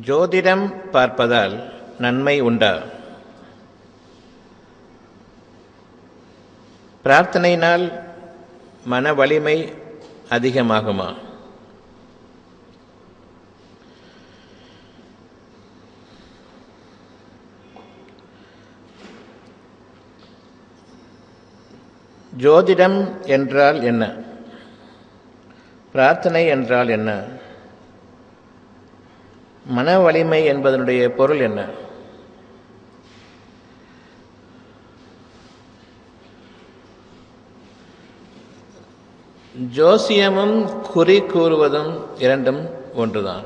ஜோதிடம் பார்ப்பதால் நன்மை உண்டா? பிரார்த்தனையினால் மன வலிமை அதிகமாகுமா? ஜோதிடம் என்றால் என்ன? பிரார்த்தனை என்றால் என்ன? மன வலிமை என்பதனுடைய பொருள் என்ன? ஜோசியமும் குறி கூறுவதும் இரண்டும் ஒன்றுதான்.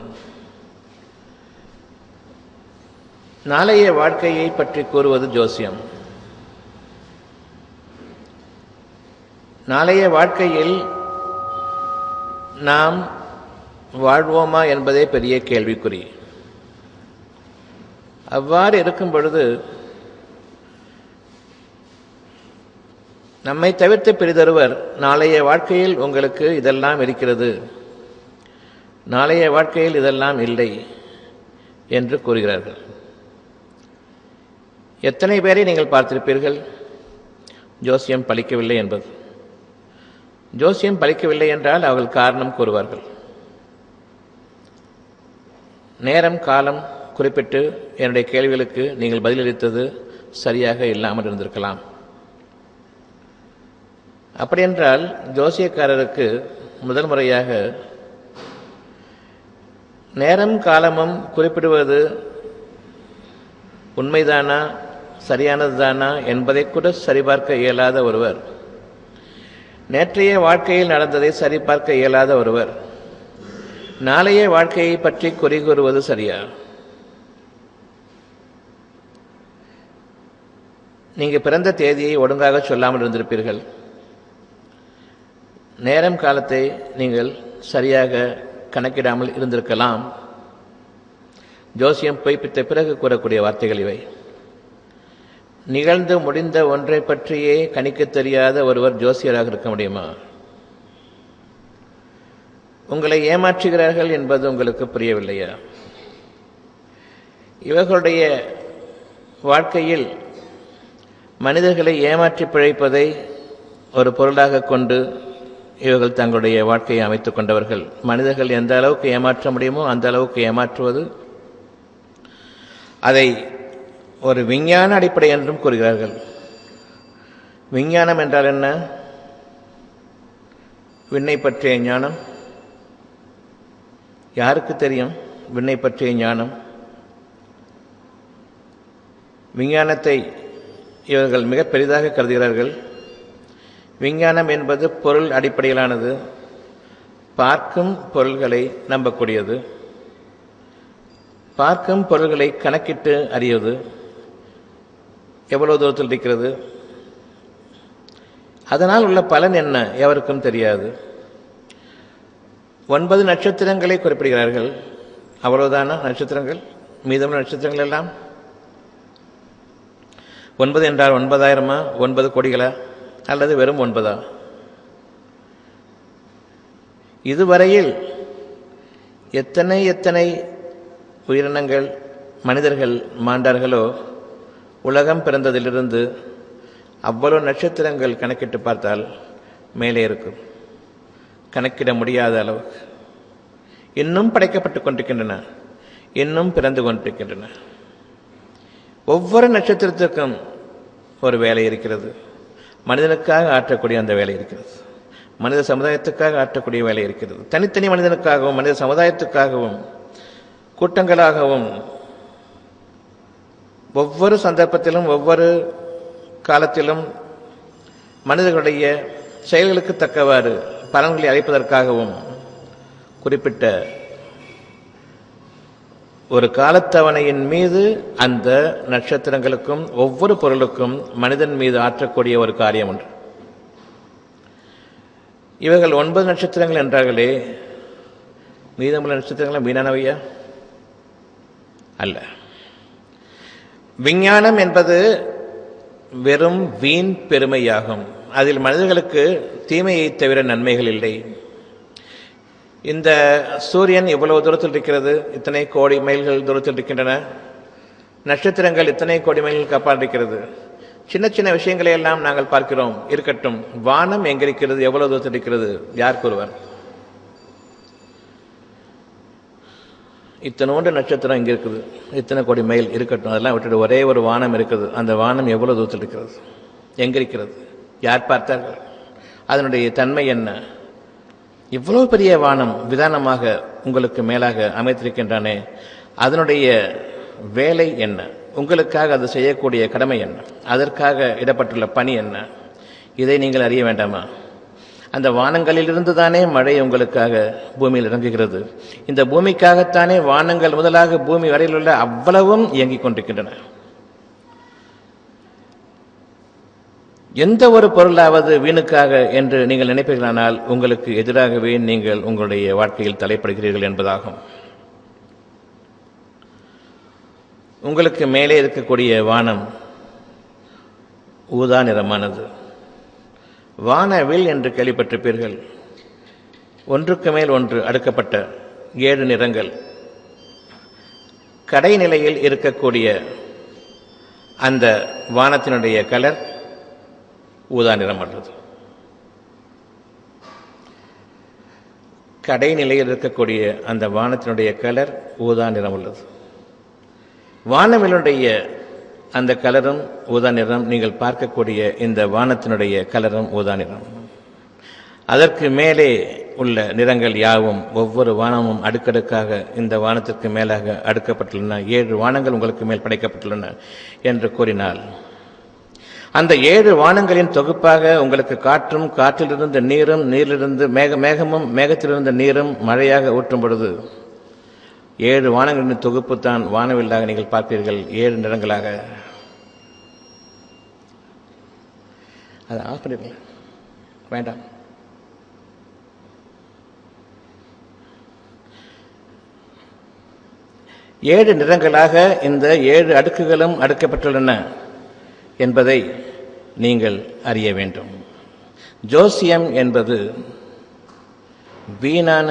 நாளைய வாழ்க்கையை பற்றி கூறுவது ஜோசியம். நாளைய வாழ்க்கையில் நாம் வாழ்வோமா என்பதே பெரிய கேள்விக்குறி. அவ்வாறு இருக்கும் பொழுது நம்மை தவிர்த்து பிறிதொருவர் நாளைய வாழ்க்கையில் உங்களுக்கு இதெல்லாம் இருக்கிறது, நாளைய வாழ்க்கையில் இதெல்லாம் இல்லை என்று கூறுகிறார்கள். எத்தனை பேரை நீங்கள் பார்த்திருப்பீர்கள் ஜோசியம் பலிக்கவில்லை என்பது? ஜோசியம் பலிக்கவில்லை என்றால் அவர்கள் காரணம் கூறுவார்கள். நேரம் காலம் குறிப்பிட்டு என்னுடைய கேள்விகளுக்கு நீங்கள் பதிலளித்தது சரியாக இல்லாமல் இருந்திருக்கலாம். அப்படியென்றால் ஜோசியக்காரருக்கு முதல் முறையாக நேரம் காலமும் குறிப்பிடுவது உண்மைதானா சரியானதுதானா என்பதை கூட சரிபார்க்க இயலாத ஒருவர், நேற்றைய வாழ்க்கையில் நடந்ததை சரிபார்க்க இயலாத ஒருவர் நாளைய வாழ்க்கையை பற்றி குறி கூறுவது சரியா? நீங்கள் பிறந்த தேதியை ஒழுங்காக சொல்லாமல் இருந்திருப்பீர்கள். நேரம் காலத்தை நீங்கள் சரியாக கணக்கிடாமல் இருந்திருக்கலாம். ஜோசியம் பொய்ப்பித்த பிறகு கூறக்கூடிய வார்த்தைகள் இவை. நிகழ்ந்து முடிந்த ஒன்றை பற்றியே கணிக்க தெரியாத ஒருவர் ஜோசியராக இருக்க முடியுமா? உங்களை ஏமாற்றுகிறார்கள் என்பது உங்களுக்கு புரியவில்லையா? இவர்களுடைய வாழ்க்கையில் மனிதர்களை ஏமாற்றி பிழைப்பதை ஒரு பொருளாக கொண்டு இவர்கள் தங்களுடைய வாழ்க்கையை அமைத்துக் கொண்டவர்கள். மனிதர்கள் எந்த அளவுக்கு ஏமாற்ற முடியுமோ அந்த அளவுக்கு ஏமாற்றுவது, அதை ஒரு விஞ்ஞான அடிப்படை என்றும் கூறுகிறார்கள். விஞ்ஞானம் என்றால் என்ன? விண்ணை பற்றிய ஞானம். யாருக்கு தெரியும் விண்ணை பற்றிய ஞானம்? விஞ்ஞானத்தை இவர்கள் மிக பெரிதாக கருதுகிறார்கள். விஞ்ஞானம் என்பது பொருள் அடிப்படையிலானது, பார்க்கும் பொருள்களை நம்பக்கூடியது, பார்க்கும் பொருள்களை கணக்கிட்டு அறிவது, எவ்வளவு தூரத்தில் இருக்கிறது, அதனால் உள்ள பலன் என்ன எவருக்கும் தெரியாது. 9 நட்சத்திரங்களை குறிப்பிடுகிறார்கள். அவ்வளவுதானா நட்சத்திரங்கள்? மீதமுள்ள நட்சத்திரங்கள் எல்லாம் 9 என்றால் 9,000 9 கோடிகளா அல்லது வெறும் 9? இதுவரையில் எத்தனை உயிரினங்கள் மனிதர்கள் மாண்டார்களோ உலகம் பிறந்ததிலிருந்து அவ்வளவு நட்சத்திரங்கள் கணக்கிட்டு பார்த்தால் மேலே இருக்கும். கணக்கிட முடியாத அளவுக்கு இன்னும் படைக்கப்பட்டுக் கொண்டிருக்கின்றன, இன்னும் பிறந்து கொண்டிருக்கின்றன. ஒவ்வொரு நட்சத்திரத்திற்கும் ஒரு வேலை இருக்கிறது. மனிதனுக்காக ஆற்றக்கூடிய அந்த வேலை இருக்கிறது. மனித சமுதாயத்துக்காக ஆற்றக்கூடிய வேலை இருக்கிறது. தனித்தனி மனிதனுக்காகவும் மனித சமுதாயத்துக்காகவும் கூட்டங்களாகவும் ஒவ்வொரு சந்தர்ப்பத்திலும் ஒவ்வொரு காலத்திலும் மனிதர்களுடைய செயல்களுக்கு தக்கவாறு பலன்களை அளிப்பதற்காகவும் குறிப்பிட்ட ஒரு காலத்தவணையின் மீது அந்த நட்சத்திரங்களுக்கும் ஒவ்வொரு பொருளுக்கும் மனிதன் மீது ஆற்றக்கூடிய ஒரு காரியம் உண்டு. இவர்கள் 9 நட்சத்திரங்கள் என்றார்களே, மீதமுள்ள நட்சத்திரங்கள் வீணானவையா? அல்ல. விஞ்ஞானம் என்பது வெறும் வீண் பெருமையாகும். அதில் மனிதர்களுக்கு தீமையை தவிர நன்மைகள் இல்லை. இந்த சூரியன் இவ்வளவு தூரத்தில் இருக்கிறது, இத்தனை கோடி மைல்கள் தூரத்தில் இருக்கின்றன. நட்சத்திரங்கள் இத்தனை கோடி மைல்களுக்கு அப்பால் இருக்கிறது. சின்ன சின்ன விஷயங்களை எல்லாம் நாங்கள் பார்க்கிறோம். இருக்கட்டும், வானம் எங்கிருக்கிறது, எவ்வளவு தூரத்தில் இருக்கிறது, யார் கூறுவார்? இத்தனோண்டு நட்சத்திரம் இங்கே இருக்குது, இத்தனை கோடி மைல் இருக்கட்டும், அதெல்லாம் விட்டுட்டு ஒரே ஒரு வானம் இருக்குது. அந்த வானம் எவ்வளவு தூரத்தில் இருக்கிறது, எங்கிருக்கிறது, யார் பார்த்தார்கள், அதனுடைய தன்மை என்ன? இவ்வளவு பெரிய வானம் விதானமாக உங்களுக்கு மேலாக அமைத்திருக்கின்றானே, அதனுடைய வேலை என்ன? உங்களுக்காக அது செய்யக்கூடிய கடமை என்ன? அதற்காக இடப்பட்டுள்ள பணி என்ன? இதை நீங்கள் அறிய வேண்டாமா? அந்த வானங்களிலிருந்து தானே மழை உங்களுக்காக பூமியில் இறங்குகிறது. இந்த பூமிக்காகத்தானே வானங்கள் முதலாக பூமி வரையில் உள்ள அவ்வளவும் இயங்கிக் கொண்டிருக்கின்றன. எந்த ஒரு பொருளாவது வீணுக்காக என்று நீங்கள் நினைப்பீர்களானால் உங்களுக்கு எதிராகவே நீங்கள் உங்களுடைய வாழ்க்கையில் தலைப்படுகிறீர்கள் என்பதாகும். உங்களுக்கு மேலே இருக்கக்கூடிய வானம் ஊதா நிறமானது. வானவில் என்று கேள்விப்பட்டிருப்பீர்கள். ஒன்றுக்கு மேல் ஒன்று அடுக்கப்பட்ட 7 நிறங்கள். கடைநிலையில் இருக்கக்கூடிய அந்த வானத்தினுடைய கலர் ஊதா நிறமானது. கடைநிலையில் இருக்கக்கூடிய அந்த வானத்தினுடைய கலர் ஊதா நிறம் உள்ளது. வானவிலுடைய அந்த கலரும் ஊதா நிறம், நீங்கள் பார்க்கக்கூடிய இந்த வானத்தினுடைய கலரும் ஊதா நிறம். அதற்கு மேலே உள்ள நிறங்கள் யாவும் ஒவ்வொரு வானமும் அடுக்கடுக்காக இந்த வானத்திற்கு மேலாக அடுக்கப்பட்டுள்ளன. 7 வானங்கள் உங்களுக்கு மேல் படைக்கப்பட்டுள்ளன என்று கூறினால், அந்த 7 வானங்களின் தொகுப்பாக உங்களுக்கு காற்றும், காற்றிலிருந்து நீரும், நீரிலிருந்து மேகமும், மேகத்திலிருந்து நீரும் மழையாக ஊற்றும் பொழுது 7 வானங்களின் தொகுப்பு தான் வானவில்லாக நீங்கள் பார்ப்பீர்கள். 7 நிறங்களாக. அதை ஆஃப் பண்ணிடுங்க, வேண்டாம். ஏழு நிறங்களாக இந்த 7 அடுக்குகளும் அடுக்கப்பட்டுள்ளன என்பதை நீங்கள் அறிய வேண்டும். ஜோசியம் என்பது வீணான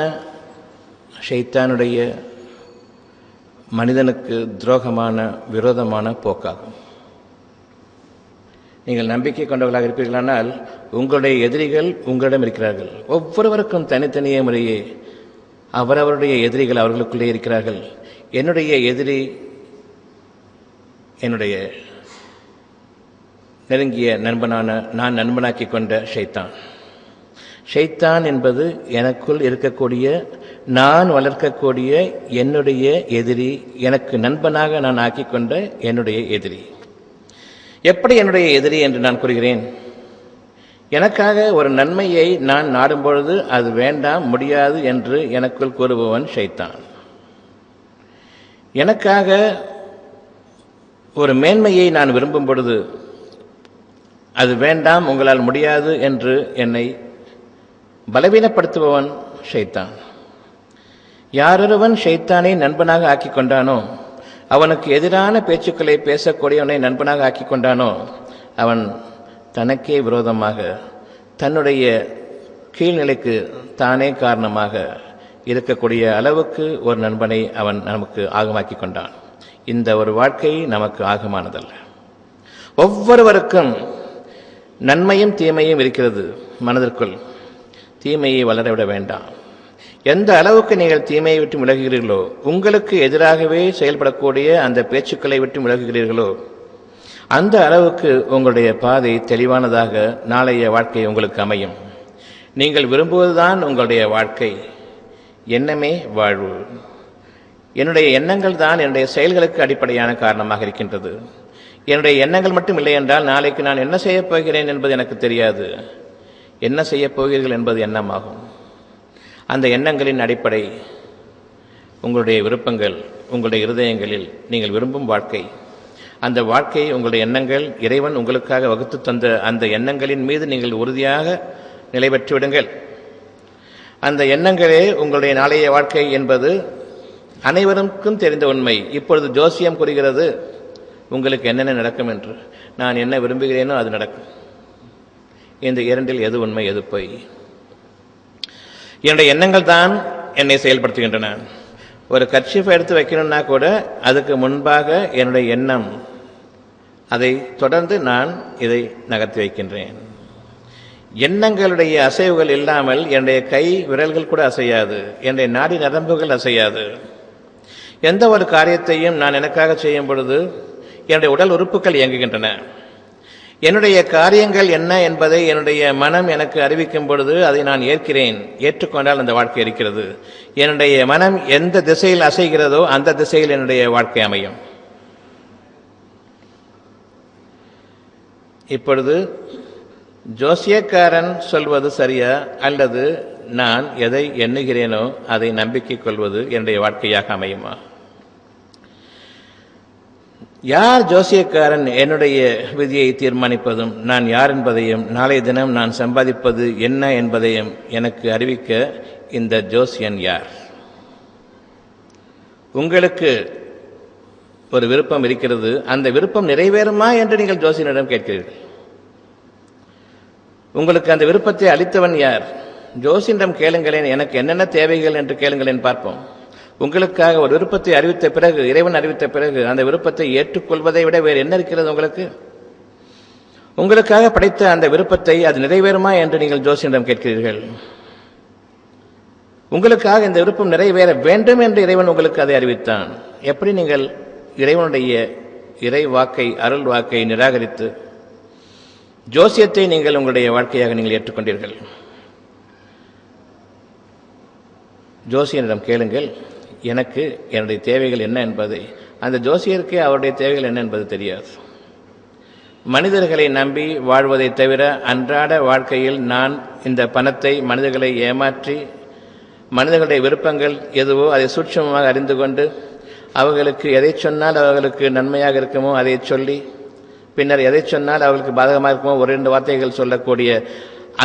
ஷைத்தானுடைய மனிதனுக்கு துரோகமான விரோதமான போக்காகும். நீங்கள் நம்பிக்கை கொண்டவர்களாக இருப்பீர்களானால் உங்களுடைய எதிரிகள் உங்களிடம் இருக்கிறார்கள். ஒவ்வொருவருக்கும் தனித்தனியே முறையே அவரவருடைய எதிரிகள் அவர்களுக்குள்ளே இருக்கிறார்கள். என்னுடைய எதிரி என்னுடைய நெருங்கிய நண்பனான நான் நண்பனாக்கி கொண்ட ஷைத்தான். ஷைத்தான் என்பது எனக்குள் இருக்கக்கூடிய, நான் வளர்க்கக்கூடிய என்னுடைய எதிரி, எனக்கு நண்பனாக நான் ஆக்கிக்கொண்ட என்னுடைய எதிரி. எப்படி என்னுடைய எதிரி என்று நான் கூறுகிறேன்? எனக்காக ஒரு நன்மையை நான் நாடும் பொழுது அது வேண்டாம், முடியாது என்று எனக்குள் கூறுபவன் ஷைத்தான். எனக்காக ஒரு மேன்மையை நான் விரும்பும் பொழுது அது வேண்டாம், உங்களால் முடியாது என்று என்னை பலவீனப்படுத்துபவன் ஷைத்தான். யாரொருவன் ஷைத்தானை நண்பனாக ஆக்கி கொண்டானோ, அவனுக்கு எதிரான பேச்சுக்களை பேசக்கூடியவனை நண்பனாக ஆக்கி கொண்டானோ, அவன் தனக்கே விரோதமாக தன்னுடைய கீழ்நிலைக்கு தானே காரணமாக இருக்கக்கூடிய அளவுக்கு ஒரு நண்பனை அவன் நமக்கு ஆகமாக்கி கொண்டான். இந்த ஒரு வாழ்க்கை நமக்கு ஆகமானதல்ல. ஒவ்வொருவருக்கும் நன்மையும் தீமையும் இருக்கிறது மனதிற்குள். தீமையை வளரவிட வேண்டாம். எந்த அளவுக்கு நீங்கள் தீமையை விட்டு விலகுகிறீர்களோ, உங்களுக்கு எதிராகவே செயல்படக்கூடிய அந்த பேச்சுக்களை விட்டு விலகுகிறீர்களோ, அந்த அளவுக்கு உங்களுடைய பாதை தெளிவானதாக நாளைய வாழ்க்கை உங்களுக்கு அமையும். நீங்கள் விரும்புவதுதான் உங்களுடைய வாழ்க்கை. எண்ணமே வாழ்வு. என்னுடைய எண்ணங்கள் தான் என்னுடைய செயல்களுக்கு அடிப்படையான காரணமாக இருக்கின்றது. என்னுடைய எண்ணங்கள் மட்டும் இல்லை என்றால் நாளைக்கு நான் என்ன செய்யப் போகிறேன் என்பது எனக்கு தெரியாது. என்ன செய்யப் போகிறீர்கள் என்பது எண்ணமாகும். அந்த எண்ணங்களின் அடிப்படை உங்களுடைய விருப்பங்கள், உங்களுடைய இருதயங்களில் நீங்கள் விரும்பும் வாழ்க்கை. அந்த வாழ்க்கை, உங்களுடைய எண்ணங்கள், இறைவன் உங்களுக்காக வகுத்து தந்த அந்த எண்ணங்களின் மீது நீங்கள் உறுதியாக நிலை பெற்று விடுங்கள். அந்த எண்ணங்களே உங்களுடைய நாளைய வாழ்க்கை என்பது அனைவருக்கும் தெரிந்த உண்மை. இப்பொழுது ஜோசியம் கூறுகிறது உங்களுக்கு என்னென்ன நடக்கும் என்று. நான் என்ன விரும்புகிறேனோ அது நடக்கும். இந்த இரண்டில் எது உண்மை, எது பொய்? என்னுடைய எண்ணங்கள் தான் என்னை செயல்படுத்துகின்றன. ஒரு கர்ச்சீஃபை எடுத்து வைக்கணும்னா கூட அதுக்கு முன்பாக என்னுடைய எண்ணம், அதை தொடர்ந்து நான் இதை நகர்த்தி வைக்கின்றேன். எண்ணங்களுடைய அசைவுகள் இல்லாமல் என்னுடைய கை விரல்கள் கூட அசையாது, என்னுடைய நாடி நரம்புகள் அசையாது. எந்த ஒரு காரியத்தையும் நான் எனக்காக செய்யும் பொழுது என்னுடைய உடல் உறுப்புகள் இயங்குகின்றன. என்னுடைய காரியங்கள் என்ன என்பதை என்னுடைய மனம் எனக்கு அறிவிக்கும் பொழுது அதை நான் ஏற்கிறேன். ஏற்றுக்கொண்டால் அந்த வாழ்க்கை இருக்கிறது. என்னுடைய மனம் எந்த திசையில் அசைகிறதோ அந்த திசையில் என்னுடைய வாழ்க்கை அமையும். இப்பொழுது ஜோசியக்காரன் சொல்வது சரியா அல்லது நான் எதை எண்ணுகிறேனோ அதை நம்பிக்கை கொள்வது என்னுடைய வாழ்க்கையாக அமையுமா? யார் ஜோசியக்காரன் என்னுடைய விதியை தீர்மானிப்பதும் நான் யார் என்பதையும் நாளைய தினம் நான் சம்பாதிப்பது என்ன என்பதையும் எனக்கு அறிவிக்க இந்த ஜோசியன் யார்? உங்களுக்கு ஒரு விருப்பம் இருக்கிறது, அந்த விருப்பம் நிறைவேறுமா என்று நீங்கள் ஜோசியனிடம் கேட்கிறீர்கள். உங்களுக்கு அந்த விருப்பத்தை அளித்தவன் யார்? ஜோசியனிடம் கேளுங்களேன், எனக்கு என்னென்ன தேவைகள் என்று கேளுங்களேன் பார்ப்போம். உங்களுக்காக ஒரு விருப்பத்தை அறிவித்த பிறகு, இறைவன் அறிவித்த பிறகு அந்த விருப்பத்தை ஏற்றுக்கொள்வதை விட வேறு என்ன இருக்கிறது உங்களுக்கு? உங்களுக்காக படைத்த அந்த விருப்பத்தை அது நிறைவேறுமா என்று நீங்கள் ஜோசியனிடம் கேட்கிறீர்கள். உங்களுக்காக இந்த விருப்பம் நிறைவேற வேண்டும் என்று இறைவன் உங்களுக்கு அதை அறிவித்தான். எப்படி நீங்கள் இறைவனுடைய இறை வாக்கை, அருள் வாக்கை நிராகரித்து ஜோசியத்தை நீங்கள் உங்களுடைய வாழ்க்கையாக நீங்கள் ஏற்றுக்கொண்டீர்கள்? ஜோசியனிடம் கேளுங்கள், எனக்கு என்னுடைய தேவைகள் என்ன என்பதை. அந்த ஜோசியருக்கு அவருடைய தேவைகள் என்ன என்பது தெரியாது. மனிதர்களை நம்பி வாழ்வதை தவிர அன்றாட வாழ்க்கையில் நான் இந்த பணத்தை மனிதர்களை ஏமாற்றி மனிதர்களுடைய விருப்பங்கள் எதுவோ அதை சூட்சமமாக அறிந்து கொண்டு அவர்களுக்கு எதை சொன்னால் அவர்களுக்கு நன்மையாக இருக்குமோ அதை சொல்லி, பின்னர் எதை சொன்னால் அவர்களுக்கு பாதகமாக இருக்குமோ ஒரு 2 வார்த்தைகள் சொல்லக்கூடிய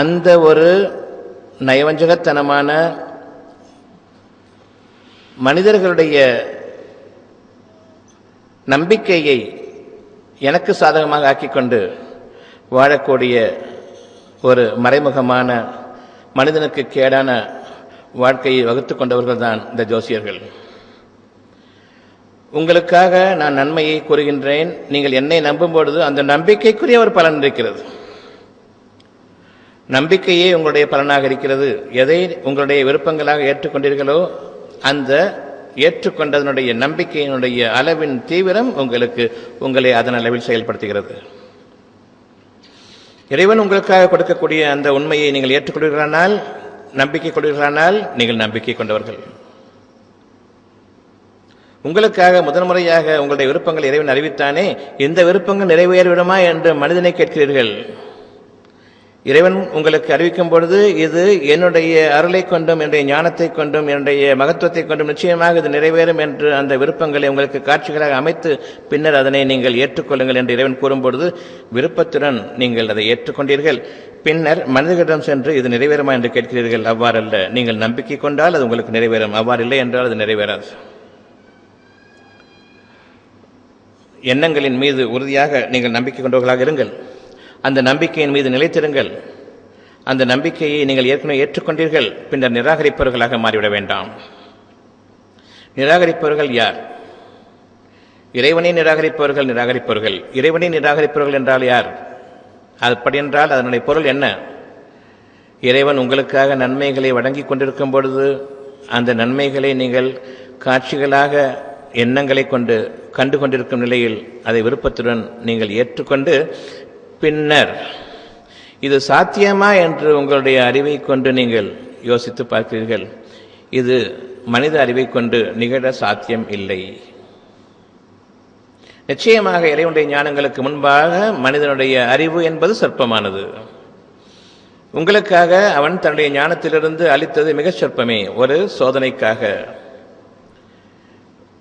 அந்த ஒரு நயவஞ்சகத்தனமான மனிதர்களுடைய நம்பிக்கையை எனக்கு சாதகமாக ஆக்கிக்கொண்டு வாழக்கூடிய ஒரு மறைமுகமான மனிதனுக்கு கேடான வாழ்க்கையை வகுத்துக் கொண்டவர்கள் தான் இந்த ஜோசியர்கள். உங்களுக்காக நான் நன்மையை கூறுகின்றேன், நீங்கள் என்னை நம்பும் பொழுது அந்த நம்பிக்கைக்குரிய ஒரு பலன் இருக்கிறது. நம்பிக்கையே உங்களுடைய பலனாக இருக்கிறது. எதை உங்களுடைய விருப்பங்களாக ஏற்றுக்கொண்டீர்களோ அந்த ஏற்றுக்கொண்டதனுடைய நம்பிக்கையினுடைய அளவின் தீவிரம் உங்களை அதன் அளவில் செயல்படுத்துகிறது. இறைவன் உங்களுக்காக கொடுக்கக்கூடிய அந்த உண்மையை நீங்கள் ஏற்றுக்கொள்கிறானால், நம்பிக்கை கொள்கிறானால் நீங்கள் நம்பிக்கை கொண்டவர்கள். உங்களுக்காக முதன்முறையாக உங்களுடைய விருப்பங்கள் இறைவன் அறிவித்தானே, இந்த விருப்பங்கள் நிறைவேறிவிடுமா என்று மனிதனை கேட்கிறீர்கள். இறைவன் உங்களுக்கு அறிவிக்கும் பொழுது இது என்னுடைய அருளை கொண்டும் என்னுடைய ஞானத்தை கொண்டும் என்னுடைய மகத்துவத்தை கொண்டும் நிச்சயமாக இது நிறைவேறும் என்று அந்த விருப்பங்களை உங்களுக்கு காட்சிகளாக அமைத்து பின்னர் அதனை நீங்கள் ஏற்றுக்கொள்ளுங்கள் என்று இறைவன் கூறும்பொழுது விருப்பத்துடன் நீங்கள் அதை ஏற்றுக்கொண்டீர்கள். பின்னர் மனிதர்களிடம் சென்று இது நிறைவேறுமா என்று கேட்கிறீர்கள். அவ்வாறல்ல. நீங்கள் நம்பிக்கை கொண்டால் அது உங்களுக்கு நிறைவேறும், அவ்வாறு இல்லை என்றால் அது நிறைவேறாது. எண்ணங்களின் மீது உறுதியாக நீங்கள் நம்பிக்கை கொண்டவர்களாக இருங்கள். அந்த நம்பிக்கையின் மீது நிலைத்திருங்கள். அந்த நம்பிக்கையை நீங்கள் ஏற்கனவே ஏற்றுக்கொண்டீர்கள், பின்னர் நிராகரிப்பவர்களாக மாறிவிட வேண்டாம். நிராகரிப்பவர்கள் யார்? இறைவனை நிராகரிப்பவர்கள். இறைவனை நிராகரிப்பவர்கள் என்றால் யார்? அப்படி என்றால் அதனுடைய பொருள் என்ன? இறைவன் உங்களுக்காக நன்மைகளை வழங்கி கொண்டிருக்கும் பொழுது அந்த நன்மைகளை நீங்கள் காட்சிகளாக எண்ணங்களை கொண்டு கண்டு கொண்டிருக்கும் நிலையில் அதை விருப்பத்துடன் நீங்கள் ஏற்றுக்கொண்டு பின்னர் இது சாத்தியமா என்று உங்களுடைய அறிவை கொண்டு நீங்கள் யோசித்து பார்க்கிறீர்கள். இது மனித அறிவை கொண்டு நிகழ சாத்தியம் இல்லை. நிச்சயமாக இறைவனுடைய ஞானங்களுக்கு முன்பாக மனிதனுடைய அறிவு என்பது சொற்பமானது. உங்களுக்காக அவன் தன்னுடைய ஞானத்திலிருந்து அளித்தது மிகச் சொற்பமே, ஒரு சோதனைக்காக.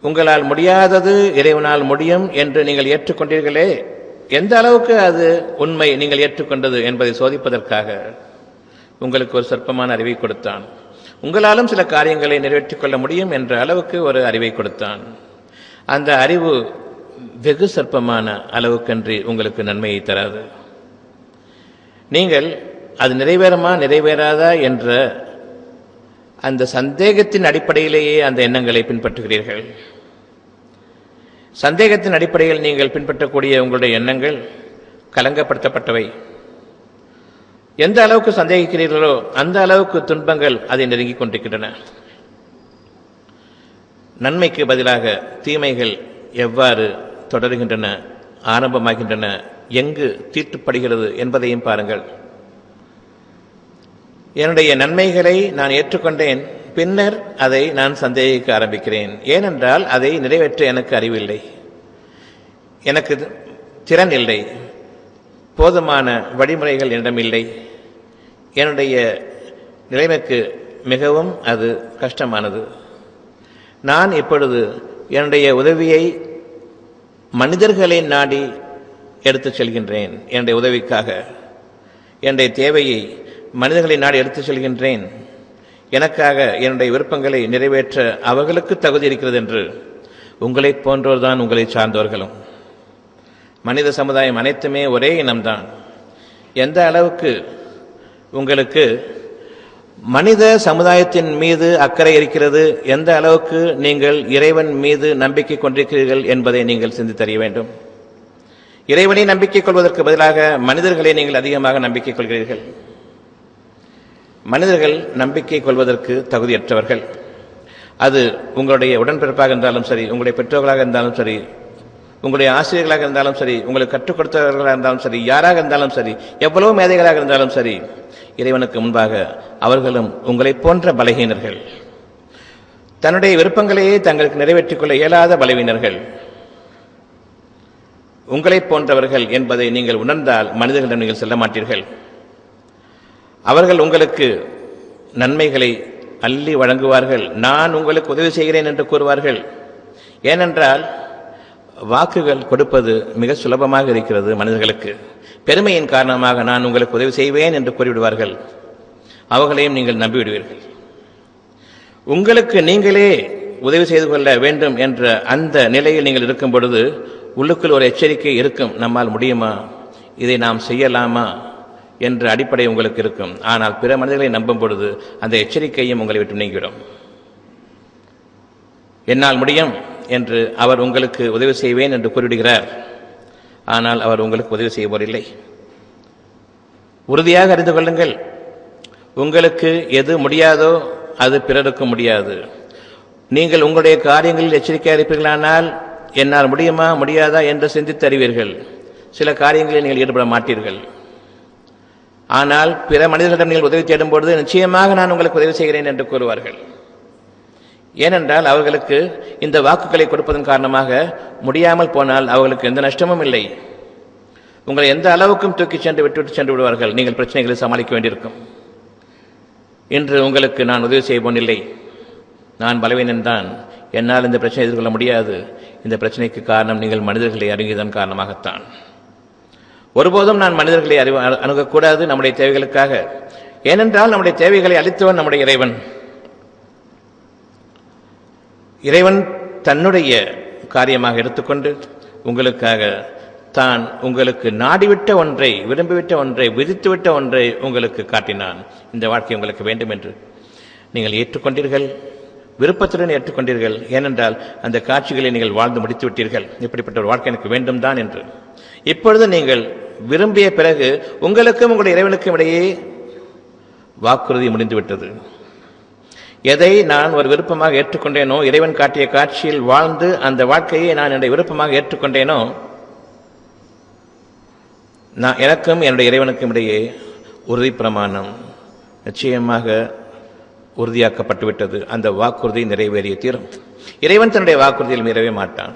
உங்களால் முடியாதது இறைவனால் முடியும் என்று நீங்கள் ஏற்றுக்கொண்டீர்களே, எந்த அளவுக்கு அது உண்மை நீங்கள் ஏற்றுக்கொண்டது என்பதை சோதிப்பதற்காக உங்களுக்கு ஒரு சொற்பமான அறிவை கொடுத்தான். உங்களாலும் சில காரியங்களை நிறைவேற்றிக் கொள்ள முடியும் என்ற அளவுக்கு ஒரு அறிவை கொடுத்தான். அந்த அறிவு வெகு சொற்பமான அளவுக்கன்றி உங்களுக்கு நன்மையை தராது. நீங்கள் அது நிறைவேறுமா நிறைவேறாதா என்ற அந்த சந்தேகத்தின் அடிப்படையிலேயே அந்த எண்ணங்களை பின்பற்றுகிறீர்கள். சந்தேகத்தின் அடிப்படையில் நீங்கள் பின்பற்றக்கூடிய உங்களுடைய எண்ணங்கள் கலங்கப்படுத்தப்பட்டவை. எந்த அளவுக்கு சந்தேகிக்கிறீர்களோ அந்த அளவுக்கு துன்பங்கள் அதை நெருங்கிக் கொண்டிருக்கின்றன. நன்மைக்கு பதிலாக தீமைகள் எவ்வாறு தொடர்கின்றன, ஆரம்பமாகின்றன, எங்கு தீட்டுப்படுகிறது என்பதையும் பாருங்கள். என்னுடைய நன்மைகளை நான் ஏற்றுக்கொண்டேன், பின்னர் அதை நான் சந்தேகிக்க ஆரம்பிக்கிறேன். ஏனென்றால் அதை நிறைவேற்ற எனக்கு அறிவில்லை, எனக்கு திறன் இல்லை, போதுமான வழிமுறைகள் என்னிடமில்லை. என்னுடைய நிலைமைக்கு மிகவும் அது கஷ்டமானது. நான் இப்பொழுது என்னுடைய உதவியை மனிதர்களை நாடி எடுத்துச் செல்கின்றேன். என்னுடைய உதவிக்காக என்னுடைய தேவையை மனிதர்களை நாடி எடுத்துச் செல்கின்றேன். எனக்காக என்னுடைய விருப்பங்களை நிறைவேற்ற அவர்களுக்கு தகுதி இருக்கிறது என்று உங்களைப் போன்றோர்தான் உங்களை சார்ந்தவர்களும். மனித சமுதாயம் அனைத்துமே ஒரே இனம்தான். எந்த அளவுக்கு உங்களுக்கு மனித சமுதாயத்தின் மீது அக்கறை இருக்கிறது, எந்த அளவுக்கு நீங்கள் இறைவன் மீது நம்பிக்கை கொண்டிருக்கிறீர்கள் என்பதை நீங்கள் சிந்தித்தறிய வேண்டும். இறைவனை நம்பிக்கை கொள்வதற்கு பதிலாக மனிதர்களை நீங்கள் அதிகமாக நம்பிக்கை கொள்கிறீர்கள். மனிதர்கள் நம்பிக்கை கொள்வதற்கு தகுதியற்றவர்கள். அது உங்களுடைய உடன்பிறப்பாக இருந்தாலும் சரி, உங்களுடைய பெற்றோர்களாக இருந்தாலும் சரி, உங்களுடைய ஆசிரியர்களாக இருந்தாலும் சரி, உங்களுக்கு கற்றுக் கொடுத்தவர்களாக இருந்தாலும் சரி, யாராக இருந்தாலும் சரி, எவ்வளவு மேதைகளாக இருந்தாலும் சரி, இறைவனுக்கு முன்பாக அவர்களும் உங்களைப் போன்ற பலகீனர்கள். தன்னுடைய விருப்பங்களையே தங்களுக்கு நிறைவேற்றிக் கொள்ள இயலாத பலவீனர்கள் உங்களைப் போன்றவர்கள் என்பதை நீங்கள் உணர்ந்தால் மனிதர்களிடம் நீங்கள் செல்ல மாட்டீர்கள். அவர்கள் உங்களுக்கு நன்மைகளை அள்ளி வழங்குவார்கள். நான் உங்களுக்கு உதவி செய்கிறேன் என்று கூறுவார்கள். ஏனென்றால் வாக்குகள் கொடுப்பது மிக சுலபமாக இருக்கிறது மனிதர்களுக்கு. பெருமையின் காரணமாக நான் உங்களுக்கு உதவி செய்வேன் என்று கூறிவிடுவார்கள். அவர்களையும் நீங்கள் நம்பிவிடுவீர்கள். உங்களுக்கு நீங்களே உதவி செய்து கொள்ள வேண்டும் என்ற அந்த நிலையில் நீங்கள் இருக்கும் பொழுது உள்ளுக்குள் ஒரு எச்சரிக்கை இருக்கும். நம்மால் முடியுமா, இதை நாம் செய்யலாமா என்ற அடிப்படை உங்களுக்கு இருக்கும். ஆனால் பிற மனிதர்களை நம்பும் பொழுது அந்த எச்சரிக்கையும் உங்களை விட்டு நீங்கிவிடும். என்னால் முடியும் என்று அவர் உங்களுக்கு உதவி செய்வேன் என்று கூறிவிடுகிறார். ஆனால் அவர் உங்களுக்கு உதவி செய்யப்போரில்லை. உறுதியாக அறிந்து கொள்ளுங்கள், உங்களுக்கு எது முடியாதோ அது பிறருக்கு முடியாது. நீங்கள் உங்களுடைய காரியங்களில் எச்சரிக்கையாக இருப்பீர்களானால் என்னால் முடியுமா முடியாதா என்று சிந்தித்து அறிவீர்கள். சில காரியங்களில் நீங்கள் ஈடுபட மாட்டீர்கள். ஆனால் பிற மனிதர்களிடம் நீங்கள் உதவி தேடும் பொழுது நிச்சயமாக நான் உங்களுக்கு உதவி செய்கிறேன் என்று கூறுவார்கள். ஏனென்றால் அவர்களுக்கு இந்த வாக்குகளை கொடுப்பதன் காரணமாக முடியாமல் போனால் அவர்களுக்கு எந்த நஷ்டமும் இல்லை. உங்களை எந்த அளவுக்கும் தூக்கி சென்று விட்டுவிட்டு சென்று விடுவார்கள். நீங்கள் பிரச்சனைகளை சமாளிக்க வேண்டியிருக்கும். இன்று உங்களுக்கு நான் உதவி செய்யப்போனில்லை, நான் பலவீனன்தான், என்னால் இந்த பிரச்சனை எதிர்கொள்ள முடியாது. இந்த பிரச்சனைக்கு காரணம் நீங்கள் மனிதர்களை அறிந்ததன் காரணமாகத்தான். ஒருபோதும் நான் மனிதர்களை அணுகக்கூடாது நம்முடைய தேவைகளுக்காக. ஏனென்றால் நம்முடைய தேவைகளை அளித்தவன் நம்முடைய இறைவன். இறைவன் தன்னுடைய காரியமாக எடுத்துக்கொண்டு உங்களுக்காக தான் உங்களுக்கு நாடிவிட்ட ஒன்றை, விரும்பிவிட்ட ஒன்றை, விதித்துவிட்ட ஒன்றை உங்களுக்கு காட்டினான். இந்த வாழ்க்கை உங்களுக்கு வேண்டும் என்று நீங்கள் ஏற்றுக்கொண்டீர்கள், விருப்பத்துடன் ஏற்றுக்கொண்டீர்கள். ஏனென்றால் அந்த காட்சிகளை நீங்கள் வாழ்ந்து முடித்து விட்டீர்கள். இப்படிப்பட்ட ஒரு வாழ்க்கை எனக்கு வேண்டும் தான் என்று. இப்பொழுது நீங்கள் விரும்பிய பிறகு உங்களுக்கும் உங்களுடைய இறைவனுக்கும் இடையே வாக்குறுதி முடிந்துவிட்டது. எதை நான் ஒரு விருப்பமாக ஏற்றுக்கொண்டேனோ, இறைவன் காட்டிய காட்சியில் வாழ்ந்து அந்த வாழ்க்கையை நான் என்னுடைய விருப்பமாக ஏற்றுக்கொண்டேனோ, நான் எனக்கும் என்னுடைய இறைவனுக்கும் இடையே உறுதி பிரமாணம் நிச்சயமாக உறுதியாக்கப்பட்டுவிட்டது. அந்த வாக்குறுதி நிறைவேறிய தீரும். இறைவன் தன்னுடைய வாக்குறுதியில் மீறவே மாட்டான்.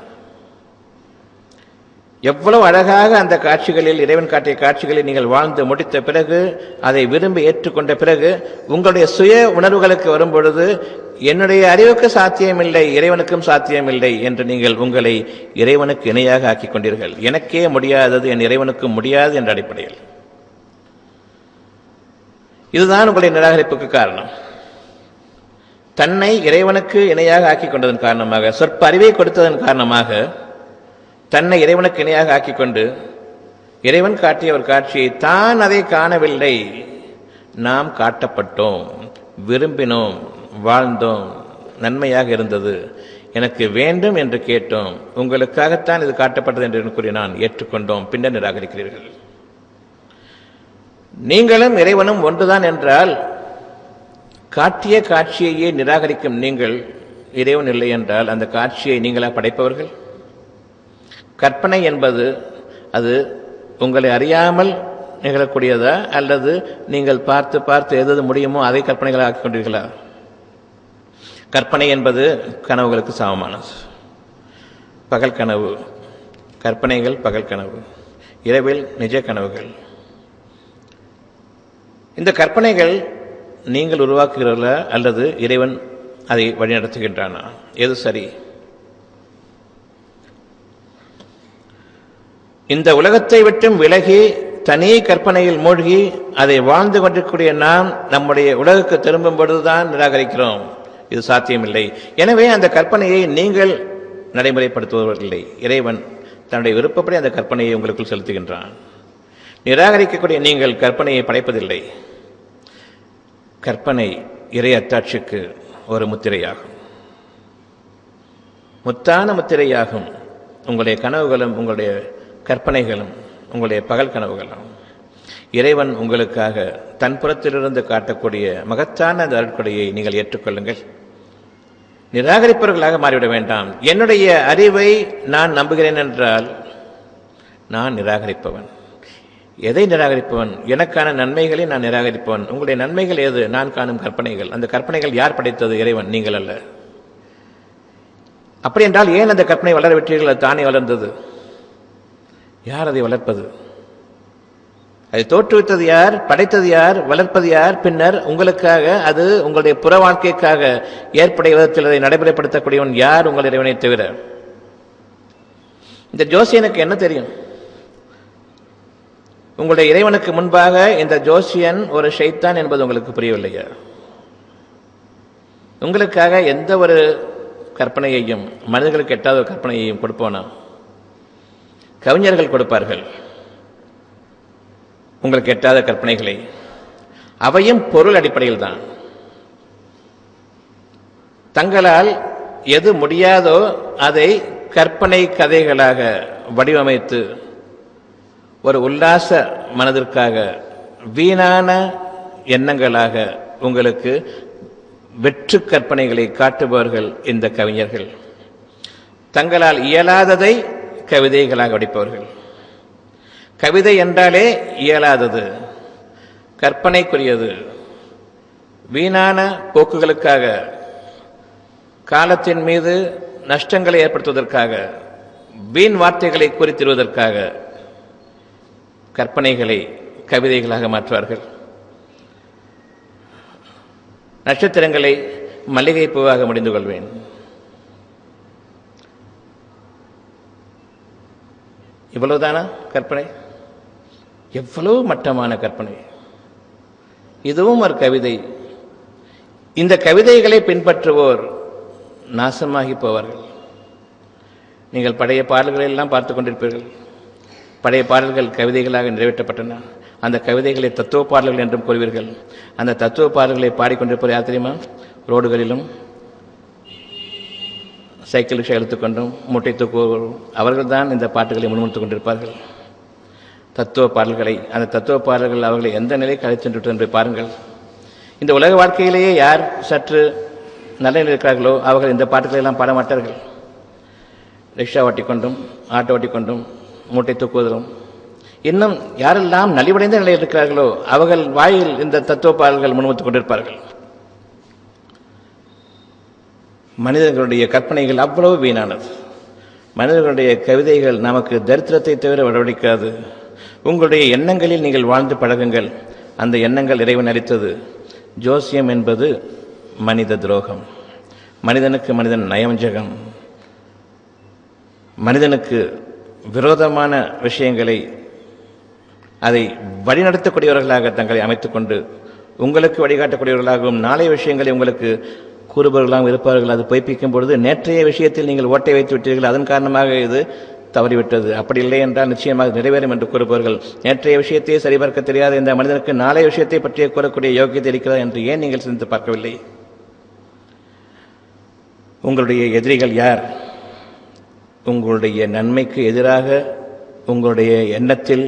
எவ்வளவு அழகாக அந்த காட்சிகளில், இறைவன் காட்டிய காட்சிகளில் நீங்கள் வாழ்ந்து முடித்த பிறகு, அதை விரும்பி ஏற்றுக்கொண்ட பிறகு, உங்களுடைய சுய உணர்வுகளுக்கு வரும்பொழுது என்னுடைய அறிவுக்கு சாத்தியமில்லை, இறைவனுக்கும் சாத்தியமில்லை என்று நீங்கள் உங்களை இறைவனுக்கு இணையாக ஆக்கிக் கொண்டீர்கள். எனக்கே முடியாதது என் இறைவனுக்கும் முடியாது என்ற அடிப்படையில். இதுதான் உங்களுடைய நிராகரிப்புக்கு காரணம். தன்னை இறைவனுக்கு இணையாக ஆக்கிக் கொண்டதன் காரணமாக, சொற்ப அறிவை கொடுத்ததன் காரணமாக தன்னை இறைவனுக்கு இணையாக ஆக்கிக் கொண்டு இறைவன் காட்டிய ஒரு காட்சியை தான் அதை காணவில்லை, நாம் காட்டப்பட்டோம், விரும்பினோம், வாழ்ந்தோம், நன்மையாக இருந்தது, எனக்கு வேண்டும் என்று கேட்டோம், உங்களுக்காகத்தான் இது காட்டப்பட்டது என்று கூறி நான் ஏற்றுக்கொண்டோம், பின்னர் நிராகரிக்கிறீர்கள். நீங்களும் இறைவனும் ஒன்றுதான் என்றால் காட்டிய காட்சியையே நிராகரிக்கும் நீங்கள் இறைவன் இல்லை என்றால் அந்த காட்சியை நீங்களா படைப்பவர்கள்? கற்பனை என்பது அது உங்களை அறியாமல் நிகழக்கூடியதா, அல்லது நீங்கள் பார்த்து பார்த்து எது முடியுமோ அதை கற்பனைகளாக ஆக்கிக் கொண்டீர்களா? கற்பனை என்பது கனவுகளுக்கு சமமானது. பகல் கனவு, கற்பனைகள் பகல் கனவு, இரவில் நிஜ கனவுகள். இந்த கற்பனைகள் நீங்கள் உருவாக்குகிறீர்களா அல்லது இறைவன் அதை வழிநடத்துகின்றானா? எது சரி? இந்த உலகத்தை விட்டும் விலகி தனி கற்பனையில் மூழ்கி அதை வாழ்ந்து கொண்டிருக்கக்கூடிய நாம் நம்முடைய உலகுக்கு திரும்பும் பொழுதுதான் நிராகரிக்கிறோம். இது சாத்தியமில்லை. எனவே அந்த கற்பனையை நீங்கள் நடைமுறைப்படுத்துவதில்லை. இறைவன் தன்னுடைய விருப்பப்படி அந்த கற்பனையை உங்களுக்குள் செலுத்துகின்றான். நிராகரிக்கக்கூடிய நீங்கள் கற்பனையை படைப்பதில்லை. கற்பனை இறை அத்தாட்சிக்கு ஒரு முத்திரையாகும், முத்தான முத்திரையாகும். உங்களுடைய கனவுகளும் உங்களுடைய கற்பனைகளும் உங்களுடைய பகல் கனவுகளும் இறைவன் உங்களுக்காக தன் புறத்திலிருந்து காட்டக்கூடிய மகத்தான அந்த அருட்கொடையை நீங்கள் ஏற்றுக்கொள்ளுங்கள். நிராகரிப்பவர்களாக மாறிவிட வேண்டாம். என்னுடைய அறிவை நான் நம்புகிறேன் என்றால் நான் நிராகரிப்பவன். எதை நிராகரிப்பவன்? எனக்கான நன்மைகளை நான் நிராகரிப்பவன். உங்களுடைய நன்மைகள் ஏது? நான் காணும் கற்பனைகள். அந்த கற்பனைகள் யார் படைத்தது? இறைவன், நீங்கள் அல்ல. அப்படி என்றால் ஏன் அந்த கற்பனை வளர விட்டீர்கள்? அது தானே வளர்ந்தது. யார் அதை வளர்ப்பது? அதை தோற்றுவித்தது யார்? படைத்தது யார்? வளர்ப்பது யார்? பின்னர் உங்களுக்காக அது உங்களுடைய புற வாழ்க்கைக்காக ஏற்படைய விதத்தில் அதை நடைமுறைப்படுத்தக்கூடியவன் யார்? உங்கள் இறைவனை தவிர. இந்த ஜோசியனுக்கு என்ன தெரியும்? உங்களுடைய இறைவனுக்கு முன்பாக இந்த ஜோசியன் ஒரு ஷைத்தான் என்பது உங்களுக்கு புரியவில்லையா? உங்களுக்காக எந்த ஒரு கற்பனையையும், மனிதர்களுக்கு எட்டாத ஒரு கற்பனையையும் கொடுப்போனா? கவிஞர்கள் கொடுப்பார்கள் உங்களுக்கு எட்டாத கற்பனைகளை. அவையும் பொருள் அடிப்படையில் தான். தங்களால் எது முடியாதோ அதை கற்பனை கதைகளாக வடிவமைத்து ஒரு உல்லாச மனதிற்காக வீணான எண்ணங்களாக உங்களுக்கு வெற்று கற்பனைகளை காட்டுபவர்கள் இந்த கவிஞர்கள். தங்களால் இயலாததை கவிதைகளாக வடிப்பவர்கள். கவிதை என்றாலே இயலாதது, கற்பனைக்குரியது, வீணான போக்குகளுக்காக, காலத்தின் மீது நஷ்டங்களை ஏற்படுத்துவதற்காக, வீண் வார்த்தைகளை குறித்திடுவதற்காக கற்பனைகளை கவிதைகளாக மாற்றுவார்கள். நட்சத்திரங்களை மல்லிகை பூவாக முடிந்து கொள்வேன். இவ்வளவுதானா கற்பனை? எவ்வளவு மட்டமான கற்பனை! இதுவும் ஒரு கவிதை. இந்த கவிதைகளை பின்பற்றுவோர் நாசமாகி போவார்கள். நீங்கள் பழைய பாடல்களை எல்லாம் பார்த்து கொண்டிருப்பீர்கள். பழைய பாடல்கள் கவிதைகளாக நிறைவேற்றப்பட்டன. அந்த கவிதைகளை தத்துவ பாடல்கள் என்றும் கூறுவீர்கள். அந்த தத்துவ பாடல்களை பாடிக்கொண்டிருப்பவர் யார் தெரியுமா? ரோடுகளிலும் சைக்கிள் ரிக்ஷா எடுத்துக்கொண்டும் மூட்டை தூக்குவோரும் அவர்கள் தான் இந்த பாட்டுகளை முன்னிறுத்திக் கொண்டிருப்பார்கள். தத்துவ பாடல்களை, அந்த தத்துவ பாடல்கள் அவர்களை எந்த நிலைக்கு அழைத்து என்று பாருங்கள். இந்த உலக வாழ்க்கையிலேயே யார் சற்று நல்ல நிலையில் இருக்கிறார்களோ அவர்கள் இந்த பாட்டுகளை எல்லாம் பாட மாட்டார்கள். ரிக்ஷா ஓட்டிக்கொண்டும் ஆட்டோ ஓட்டிக்கொண்டும் மூட்டை தூக்குவதும், இன்னும் யாரெல்லாம் நலிவடைந்த நிலையில் இருக்கிறார்களோ அவர்கள் வாயில் இந்த தத்துவ பாடல்கள் முன்வைத்துக் கொண்டிருப்பார்கள். மனிதர்களுடைய கற்பனைகள் அவ்வளவு வீணானது. மனிதர்களுடைய கவிதைகள் நமக்கு தரித்திரத்தை தவிர வரவழைக்காது. உங்களுடைய எண்ணங்களில் நீங்கள் வாழ்ந்து பழகுங்கள். அந்த எண்ணங்கள் இறைவன் அளித்தது. ஜோசியம் என்பது மனித துரோகம். மனிதனுக்கு மனிதன் நயவஞ்சகம். மனிதனுக்கு விரோதமான விஷயங்களை அதை வழிநடத்தக்கூடியவர்களாக தங்களை அமைத்துக் கொண்டு உங்களுக்கு வழிகாட்டக்கூடியவர்களாகவும் நாளைய விஷயங்களை உங்களுக்கு கூறுபவர்களாகவும் இருப்பார்கள். அது பொய்ப்பிக்கும் பொழுது நேற்றைய விஷயத்தில் நீங்கள் ஓட்டை வைத்து விட்டீர்கள், அதன் காரணமாக இது தவறிவிட்டது, அப்படி இல்லை என்றால் நிச்சயமாக நிறைவேறும் என்று கூறுபவர்கள். நேற்றைய விஷயத்தையே சரிபார்க்க தெரியாத இந்த மனிதனுக்கு நாளைய விஷயத்தை பற்றிய கூறக்கூடிய யோகியத்தை இருக்கிறதா என்று ஏன் நீங்கள் சிந்தித்து பார்க்கவில்லை? உங்களுடைய எதிரிகள் யார்? உங்களுடைய நன்மைக்கு எதிராக உங்களுடைய எண்ணத்தில்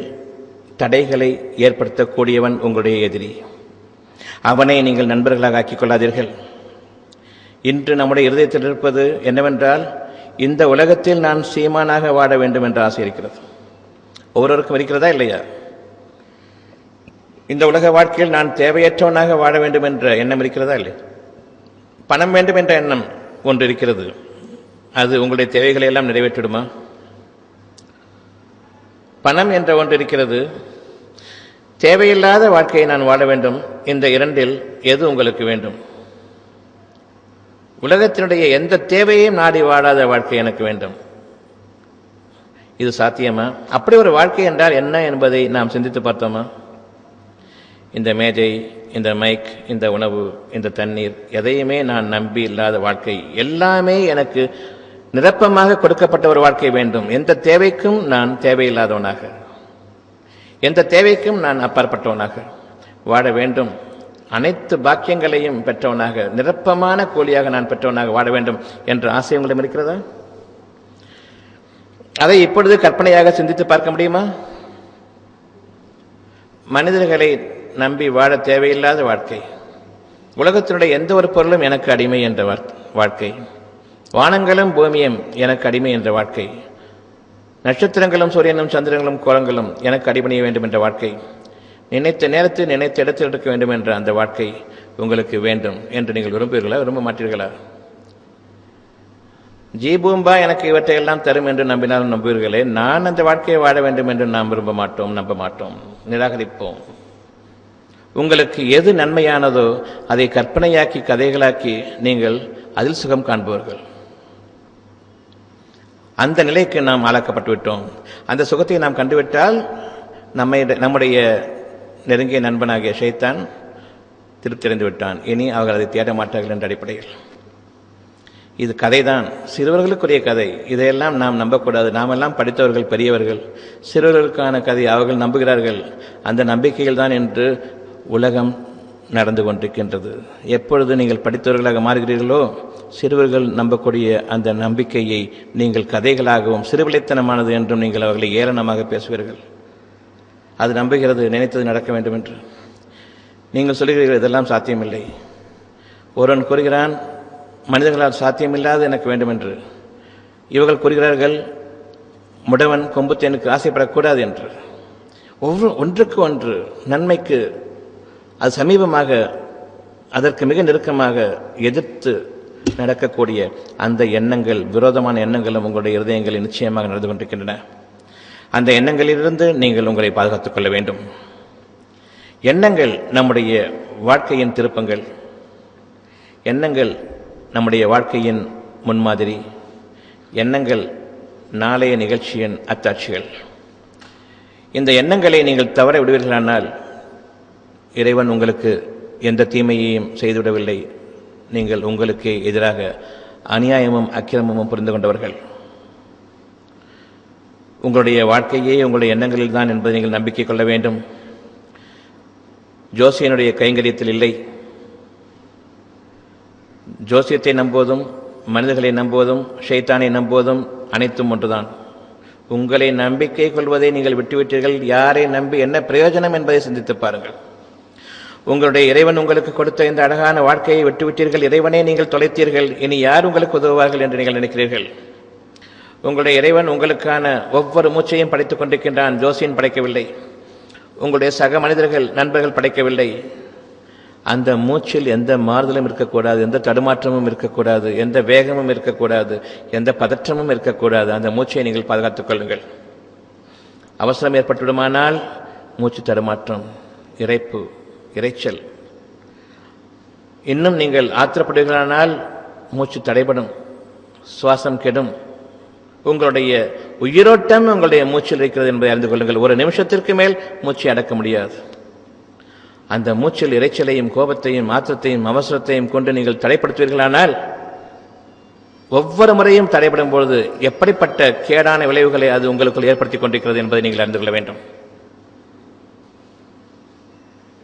தடைகளை ஏற்படுத்தக்கூடியவன் உங்களுடைய எதிரி. அவனை நீங்கள் நண்பர்களாக ஆக்கிக் கொள்ளாதீர்கள். இன்று நம்முடைய இருதயத்தில் இருப்பது என்னவென்றால், இந்த உலகத்தில் நான் சீமானாக வாழ வேண்டும் என்ற ஆசை இருக்கிறது. ஒவ்வொருவருக்கும் இருக்கிறதா இல்லையா? இந்த உலக வாழ்க்கையில் நான் தேவையற்றவனாக வாழ வேண்டும் என்ற எண்ணம் இருக்கிறதா இல்லை? பணம் வேண்டும் என்ற எண்ணம் ஒன்று இருக்கிறது. அது உங்களுடைய தேவைகளை எல்லாம் நிறைவேற்றிடுமா? பணம் என்ற ஒன்று இருக்கிறது. தேவையில்லாத வாழ்க்கையை நான் வாழ வேண்டும். இந்த இரண்டில் எது உங்களுக்கு வேண்டும்? உலகத்தினுடைய எந்த தேவையையும் நாடி வாழாத வாழ்க்கை எனக்கு வேண்டும். இது சாத்தியமா? அப்படி ஒரு வாழ்க்கை என்றால் என்ன என்பதை நாம் சிந்தித்து பார்த்தோமா? இந்த மேஜை, இந்த மைக், இந்த உணவு, இந்த தண்ணீர், எதையுமே நான் நம்பி இல்லாத வாழ்க்கை. எல்லாமே எனக்கு நிரப்பமாக கொடுக்கப்பட்ட ஒரு வாழ்க்கை வேண்டும். எந்த தேவைக்கும் நான் தேவையில்லாதவனாக, எந்த தேவைக்கும் நான் அப்பாற்பட்டவனாக வாழ வேண்டும். அனைத்து பாக்கியங்களையும் பெற்றவனாக, நிரப்பமான கூலியாக நான் பெற்றவனாக வாழ வேண்டும் என்ற ஆசை உங்களிடம் இருக்கிறதா? அதை இப்பொழுது கற்பனையாக சிந்தித்து பார்க்க முடியுமா? மனிதர்களை நம்பி வாழ தேவையில்லாத வாழ்க்கை, உலகத்தினுடைய எந்த ஒரு பொருளும் எனக்கு அடிமை என்ற வாழ்க்கை, வானங்களும் பூமியும் எனக்கு அடிமை என்ற வாழ்க்கை, நட்சத்திரங்களும் சூரியனும் சந்திரங்களும் கோலங்களும் எனக்கு அடிபணிய வேண்டும் என்ற வாழ்க்கை, நினைத்த நேரத்தில் நினைத்த இடத்தில் இருக்க வேண்டும் என்ற அந்த வாழ்க்கை உங்களுக்கு வேண்டும் என்று நீங்கள் விரும்புவீர்களா? விரும்ப மாட்டீர்களா? ஜீபூம்பா எனக்கு இவற்றையெல்லாம் தரும் என்று நம்பினாலும் நம்புவீர்களே. நான் அந்த வாழ்க்கையை வாழ வேண்டும் என்று நாம் விரும்ப மாட்டோம், நம்ப மாட்டோம், நிராகரிப்போம். உங்களுக்கு எது நன்மையானதோ அதை கற்பனையாக்கி கதைகளாக்கி நீங்கள் அதில் சுகம் காண்பவர்கள். அந்த நிலைக்கு நாம் ஆளாக்கப்பட்டு விட்டோம். அந்த சுகத்தை நாம் கண்டுவிட்டால் நம்முடைய நெருங்கிய நண்பனாகிய ஷைத்தான் திருப்தியடைந்து விட்டான். இனி அவர்கள் அதை தேட மாட்டார்கள் என்ற அடிப்படையில். இது கதைதான், சிறுவர்களுக்குரிய கதை. இதையெல்லாம் நாம் நம்பக்கூடாது. நாமெல்லாம் படித்தவர்கள், பெரியவர்கள். சிறுவர்களுக்கான கதை அவர்கள் நம்புகிறார்கள். அந்த நம்பிக்கையில் தான் என்று உலகம் நடந்து கொண்டிருக்கின்றது. எப்பொழுது நீங்கள் படித்தவர்களாக மாறுகிறீர்களோ, சிறுவர்கள் நம்பக்கூடிய அந்த நம்பிக்கையை நீங்கள் கதைகளாகவும் சிறுவிளைத்தனமானது என்றும் நீங்கள் அவர்களை ஏளனமாக பேசுவீர்கள். அது நம்புகிறது நினைத்தது நடக்க வேண்டும் என்று. நீங்கள் சொல்லுகிறீர்கள் இதெல்லாம் சாத்தியமில்லை. ஒருவன் கூறுகிறான் மனிதர்களால் சாத்தியமில்லாது எனக்கு வேண்டும் என்று. இவர்கள் கூறுகிறார்கள் முடவன் கொம்புத்தேனுக்கு ஆசைப்படக்கூடாது என்று. ஒன்றுக்கு ஒன்று நன்மைக்கு அது சமீபமாக, அதற்கு மிக நெருக்கமாக எதிர்த்து நடக்கக்கூடிய அந்த எண்ணங்கள், விரோதமான எண்ணங்களும் உங்களுடைய இருதயங்களில் நிச்சயமாக நடந்து கொண்டிருக்கின்றன. அந்த எண்ணங்களிலிருந்து நீங்கள் உங்களை பாதுகாத்துக் கொள்ள வேண்டும். எண்ணங்கள் நம்முடைய வாழ்க்கையின் திருப்பங்கள், எண்ணங்கள் நம்முடைய வாழ்க்கையின் முன்மாதிரி, எண்ணங்கள் நாளைய நிகழ்ச்சியின் அத்தாட்சிகள். இந்த எண்ணங்களை நீங்கள் தவற விடுவீர்களானால் இறைவன் உங்களுக்கு எந்த தீமையையும் செய்துவிடவில்லை. நீங்கள் உங்களுக்கே எதிராக அநியாயமும் அக்கிரமமும் புரிந்து கொண்டவர்கள். உங்களுடைய வாழ்க்கையே உங்களுடைய எண்ணங்களில் தான் என்பதை நீங்கள் நம்பிக்கை கொள்ள வேண்டும். ஜோசியனுடைய கைங்கரியத்தில் இல்லை. ஜோசியத்தை நம்புவதும் மனிதர்களை நம்புவதும் ஷைத்தானை நம்புவதும் அனைத்தும் ஒன்றுதான். உங்களை நம்பிக்கை கொள்வதை நீங்கள் விட்டுவிட்டீர்கள். யாரை நம்பி என்ன பிரயோஜனம் என்பதை சிந்தித்து பாருங்கள். உங்களுடைய இறைவன் உங்களுக்கு கொடுத்த இந்த அழகான வாழ்க்கையை விட்டுவிட்டீர்கள். இறைவனை நீங்கள் தொலைத்தீர்கள். இனி யார் உங்களுக்கு உதவுவார்கள் என்று நீங்கள் நினைக்கிறீர்கள்? உங்களுடைய இறைவன் உங்களுக்கான ஒவ்வொரு மூச்சையும் படைத்துக் கொண்டிருக்கின்றான். ஜோசியன் படைக்கவில்லை. உங்களுடைய சக மனிதர்கள், நண்பர்கள் படைக்கவில்லை. அந்த மூச்சில் எந்த மாறுதலும் இருக்கக்கூடாது, எந்த தடுமாற்றமும் இருக்கக்கூடாது, எந்த வேகமும் இருக்கக்கூடாது, எந்த பதற்றமும் இருக்கக்கூடாது. அந்த மூச்சை நீங்கள் பாதுகாத்துக் கொள்ளுங்கள். அவசரம் ஏற்பட்டுவிடுமானால் மூச்சு தடுமாற்றம், இரைப்பு, இரைச்சல். இன்னும் நீங்கள் ஆத்திரப்படுவீர்களானால் மூச்சு தடைபடும், சுவாசம் கெடும். உங்களுடைய உயிரோட்டம் உங்களுடைய மூச்சில் இருக்கிறது என்பதை அறிந்து கொள்ளுங்கள். ஒரு நிமிஷத்திற்கு மேல் மூச்சை அடக்க முடியாது. அந்த மூச்சில் இரைச்சலையும் கோபத்தையும் ஆத்திரத்தையும் அவசரத்தையும் கொண்டு நீங்கள் தடைப்படுத்துவீர்களானால் ஒவ்வொரு முறையும் தடைபடும் பொழுது எப்படிப்பட்ட கேடான விளைவுகளை அது உங்களுக்குள் ஏற்படுத்திக் கொண்டிருக்கிறது என்பதை நீங்கள் அறிந்து கொள்ள வேண்டும்.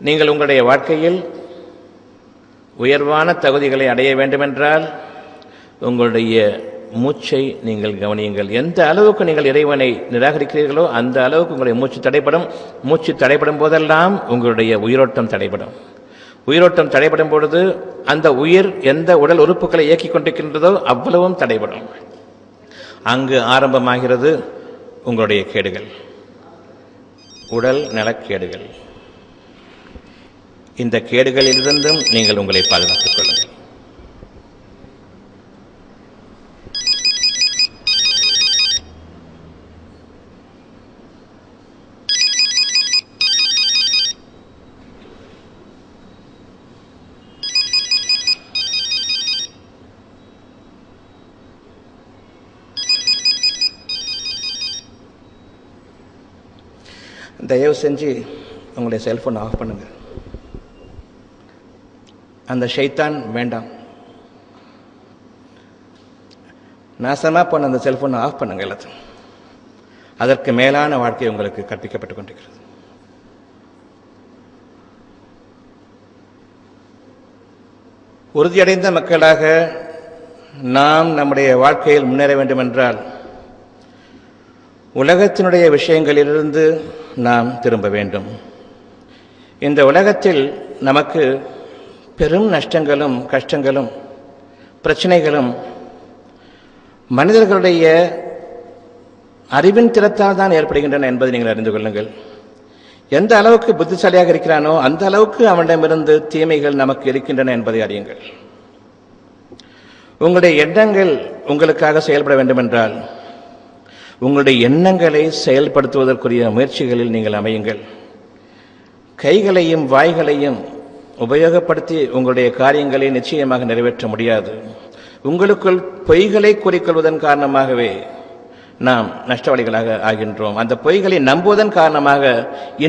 நீங்கள் உங்களுடைய வாழ்க்கையில் உயர்வான தகுதிகளை அடைய வேண்டுமென்றால் உங்களுடைய மூச்சை நீங்கள் கவனியுங்கள். எந்த அளவுக்கு நீங்கள் இறைவனை நிராகரிக்கிறீர்களோ அந்த அளவுக்கு உங்களுடைய மூச்சு தடைப்படும். மூச்சு தடைப்படும் போதெல்லாம் உங்களுடைய உயிரோட்டம் தடைப்படும். உயிரோட்டம் தடைப்படும் பொழுது அந்த உயிர் எந்த உடல் உறுப்புகளை இயக்கிக் கொண்டிருக்கின்றதோ அவ்வளவும் தடைப்படும். அங்கு ஆரம்பமாகிறது உங்களுடைய கேடுகள், உடல் நலக்கேடுகள். இந்த கேடுகளிலிருந்தும் நீங்கள் உங்களை பாதுகாத்துக் கொள்ளுங்கள். தயவு செஞ்சு உங்களுடைய செல்போன் ஆஃப் பண்ணுங்க. அந்த ஷைத்தான் வேண்டாம். நாசமா போன அந்த செல்போனை ஆஃப் பண்ணுங்க எல்லாத்தையும். அதற்கு மேலான வாழ்க்கை உங்களுக்கு கற்பிக்கப்பட்டுக் கொண்டிருக்கிறது. உறுதியடைந்த மக்களாக நாம் நம்முடைய வாழ்க்கையில் முன்னேற வேண்டும் என்றால் உலகத்தினுடைய விஷயங்களிலிருந்து நாம் திரும்ப வேண்டும். இந்த உலகத்தில் நமக்கு பெரும் நஷ்டங்களும் கஷ்டங்களும் பிரச்சனைகளும் மனிதர்களுடைய அறிவின் திறத்தால் தான் ஏற்படுகின்றன என்பதை நீங்கள் அறிந்து கொள்ளுங்கள். எந்த அளவுக்கு புத்திசாலியாக இருக்கிறானோ அந்த அளவுக்கு அவனிடமிருந்து தீமைகள் நமக்கு இருக்கின்றன என்பதை அறியுங்கள். உங்களுடைய எண்ணங்கள் உங்களுக்காக செயல்பட வேண்டும் என்றால் உங்களுடைய எண்ணங்களை செயல்படுத்துவதற்குரிய முயற்சிகளில் நீங்கள் அமையுங்கள். கைகளையும் வாய்களையும் உபயோகப்படுத்தி உங்களுடைய காரியங்களை நிச்சயமாக நிறைவேற்ற முடியாது. உங்களுக்குள் பொய்களை கூறிக்கொள்வதன் காரணமாகவே நாம் நஷ்டவாளிகளாக ஆகின்றோம். அந்த பொய்களை நம்புவதன் காரணமாக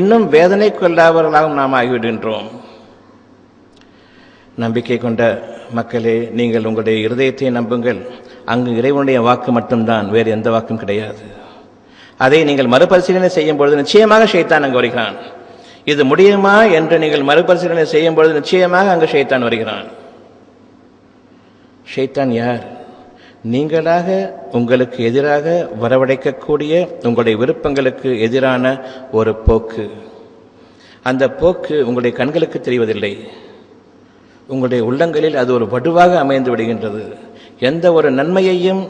இன்னும் வேதனைக்குள்ளாதவர்களாகவும் நாம் ஆகிவிடுகின்றோம். நம்பிக்கை கொண்ட மக்களே, நீங்கள் உங்களுடைய இருதயத்தை நம்புங்கள். அங்கு இறைவனுடைய வாக்கு மட்டும்தான், வேறு எந்த வாக்கும் கிடையாது. அதை நீங்கள் மறுபரிசீலனை செய்யும் பொழுது நிச்சயமாக ஷைத்தான் அங்கு வருகிறான். இது முடியுமா என்று நீங்கள் மறுபரிசீலனை செய்யும் பொழுது நிச்சயமாக அங்கு ஷைத்தான் வருகிறான். ஷைத்தான் யார்? நீங்களாக உங்களுக்கு எதிராக வரவழைக்கக்கூடிய உங்களுடைய விருப்பங்களுக்கு எதிரான ஒரு போக்கு. அந்த போக்கு உங்களுடைய கண்களுக்கு தெரிவதில்லை. உங்களுடைய உள்ளங்களில் அது ஒரு வடுவாக அமைந்து விடுகின்றது. எந்த ஒரு நன்மையையும்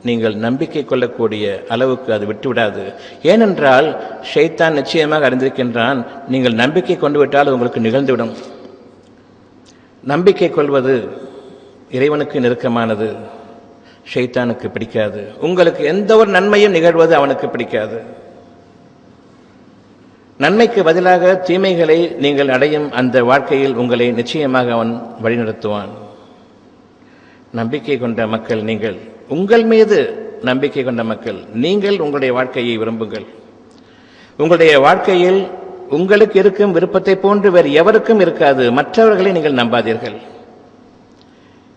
நீங்கள் நம்பிக்கை கொள்ளக்கூடிய அளவுக்கு அது விட்டுவிடாது. ஏனென்றால் ஷைத்தான் நிச்சயமாக அறிந்திருக்கின்றான், நீங்கள் நம்பிக்கை கொண்டு விட்டால் உங்களுக்கு நிகழ்ந்துவிடும். நம்பிக்கை கொள்வது இறைவனுக்கு நெருக்கமானது, ஷைத்தானுக்கு பிடிக்காது. உங்களுக்கு எந்த ஒரு நன்மையும் நிகழ்வது அவனுக்கு பிடிக்காது. நன்மைக்கு பதிலாக தீமைகளை நீங்கள் அடையும் அந்த வாழ்க்கையில் உங்களை நிச்சயமாக அவன் வழிநடத்துவான். நம்பிக்கை கொண்ட மக்கள் நீங்கள், உங்கள் மீது நம்பிக்கை கொண்ட மக்கள் நீங்கள் உங்களுடைய வாழ்க்கையை விரும்புங்கள். உங்களுடைய வாழ்க்கையில் உங்களுக்கு இருக்கும் விருப்பத்தை போன்று வேறு எவருக்கும் இருக்காது. மற்றவர்களை நீங்கள் நம்பாதீர்கள்.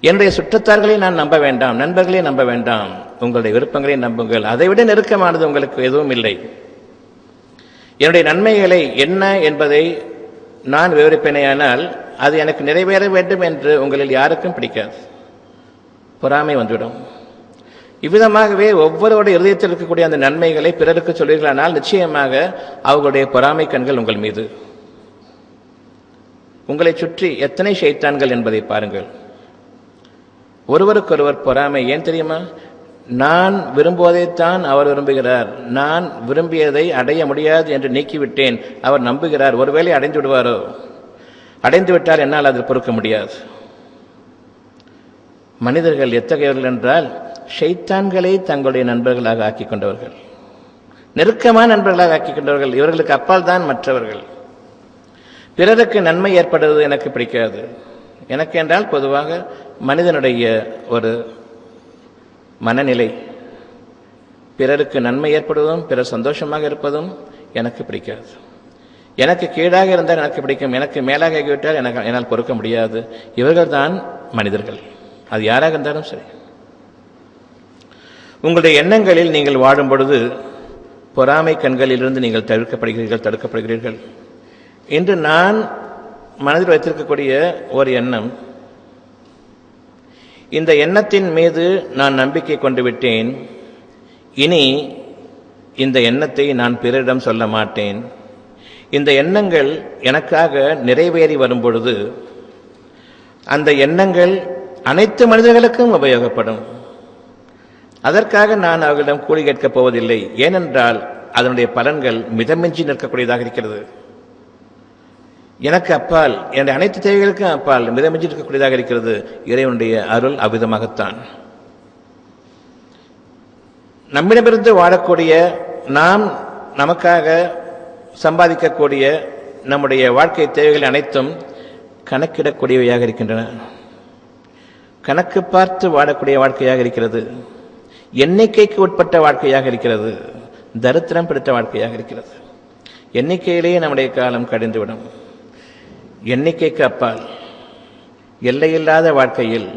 என்னுடைய சுற்றத்தார்களை நான் நம்ப வேண்டாம், நண்பர்களை நம்ப வேண்டாம். உங்களுடைய விருப்பங்களை நம்புங்கள். அதைவிட நெருக்கமானது உங்களுக்கு எதுவும் இல்லை. என்னுடைய நன்மைகளை என்ன என்பதை நான் விவரிப்பேனேயானால் அது எனக்கு நிறைவேற வேண்டும் என்று உங்களில் யாருக்கும் பிடிக்காது. பொறாமை வந்துவிடும். இவ்விதமாகவே ஒவ்வொருவருடைய இருதயத்தில் இருக்கக்கூடிய அந்த நன்மைகளை பிறருக்கு சொல்வீர்களானால் நிச்சயமாக அவர்களுடைய பொறாமை கண்கள் உங்கள் மீது. உங்களை சுற்றி எத்தனை ஷைத்தான்கள் என்பதை பாருங்கள். ஒருவருக்கொருவர் பொறாமை. ஏன் தெரியுமா? நான் விரும்புவதைத்தான் அவர் விரும்புகிறார். நான் விரும்பியதை அடைய முடியாது என்று நீக்கிவிட்டேன். அவர் நம்புகிறார். ஒருவேளை அடைந்து விடுவாரோ? அடைந்து விட்டால் என்னால் அதை பொறுக்க முடியாது. மனிதர்கள் எத்தகையவர்கள் என்றால் ஷைத்தான்களை தங்களுடைய நண்பர்களாக ஆக்கிக் கொண்டவர்கள், நெருக்கமான நண்பர்களாக ஆக்கிக் கொண்டவர்கள். இவர்களுக்கு அப்பால் தான் மற்றவர்கள். பிறருக்கு நன்மை ஏற்படுவது எனக்கு பிடிக்காது. எனக்கு என்றால் பொதுவாக மனிதனுடைய ஒரு மனநிலை, பிறருக்கு நன்மை ஏற்படுவதும் பிறர் சந்தோஷமாக இருப்பதும் எனக்கு பிடிக்காது. எனக்கு கீழாக இருந்தால் எனக்கு பிடிக்கும், எனக்கு மேலாக ஆகிவிட்டால் என்னால் பொறுக்க முடியாது. இவர்கள் தான் மனிதர்கள், அது யாராக இருந்தாலும் சரி. உங்களுடைய எண்ணங்களில் நீங்கள் வாழும் பொழுது பொறாமை கண்களிலிருந்து நீங்கள் தடுக்கப்படுகிறீர்கள். இன்று நான் மனதில் வைத்திருக்கக்கூடிய ஒரு எண்ணம், இந்த எண்ணத்தின் மீது நான் நம்பிக்கை கொண்டு விட்டேன். இனி இந்த எண்ணத்தை நான் பிறரிடம் சொல்ல மாட்டேன். இந்த எண்ணங்கள் எனக்காக நிறைவேறி வரும் பொழுது அந்த எண்ணங்கள் அனைத்து மனிதர்களுக்கும் உபயோகப்படும். அதற்காக நான் அவர்களிடம் கூலி கேட்கப் போவதில்லை. ஏனென்றால் அதனுடைய பலன்கள் மிதமின்றி நிற்கக்கூடியதாக இருக்கிறது. எனக்கு அப்பால், என்னுடைய அனைத்து தேவைகளுக்கும் அப்பால் மிதமின்றி இருக்கக்கூடியதாக இருக்கிறது. இறைவனுடைய அருள் அவ்விதமாகத்தான். நம்மிடமிருந்து வாழக்கூடிய, நாம் நமக்காக சம்பாதிக்கக்கூடிய நம்முடைய வாழ்க்கை தேவைகள் அனைத்தும் கணக்கிடக்கூடியவையாக இருக்கின்றன. கணக்கு பார்த்து வாழக்கூடிய வாழ்க்கையாக இருக்கிறது. எண்ணிக்கைக்கு உட்பட்ட வாழ்க்கையாக இருக்கிறது. தரித்திரம் பிடித்த வாழ்க்கையாக இருக்கிறது. எண்ணிக்கையிலேயே நம்முடைய காலம் கடிந்துவிடும். எண்ணிக்கைக்கு அப்பால் எல்லையில்லாத வாழ்க்கையில்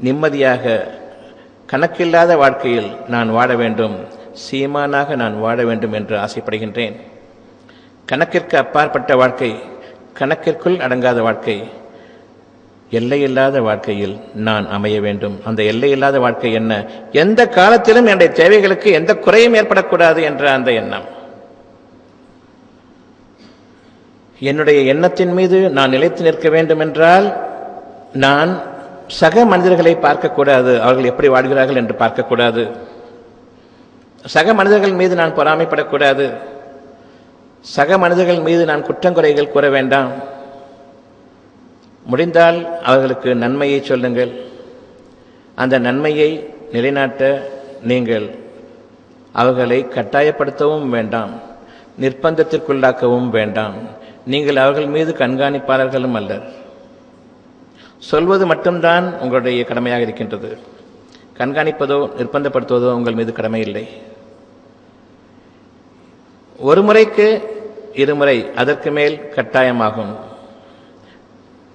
நிம்மதியாக, கணக்கில்லாத வாழ்க்கையில் நான் வாழ வேண்டும், சீமானாக நான் வாழ வேண்டும் என்று ஆசைப்படுகின்றேன். கணக்கிற்கு அப்பாற்பட்ட வாழ்க்கை, கணக்கிற்குள் அடங்காத வாழ்க்கை, எல்லையில்லாத வாழ்க்கையில் நான் அமைய வேண்டும். அந்த எல்லையில்லாத வாழ்க்கை என்ன? எந்த காலத்திலும் என்னுடைய தேவைகளுக்கு எந்த குறையும் ஏற்படக்கூடாது என்ற அந்த எண்ணம். என்னுடைய எண்ணத்தின் மீது நான் நிலைத்து நிற்க வேண்டும் என்றால் நான் சக மனிதர்களை பார்க்கக்கூடாது. அவர்கள் எப்படி வாழ்கிறார்கள் என்று பார்க்கக்கூடாது. சக மனிதர்கள் மீது நான் பொறாமைப்படக்கூடாது. சக மனிதர்கள் மீது நான் குற்றங்குறைகள் கூற வேண்டாம். முடிந்தால் அவர்களுக்கு நன்மையை சொல்லுங்கள். அந்த நன்மையை நிலைநாட்ட நீங்கள் அவர்களை கட்டாயப்படுத்தவும் வேண்டாம், நிர்பந்தத்திற்குள்ளாக்கவும் வேண்டாம். நீங்கள் அவர்கள் மீது கண்காணிப்பாளர்களும் அல்லர். சொல்வது மட்டும்தான் உங்களுடைய கடமையாக இருக்கின்றது. கண்காணிப்பதோ நிர்பந்தப்படுத்துவதோ உங்கள் மீது கடமை இல்லை. ஒரு முறைக்கு இருமுறை, அதற்கு மேல் கட்டாயமாகும்.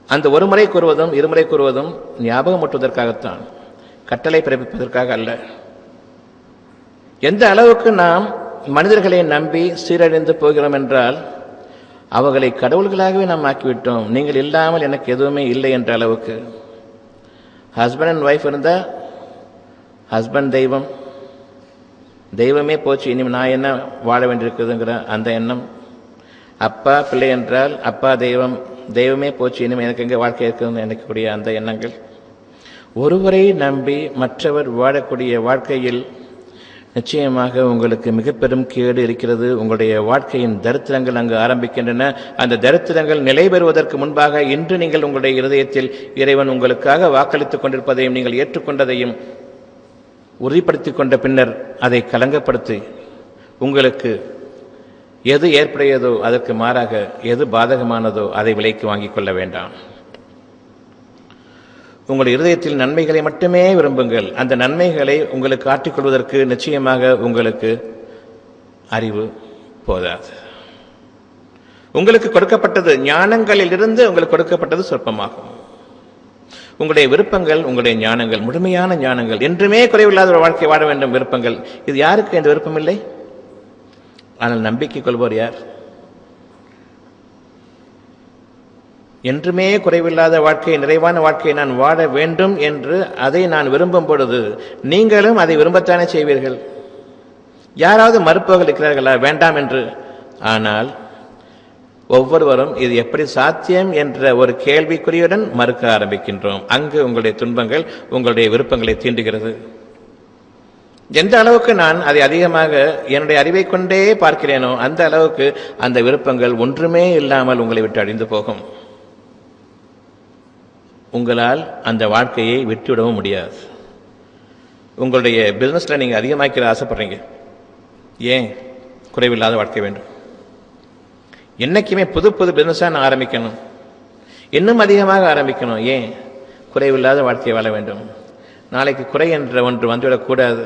அந்த ஒரு முறை கூறுவதும் இருமுறை கூறுவதும் ஞாபகமூட்டுவதற்காகத்தான், கட்டளை பிறப்பிப்பதற்காக அல்ல. எந்த அளவுக்கு நாம் மனிதர்களை நம்பி சீரழிந்து போகிறோம் என்றால் அவர்களை கடவுள்களாகவே நாம் ஆக்கிவிட்டோம். நீங்கள் இல்லாமல் எனக்கு எதுவுமே இல்லை என்ற அளவுக்கு. ஹஸ்பண்ட் அண்ட் ஒய்ஃப் இருந்தால் ஹஸ்பண்ட் தெய்வம், தெய்வமே போச்சு, இனி நான் என்ன வாழ வேண்டியிருக்குதுங்கிற அந்த எண்ணம். அப்பா பிள்ளை என்றால் அப்பா தெய்வம், தெய்வமே போச்சு, இனிமேல் எனக்கு எங்கே வாழ்க்கை இருக்குதுன்னு நினைக்கக்கூடிய அந்த எண்ணங்கள். ஒருவரை நம்பி மற்றவர் வாழக்கூடிய வாழ்க்கையில் நிச்சயமாக உங்களுக்கு மிக பெரும் கேடு இருக்கிறது. உங்களுடைய வாழ்க்கையின் தரித்திரங்கள் அங்கு ஆரம்பிக்கின்றன. அந்த தரித்திரங்கள் நிலை பெறுவதற்கு முன்பாக இன்று நீங்கள் உங்களுடைய இருதயத்தில் இறைவன் உங்களுக்காக வாக்களித்துக் கொண்டிருப்பதையும் நீங்கள் ஏற்றுக்கொண்டதையும் உறுதிப்படுத்திக் கொண்ட பின்னர் அதை கலங்கப்படுத்தி உங்களுக்கு எது ஏற்புடையதோ அதற்கு மாறாக எது பாதகமானதோ அதை விலைக்கு வாங்கிக் கொள்ள வேண்டாம். உங்கள் இருதயத்தில் நன்மைகளை மட்டுமே விரும்புங்கள். அந்த நன்மைகளை உங்களுக்கு ஆற்றிக்கொள்வதற்கு நிச்சயமாக உங்களுக்கு அறிவு போதாது. உங்களுக்கு கொடுக்கப்பட்டது ஞானங்களிலிருந்து உங்களுக்கு கொடுக்கப்பட்டது சொற்பமாகும். உங்களுடைய விருப்பங்கள், உங்களுடைய ஞானங்கள், முழுமையான ஞானங்கள், என்றுமே குறைவில்லாத ஒரு வாழ்க்கை வாழ வேண்டும் விருப்பங்கள். இது யாருக்கு இந்த விருப்பம் இல்லை? ஆனால் நம்பிக்கை கொள்வோர் யார்? என்றுமே குறைவில்லாத வாழ்க்கை, நிறைவான வாழ்க்கையை நான் வாழ வேண்டும் என்று அதை நான் விரும்பும் பொழுது நீங்களும் அதை விரும்பத்தானே செய்வீர்கள். யாராவது மறுப்பவர்கள் இருக்கிறார்களா வேண்டாம் என்று? ஆனால் ஒவ்வொருவரும் இது எப்படி சாத்தியம் என்ற ஒரு கேள்விக்குறியுடன் மறுக்க ஆரம்பிக்கின்றோம். அங்கு உங்களுடைய துன்பங்கள் உங்களுடைய விருப்பங்களை தீண்டுகிறது. எந்த அளவுக்கு நான் அதை அதிகமாக என்னுடைய அறிவை கொண்டே பார்க்கிறேனோ அந்த அளவுக்கு அந்த விருப்பங்கள் ஒன்றுமே இல்லாமல் உங்களை விட்டு அழிந்து போகும். உங்களால் அந்த வாழ்க்கையை விட்டுவிடவும் முடியாது. உங்களுடைய பிசினஸ்ல நீங்க அதிகமாக்கிற ஆசைப்படுறீங்க. ஏன்? குறைவில்லாத வாழ்க்கை வேண்டும். என்னைக்குமே புது புது பிசினஸா நான் ஆரம்பிக்கணும், இன்னும் அதிகமாக ஆரம்பிக்கணும். ஏன்? குறைவில்லாத வாழ்க்கையை வாழ வேண்டும். நாளைக்கு குறை என்ற ஒன்று வந்துவிடக்கூடாது.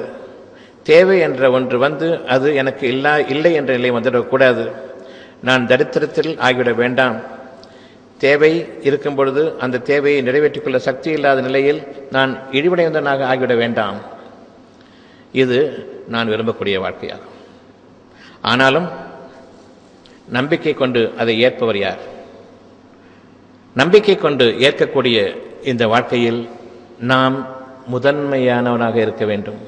தேவை என்ற ஒன்று வந்து அது எனக்கு இல்லை என்ற நிலை வந்துவிடக்கூடாது. நான் தரித்திரத்தில் ஆகிவிட வேண்டாம். தேவை இருக்கும் பொழுது அந்த தேவையை நிறைவேற்றிக் கொள்ள சக்தி இல்லாத நிலையில் நான் இழிவடைந்தவனாக ஆகிவிட வேண்டாம். இது நான் விரும்பக்கூடிய வாழ்க்கையாகும். ஆனாலும் நம்பிக்கை கொண்டு அதை ஏற்பவர் யார்? நம்பிக்கை கொண்டு ஏற்கக்கூடிய இந்த வாழ்க்கையில் நாம் முதன்மையானவனாக இருக்க வேண்டும்.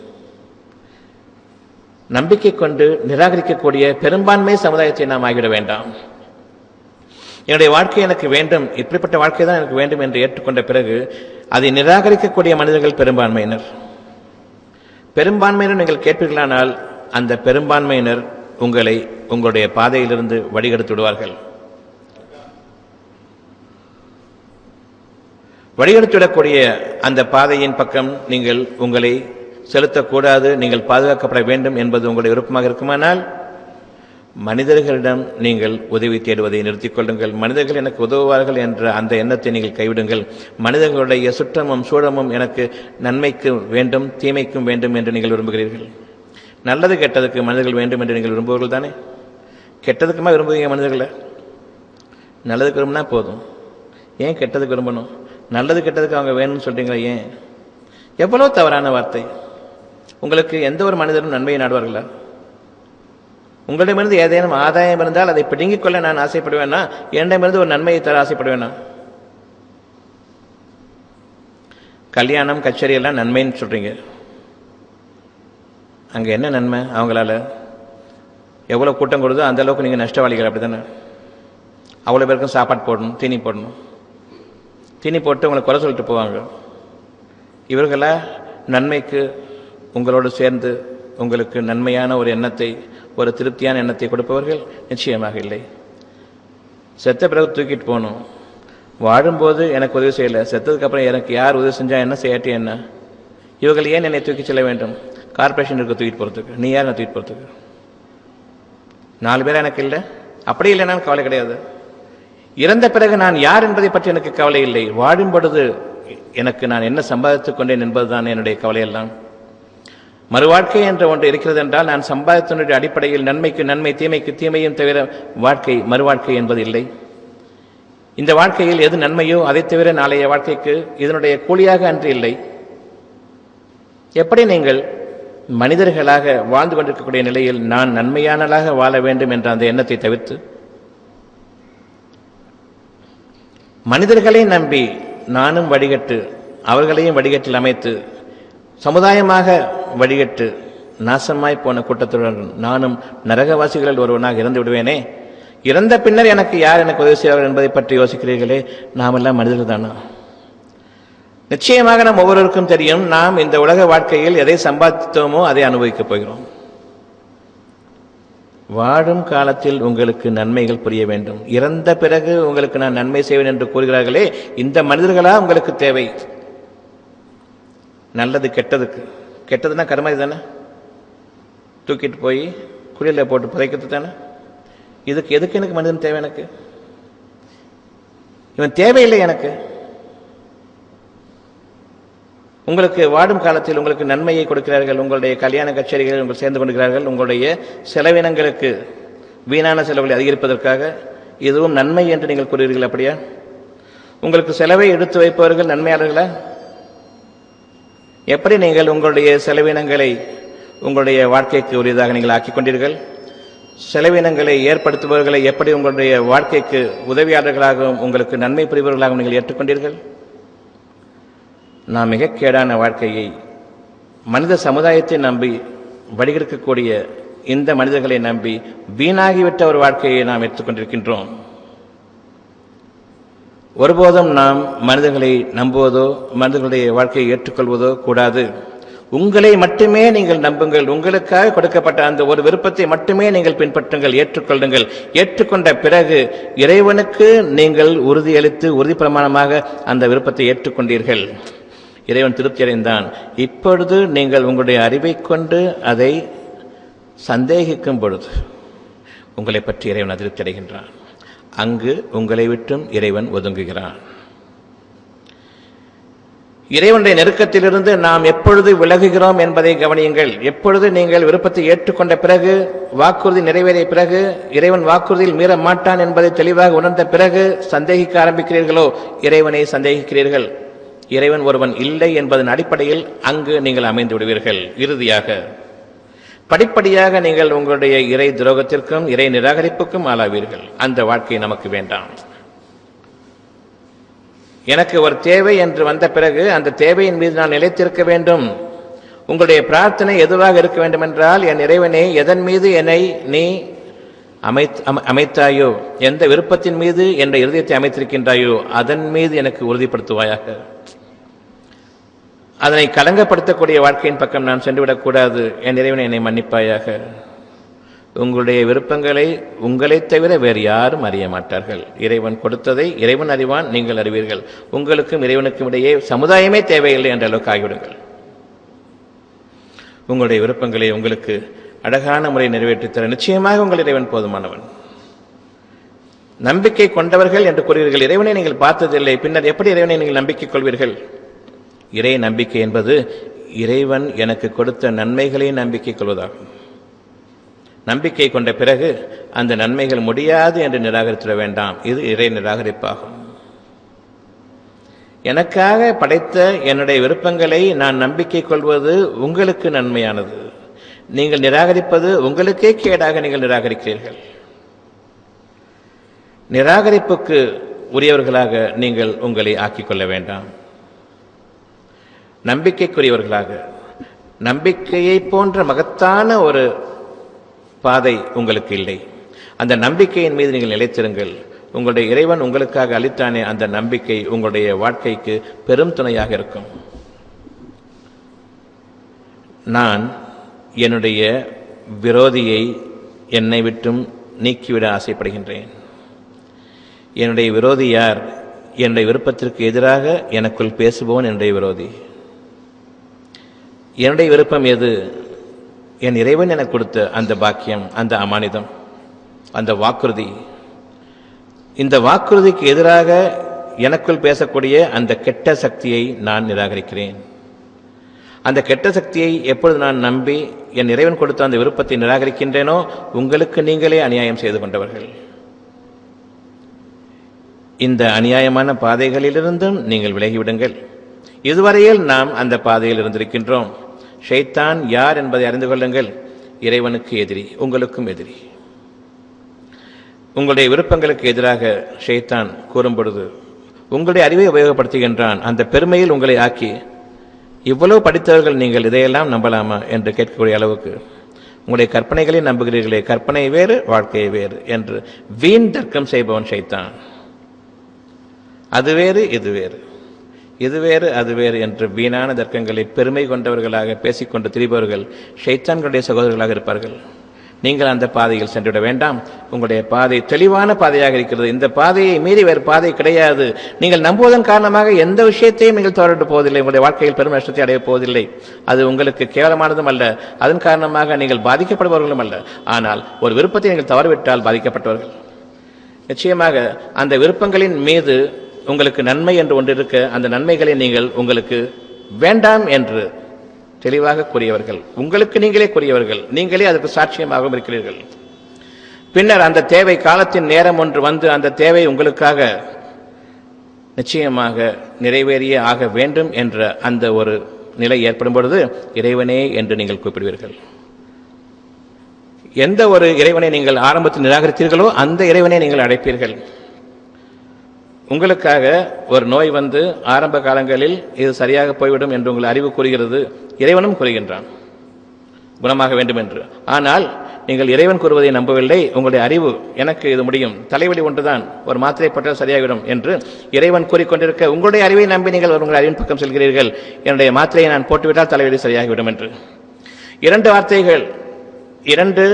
நம்பிக்கை கொண்டு நிராகரிக்கக்கூடிய பெரும்பான்மை சமுதாயத்தை நாம் ஆகிவிட வேண்டாம். என்னுடைய வாழ்க்கை எனக்கு வேண்டும், இப்படிப்பட்ட வாழ்க்கை தான் எனக்கு வேண்டும் என்று ஏற்றுக்கொண்ட பிறகு அதை நிராகரிக்கக்கூடிய மனிதர்கள் பெரும்பான்மையினர். பெரும்பான்மையினர் நீங்கள் கேட்பீர்களானால் அந்த பெரும்பான்மையினர் உங்களை உங்களுடைய பாதையிலிருந்து வழிகெடுத்து விடுவார்கள். வழிகெடுத்துவிடக்கூடிய அந்த பாதையின் பக்கம் நீங்கள் உங்களை செலுத்தக்கூடாது, நீங்கள் பாதுகாக்கப்பட வேண்டும் என்பது உங்களுடைய விருப்பமாக இருக்குமானால் மனிதர்களிடம் நீங்கள் உதவி தேடுவதை நிறுத்திக் கொள்ளுங்கள். மனிதர்கள் எனக்கு உதவுவார்கள் என்ற அந்த எண்ணத்தை நீங்கள் கைவிடுங்கள். மனிதர்களுடைய சுற்றமும் சூழமும் எனக்கு நன்மைக்கு வேண்டும், தீமைக்கும் வேண்டும் என்று நீங்கள் விரும்புகிறீர்கள். நல்லது கெட்டதுக்கு மனிதர்கள் வேண்டும் என்று நீங்கள் விரும்புவர்கள் தானே? கெட்டதுக்குமா விரும்புவீங்க மனிதர்களை? நல்லதுக்கு விரும்பினா போதும், ஏன் கெட்டதுக்கு விரும்பணும்? நல்லது கெட்டதுக்கு அவங்க வேணும்னு சொல்றீங்களா? ஏன்? எவ்வளோ தவறான வார்த்தை. உங்களுக்கு எந்த ஒரு மனிதரும் நன்மையை நாடுவார்களா? உங்களிடமிருந்து ஏதேனும் ஆதாயம் இருந்தால் அதை பிடுங்கிக் கொள்ள நான் ஆசைப்படுவேனா? என்னிடமிருந்து ஒரு நன்மையை தர ஆசைப்படுவேனா? கல்யாணம் கச்சேரி எல்லாம் நன்மைன்னு சொல்றீங்க, அங்க என்ன நன்மை? அவங்களால எவ்வளவு கூட்டம் கொடுத்தோ அந்த அளவுக்கு நீங்க நஷ்டவாளிகள், அப்படித்தானே? அவ்வளவு பேருக்கும் சாப்பாடு போடணும், தீனி போடணும், தீனி போட்டு உங்களை குறை சொல்லிட்டு போவாங்க. இவர்களா நன்மைக்கு உங்களோடு சேர்ந்து உங்களுக்கு நன்மையான ஒரு எண்ணத்தை, ஒரு திருப்தியான எண்ணத்தை கொடுப்பவர்கள்? நிச்சயமாக இல்லை. செத்த பிறகு தூக்கிட்டு போகணும். வாழும்போது எனக்கு உதவி செய்யலை, செத்ததுக்கு அப்புறம் எனக்கு யார் உதவி செஞ்சா என்ன, செய்யாட்டி என்ன? இவர்கள் ஏன் என்னை தூக்கி செல்ல வேண்டும்? கார்பரேஷனுக்கு தூக்கிட்டு போகிறதுக்கு. நீ யார் நான் தூக்கிட்டு போகிறதுக்கு? 4 பேர் எனக்கு இல்லை, அப்படி இல்லைனாலும் கவலை கிடையாது. இறந்த பிறகு நான் யார் என்பதை பற்றி எனக்கு கவலை இல்லை. வாழும் பொழுது எனக்கு நான் என்ன சம்பாதித்துக் கொண்டேன் என்பதுதான் என்னுடைய கவலையெல்லாம். மறுவாழ்க்கை என்ற ஒன்று இருக்கிறது என்றால் நான் சம்பாதித்தனுடைய அடிப்படையில் நன்மைக்கு நன்மை, தீமைக்கு தீமையும் தவிர வாழ்க்கை மறுவாழ்க்கை என்பது இல்லை. இந்த வாழ்க்கையில் எது நன்மையோ அதை தவிர நாளைய வாழ்க்கைக்கு இதனுடைய கூலியாக அன்று இல்லை. எப்படி நீங்கள் மனிதர்களாக வாழ்ந்து கொண்டிருக்கக்கூடிய நிலையில் நான் நன்மையானலாக வாழ வேண்டும் என்ற அந்த எண்ணத்தை தவிர்த்து மனிதர்களை நம்பி நானும் வடிகட்டு அவர்களையும் வடிகட்டில் அமைத்து சமுதாயமாக வடிகட்டு நாசமாய் போன கூட்டத்துடன் நானும் நரகவாசிகளில் ஒருவனாக இறந்து விடுவேனே? இறந்த பின்னர் எனக்கு யார் எனக்கு உதவி செய்வார்கள் என்பதை பற்றி யோசிக்கிறீர்களே, நாமெல்லாம் மனிதர்கள் தானா? நிச்சயமாக நாம் ஒவ்வொருவருக்கும் தெரியும், நாம் இந்த உலக வாழ்க்கையில் எதை சம்பாதித்தோமோ அதை அனுபவிக்கப் போகிறோம். வாழும் காலத்தில் உங்களுக்கு நன்மைகள் புரிய வேண்டும். இறந்த பிறகு உங்களுக்கு நான் நன்மை செய்வேன் என்று கூறுகிறார்களே, இந்த மனிதர்களா உங்களுக்கு தேவை? நல்லது கெட்டதுக்கு. கெட்டதுன்னா கருமாதி தானே, தூக்கிட்டு போய் குளியல போட்டு புதைக்கிறது தானே. இதுக்கு எதுக்கு எனக்கு மனிதன் தேவை? எனக்கு இவன் தேவையில்லை. எனக்கு உங்களுக்கு வாடும் காலத்தில் உங்களுக்கு நன்மையை கொடுக்கிறார்கள். உங்களுடைய கல்யாண கச்சேரிகளில் உங்கள் சேர்ந்து கொண்டிருக்கிறார்கள். உங்களுடைய செலவினங்களுக்கு வீணான செலவுகளை அதிகரிப்பதற்காக இதுவும் நன்மை என்று நீங்கள் கூறுவீர்கள். அப்படியா? உங்களுக்கு செலவை எடுத்து வைப்பவர்கள் நன்மையாளர்களா? எப்படி நீங்கள் உங்களுடைய செலவினங்களை உங்களுடைய வாழ்க்கைக்கு உரியதாக நீங்கள் ஆக்கிக் கொண்டீர்கள்? செலவினங்களை ஏற்படுத்துபவர்களை எப்படி உங்களுடைய வாழ்க்கைக்கு உதவியாளர்களாகவும் உங்களுக்கு நன்மை புரிபவர்களாகவும் நீங்கள் ஏற்றுக்கொண்டீர்கள்? நாம் மிக கேடான வாழ்க்கையை மனித சமுதாயத்தை நம்பி வடிகெடுக்கக்கூடிய இந்த மனிதர்களை நம்பி வீணாகிவிட்ட ஒரு வாழ்க்கையை நாம் எடுத்துக்கொண்டிருக்கின்றோம். ஒருபோதும் நாம் மனிதர்களை நம்புவதோ மனிதர்களுடைய வாழ்க்கையை ஏற்றுக்கொள்வதோ கூடாது. உங்களை மட்டுமே நீங்கள் நம்புங்கள். உங்களுக்காக கொடுக்கப்பட்ட அந்த ஒரு விருப்பத்தை மட்டுமே நீங்கள் பின்பற்றுங்கள், ஏற்றுக்கொள்ளுங்கள். ஏற்றுக்கொண்ட பிறகு இறைவனுக்கு நீங்கள் உறுதியளித்து உறுதி பிரமாணமாக அந்த விருப்பத்தை ஏற்றுக்கொண்டீர்கள். இறைவன் திருப்தி அடைந்தான். இப்பொழுது நீங்கள் உங்களுடைய அறிவை கொண்டு அதை சந்தேகிக்கும் பொழுது உங்களை பற்றி இறைவன் அதிருப்தி அடைகின்றான். அங்கு உங்களை விட்டும் இறைவன் ஒதுங்குகிறான். இறைவனுடைய நெருக்கத்திலிருந்து நாம் எப்பொழுது விலகுகிறோம் என்பதை கவனியுங்கள். எப்பொழுது நீங்கள் விருப்பத்தை ஏற்றுக்கொண்ட பிறகு, வாக்குறுதி நிறைவேறிய பிறகு, இறைவன் வாக்குறுதியில் மீற மாட்டான் என்பதை தெளிவாக உணர்ந்த பிறகு சந்தேகிக்க ஆரம்பிக்கிறீர்களோ, இறைவனை சந்தேகிக்கிறீர்கள். இறைவன் ஒருவன் இல்லை என்பதன் அடிப்படையில் அங்கு நீங்கள் அமைந்து விடுவீர்கள். இறுதியாக படிப்படியாக நீங்கள் உங்களுடைய இறை துரோகத்திற்கும் இறை நிராகரிப்புக்கும் ஆளாவீர்கள். அந்த வாழ்க்கை நமக்கு வேண்டாம். எனக்கு ஒரு தேவை என்று வந்த பிறகு அந்த தேவையின் மீது நான் நிலைத்திருக்க வேண்டும். உங்களுடைய பிரார்த்தனை எதுவாக இருக்க வேண்டும் என்றால், என் இறைவனே, எதன் மீது என்னை நீ அமைத்தாயோ, எந்த விருப்பத்தின் மீது என்ற இருதயத்தை அமைத்திருக்கின்றாயோ அதன் மீது எனக்கு உறுதிப்படுத்துவாயாக. அதனை கலங்கப்படுத்தக்கூடிய வாழ்க்கையின் பக்கம் நான் சென்றுவிடக்கூடாது. என் இறைவனை என்னை மன்னிப்பாயாக. உங்களுடைய விருப்பங்களை உங்களைத் தவிர வேறு யாரும் அறிய மாட்டார்கள். இறைவன் கொடுத்ததை இறைவன் அறிவான், நீங்கள் அறிவீர்கள். உங்களுக்கும் இறைவனுக்கும் இடையே சமுதாயமே தேவையில்லை என்ற அளவுக்கு ஆகிவிடுங்கள். உங்களுடைய விருப்பங்களை உங்களுக்கு அழகான முறை நிறைவேற்றித்தர நிச்சயமாக உங்கள் இறைவன் போதுமானவன். நம்பிக்கை கொண்டவர்கள் என்று கூறுவீர்கள். இறைவனை நீங்கள் பார்த்ததில்லை, பின்னர் எப்படி இறைவனை நீங்கள் நம்பிக்கை கொள்வீர்கள்? இறை நம்பிக்கை என்பது இறைவன் எனக்கு கொடுத்த நன்மைகளை நம்பிக்கை கொள்வதாகும். நம்பிக்கை கொண்ட பிறகு அந்த நன்மைகள் முடியாது என்று நிராகரித்திட வேண்டாம். இது இறை நிராகரிப்பாகும். எனக்காக படைத்த என்னுடைய விருப்பங்களை நான் நம்பிக்கை கொள்வது உங்களுக்கு நன்மையானது. நீங்கள் நிராகரிப்பது உங்களுக்கே கேடாக நீங்கள் நிராகரிக்கிறீர்கள். நிராகரிப்புக்கு உரியவர்களாக நீங்கள் உங்களை ஆக்கிக் கொள்ள வேண்டாம். நம்பிக்கைக்குரியவர்களாக, நம்பிக்கையை போன்ற மகத்தான ஒரு பாதை உங்களுக்கு இல்லை. அந்த நம்பிக்கையின் மீது நீங்கள் நிலைத்திருங்கள். உங்களுடைய இறைவன் உங்களுக்காக அளித்தானே அந்த நம்பிக்கை உங்களுடைய வாழ்க்கைக்கு பெரும் துணையாக இருக்கும். நான் என்னுடைய விரோதியை என்னை விட்டும் நீக்கிவிட ஆசைப்படுகின்றேன். என்னுடைய விரோதி யார்? என்னுடைய விருப்பத்திற்கு எதிராக எனக்குள் பேசுபவன் என்னுடைய விரோதி. என்னுடைய விருப்பம் எது? என் இறைவன் எனக்கு கொடுத்த அந்த பாக்கியம், அந்த அமானிதம், அந்த வாக்குறுதி. இந்த வாக்குறுதிக்கு எதிராக எனக்குள் பேசக்கூடிய அந்த கெட்ட சக்தியை நான் நிராகரிக்கிறேன். அந்த கெட்ட சக்தியை எப்பொழுது நான் நம்பி என் இறைவன் கொடுத்த அந்த விருப்பத்தை நிராகரிக்கின்றேனோ, உங்களுக்கு நீங்களே அநியாயம் செய்து கொண்டவர்கள். இந்த அநியாயமான பாதைகளிலிருந்தும் நீங்கள் விலகிவிடுங்கள். இதுவரையில் நாம் அந்த பாதையில் இருந்திருக்கின்றோம். ஷைத்தான் யார் என்பதை அறிந்து கொள்ளுங்கள். இறைவனுக்கு எதிரி, உங்களுக்கும் எதிரி. உங்களுடைய விருப்பங்களுக்கு எதிராக ஷைத்தான் கூறும் பொழுது உங்களுடைய அறிவை உபயோகப்படுத்துகின்றான். அந்த பெருமையில் உங்களை ஆக்கி, இவ்வளவு படித்தவர்கள் நீங்கள் இதையெல்லாம் நம்பலாமா என்று கேட்கக்கூடிய அளவுக்கு உங்களுடைய கற்பனைகளை நம்புகிறீர்களே, கற்பனை வேறு வாழ்க்கை வேறு என்று வீண் தர்க்கம் செய்பவன் ஷைத்தான். அது வேறு இது வேறு, இது வேறு அது வேறு என்று வீணான தர்க்கங்களை பெருமை கொண்டவர்களாக பேசிக்கொண்டு திரிபவர்கள் ஷைத்தான்களுடைய சகோதரர்களாக இருப்பார்கள். நீங்கள் அந்த பாதையில் சென்றுவிட வேண்டாம். உங்களுடைய பாதை தெளிவான பாதையாக இருக்கிறது. இந்த பாதையை மீறி வேறு பாதை கிடையாது. நீங்கள் நம்புவதன் காரணமாக எந்த விஷயத்தையும் நீங்கள் தவறிட்டு போவதில்லை. உங்களுடைய வாழ்க்கையில் பெரும் நஷ்டத்தை அடையப் போவதில்லை. அது உங்களுக்கு கேவலமானதும் அல்ல, அதன் காரணமாக நீங்கள் பாதிக்கப்படுபவர்களும் அல்ல. ஆனால் ஒரு விருப்பத்தை நீங்கள் தவறிவிட்டால் பாதிக்கப்பட்டவர்கள். நிச்சயமாக அந்த விருப்பங்களின் மீது உங்களுக்கு நன்மை என்று ஒன்று இருக்க, அந்த நன்மைகளை நீங்கள் உங்களுக்கு வேண்டாம் என்று தெளிவாக கூறியவர்கள், உங்களுக்கு நீங்களே கூறியவர்கள், நீங்களே அதற்கு சாட்சியமாகவும் இருக்கிறீர்கள். பின்னர் அந்த தேவை, காலத்தின் நேரம் ஒன்று வந்து அந்த தேவை உங்களுக்காக நிச்சயமாக நிறைவேறியே ஆக வேண்டும் என்ற அந்த ஒரு நிலை ஏற்படும் பொழுது இறைவனே என்று நீங்கள் கூப்பிடுவீர்கள். எந்த ஒரு இறைவனை நீங்கள் ஆரம்பத்தில் நிராகரித்தீர்களோ அந்த இறைவனை நீங்கள் அழைப்பீர்கள். உங்களுக்காக ஒரு நோய் வந்து ஆரம்ப காலங்களில் இது சரியாக போய்விடும் என்று உங்கள் அறிவு கூறுகிறது, இறைவனும் கூறுகின்றான் குணமாக வேண்டும் என்று. ஆனால் நீங்கள் இறைவன் கூறுவதை நம்பவில்லை. உங்களுடைய அறிவு, எனக்கு இது முடியும், தலைவலி ஒன்றுதான், ஒரு மாத்திரை போட்டால் சரியாகிவிடும் என்று இறைவன் கூறிக்கொண்டிருக்க, உங்களுடைய அறிவை நம்பி நீங்கள் உங்கள் அறிவின் பக்கம் செல்கிறீர்கள். என்னுடைய மாத்திரையை நான் போட்டுவிட்டால் தலைவலி சரியாகிவிடும் என்று. இரண்டு வார்த்தைகள், இரண்டு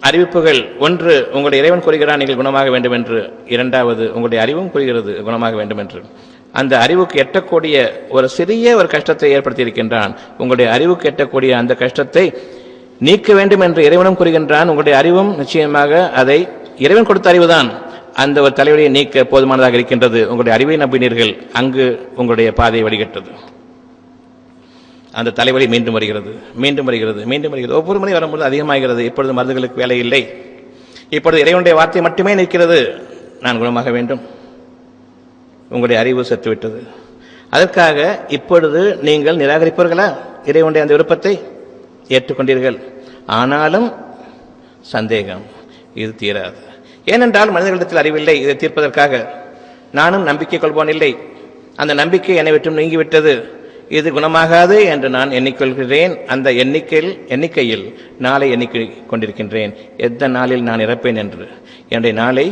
அறிவிப்புகள். ஒன்று, உங்களுடைய இறைவன் கூறுகிறான் நீங்கள் குணமாக வேண்டும் என்று. இரண்டாவது, உங்களுடைய அறிவும் கூறுகிறது குணமாக வேண்டும் என்று. அந்த அறிவுக்கு எட்டக்கூடிய ஒரு சிறிய ஒரு கஷ்டத்தை ஏற்படுத்தி இருக்கின்றான். உங்களுடைய அறிவுக்கு எட்டக்கூடிய அந்த கஷ்டத்தை நீக்க வேண்டும் என்று இறைவனும் கூறுகின்றான். உங்களுடைய அறிவும் நிச்சயமாக அதை, இறைவன் கொடுத்த அறிவுதான் அந்த ஒரு தலைவலியை நீக்க போதுமானதாக இருக்கின்றது. உங்களுடைய அறிவை நம்பினீர்கள், அங்கு உங்களுடைய பாதையை வழிகட்டது. அந்த தலைவலி மீண்டும் வருகிறது, மீண்டும் வருகிறது, மீண்டும் வருகிறது. ஒவ்வொரு முறை வரும்போது அதிகமாகிறது. இப்பொழுது மருந்துகளுக்கு வேலை இல்லை. இப்பொழுது இறைவனுடைய வார்த்தை மட்டுமே நிற்கிறது, நான் குணமாக வேண்டும். உங்களுடைய அறிவு செத்துவிட்டது. அதற்காக இப்பொழுது நீங்கள் நிராகரிப்பவர்களா? இறைவனுடைய அந்த விருப்பத்தை ஏற்றுக்கொண்டீர்கள். ஆனாலும் சந்தேகம், இது தீராது. ஏனென்றால் மனிதர்களிடத்தில் அறிவில்லை. இதை தீர்ப்பதற்காக நானும் நம்பிக்கை கொள்வோன் இல்லை. அந்த நம்பிக்கை என்னை விட்டும் நீங்கிவிட்டது, இது குணமாகாது என்று நான் எண்ணிக்கொள்கிறேன். அந்த எண்ணிக்கையில் நாளை எண்ணிக்கொண்டிருக்கின்றேன், எந்த நாளில் நான் இறப்பேன் என்று என்னுடைய நாளை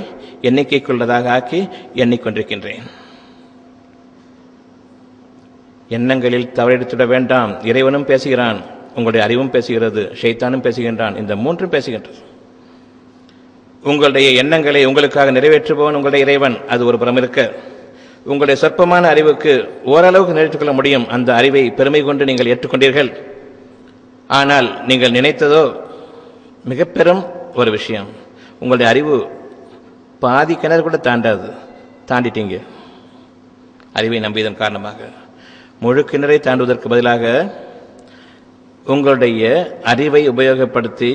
எண்ணிக்கைக்குள்ளதாக ஆக்கி எண்ணிக்கொண்டிருக்கின்றேன். எண்ணங்களில் தவறெடுத்துவிட வேண்டாம். இறைவனும் பேசுகிறான், உங்களுடைய அறிவும் பேசுகிறது, ஷைத்தானும் பேசுகின்றான், இந்த மூன்றும் பேசுகின்றது. உங்களுடைய எண்ணங்களை உங்களுக்காக நிறைவேற்றுபவன் உங்களுடைய இறைவன், அது ஒரு புறம் இருக்க, உங்களுடைய சொற்பமான அறிவுக்கு ஓரளவுக்கு நிறைவேற்றிக் கொள்ள முடியும். அந்த அறிவை பெருமை கொண்டு நீங்கள் ஏற்றுக்கொண்டீர்கள். ஆனால் நீங்கள் நினைத்ததோ மிக பெரும் ஒரு விஷயம். உங்களுடைய அறிவு பாதி கிணறு கூட தாண்டாது, தாண்டிட்டீங்க அறிவை நம்பியதன் காரணமாக. முழு கிணறை தாண்டுவதற்கு பதிலாக உங்களுடைய அறிவை உபயோகப்படுத்தி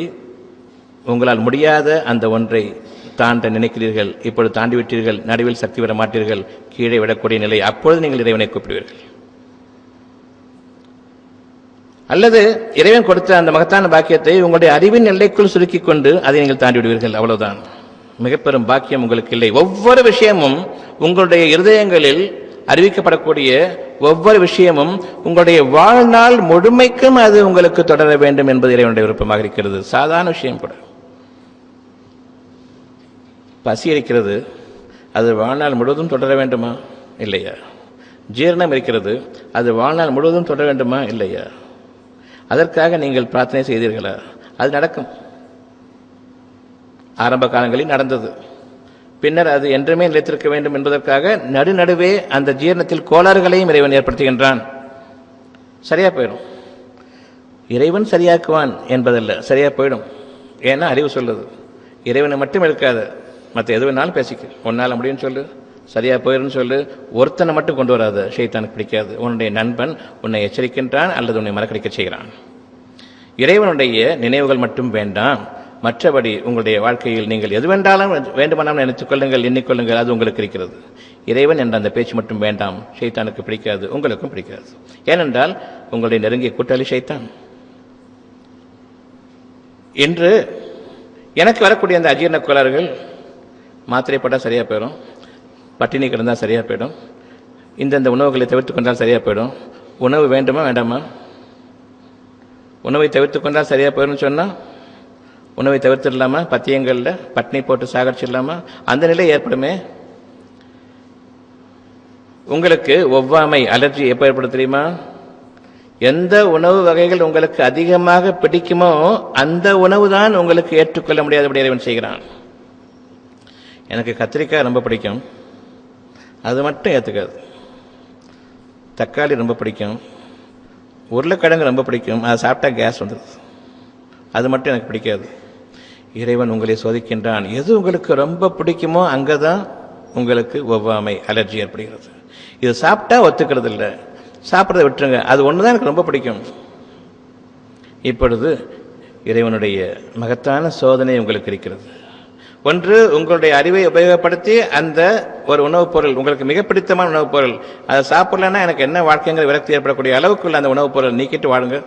உங்களால் முடியாத அந்த ஒன்றை தாண்ட நினைக்கிறீர்கள். இப்பொழுது தாண்டிவிட்டீர்கள், நடுவில் சக்தி விட மாட்டீர்கள், கீழே விடக்கூடிய நிலை. அப்பொழுது நீங்கள் இறைவனை கூப்பிடுவீர்கள். அல்லது இறைவன் கொடுத்த அந்த மகத்தான பாக்கியத்தை உங்களுடைய அறிவின் எல்லைக்குள் சுருக்கிக் கொண்டு அதை நீங்கள் தாண்டி விடுவீர்கள். அவ்வளவுதான். மிக பெரும் பாக்கியம் உங்களுக்கு இல்லை. ஒவ்வொரு விஷயமும் உங்களுடைய இருதயங்களில் அறிவிக்கப்படக்கூடிய ஒவ்வொரு விஷயமும் உங்களுடைய வாழ்நாள் முழுமைக்கும் அது உங்களுக்கு தொடர வேண்டும் என்பது இறைவனுடைய விருப்பமாக இருக்கிறது. சாதாரண விஷயம் கூட. பசி இருக்கிறது, அது வாழ்நாள் முழுவதும் தொடர வேண்டுமா? இல்லையா? ஜீரணம் இருக்கிறது, அது வாழ்நாள் முழுவதும் தொடர வேண்டுமா? இல்லையா? அதற்காக நீங்கள் பிரார்த்தனை செய்தீர்களா? அது நடக்கும். ஆரம்ப காலங்களில் நடந்தது. பின்னர் அது என்றுமே நிலைத்திருக்க வேண்டும் என்பதற்காக நடுநடுவே அந்த ஜீரணத்தில் கோளாறுகளையும் இறைவன் ஏற்படுத்துகின்றான். சரியா போயிடும். இறைவன் சரியாக்குவான் என்பதல்ல, சரியா போயிடும். ஏன்னா அறிவு சொல்லுது. இறைவனை மட்டும் இருக்காது, மற்ற எது வேணாலும் பேசிக்க. ஒன்னால முடியும்னு சொல்லு, சரியா போயிடுன்னு சொல்லு. ஒருத்தனை மட்டும் கொண்டு வராது, ஷைத்தானுக்கு பிடிக்காது. உன்னுடைய நண்பன் உன்னை எச்சரிக்கின்றான் அல்லது உன்னை மறக்கடிக்க செய்கிறான். இறைவனுடைய நினைவுகள் மட்டும் வேண்டாம். மற்றபடி உங்களுடைய வாழ்க்கையில் நீங்கள் எது வேண்டுமானாலும் நினைத்துக் கொள்ளுங்கள், எண்ணிக்கொள்ளுங்கள், அது உங்களுக்கு இருக்கிறது. இறைவன் என்ற அந்த பேச்சு மட்டும் வேண்டாம். ஷைத்தானுக்கு பிடிக்காது, உங்களுக்கும் பிடிக்காது. ஏனென்றால் உங்களுடைய நெருங்கிய கூட்டாளி ஷைத்தான். இன்று எனக்கு வரக்கூடிய அந்த அஜீரண கோளாறுகள் மாத்திரை போட்டால் சரியா போயிடும், பட்டினி கிடந்தால் சரியா போயிடும், இந்தந்த உணவுகளை தவிர்த்து கொண்டால் சரியா போயிடும். உணவு வேண்டுமா வேண்டாமா? உணவை தவிர்த்து கொண்டால் சரியா போயிடும்னு சொன்னால் உணவை தவிர்த்துடலாமா? பத்தியங்களில் பட்னி போட்டு சாகடிச்சிடலாமா? அந்த நிலை ஏற்படுமே. உங்களுக்கு ஒவ்வாமை, அலர்ஜி எப்போ ஏற்படும் தெரியுமா? எந்த உணவு வகைகள் உங்களுக்கு அதிகமாக பிடிக்குமோ அந்த உணவு தான் உங்களுக்கு ஏற்றுக்கொள்ள முடியாதபடி இறைவன் செய்கிறான். எனக்கு கத்திரிக்காய் ரொம்ப பிடிக்கும், அது மட்டும் ஏற்றுக்காது. தக்காளி ரொம்ப பிடிக்கும், உருளைக்கிழங்கு ரொம்ப பிடிக்கும், அதை சாப்பிட்டா கேஸ் வந்துடுது, அது மட்டும் எனக்கு பிடிக்காது. இறைவன் உங்களை சோதிக்கின்றான். எது உங்களுக்கு ரொம்ப பிடிக்குமோ அங்கதான் உங்களுக்கு ஒவ்வாமை, அலர்ஜி ஏற்படுகிறது. இது சாப்பிட்டா ஒத்துக்கிறது இல்லை, சாப்பிட்றத விட்டுருங்க, அது ஒண்ணுதான் எனக்கு ரொம்ப பிடிக்கும். இப்பொழுது இறைவனுடைய மகத்தான சோதனை உங்களுக்கு இருக்கிறது. ஒன்று, உங்களுடைய அறிவை உபயோகப்படுத்தி அந்த ஒரு உணவுப் பொருள், உங்களுக்கு மிக பிடித்தமான உணவுப் பொருள், அதை சாப்பிடலன்னா எனக்கு என்ன வாழ்க்கைங்கிற விரக்தி ஏற்படக்கூடிய அளவுக்குள்ள அந்த உணவுப் பொருள் நீக்கிட்டு வாழுங்க.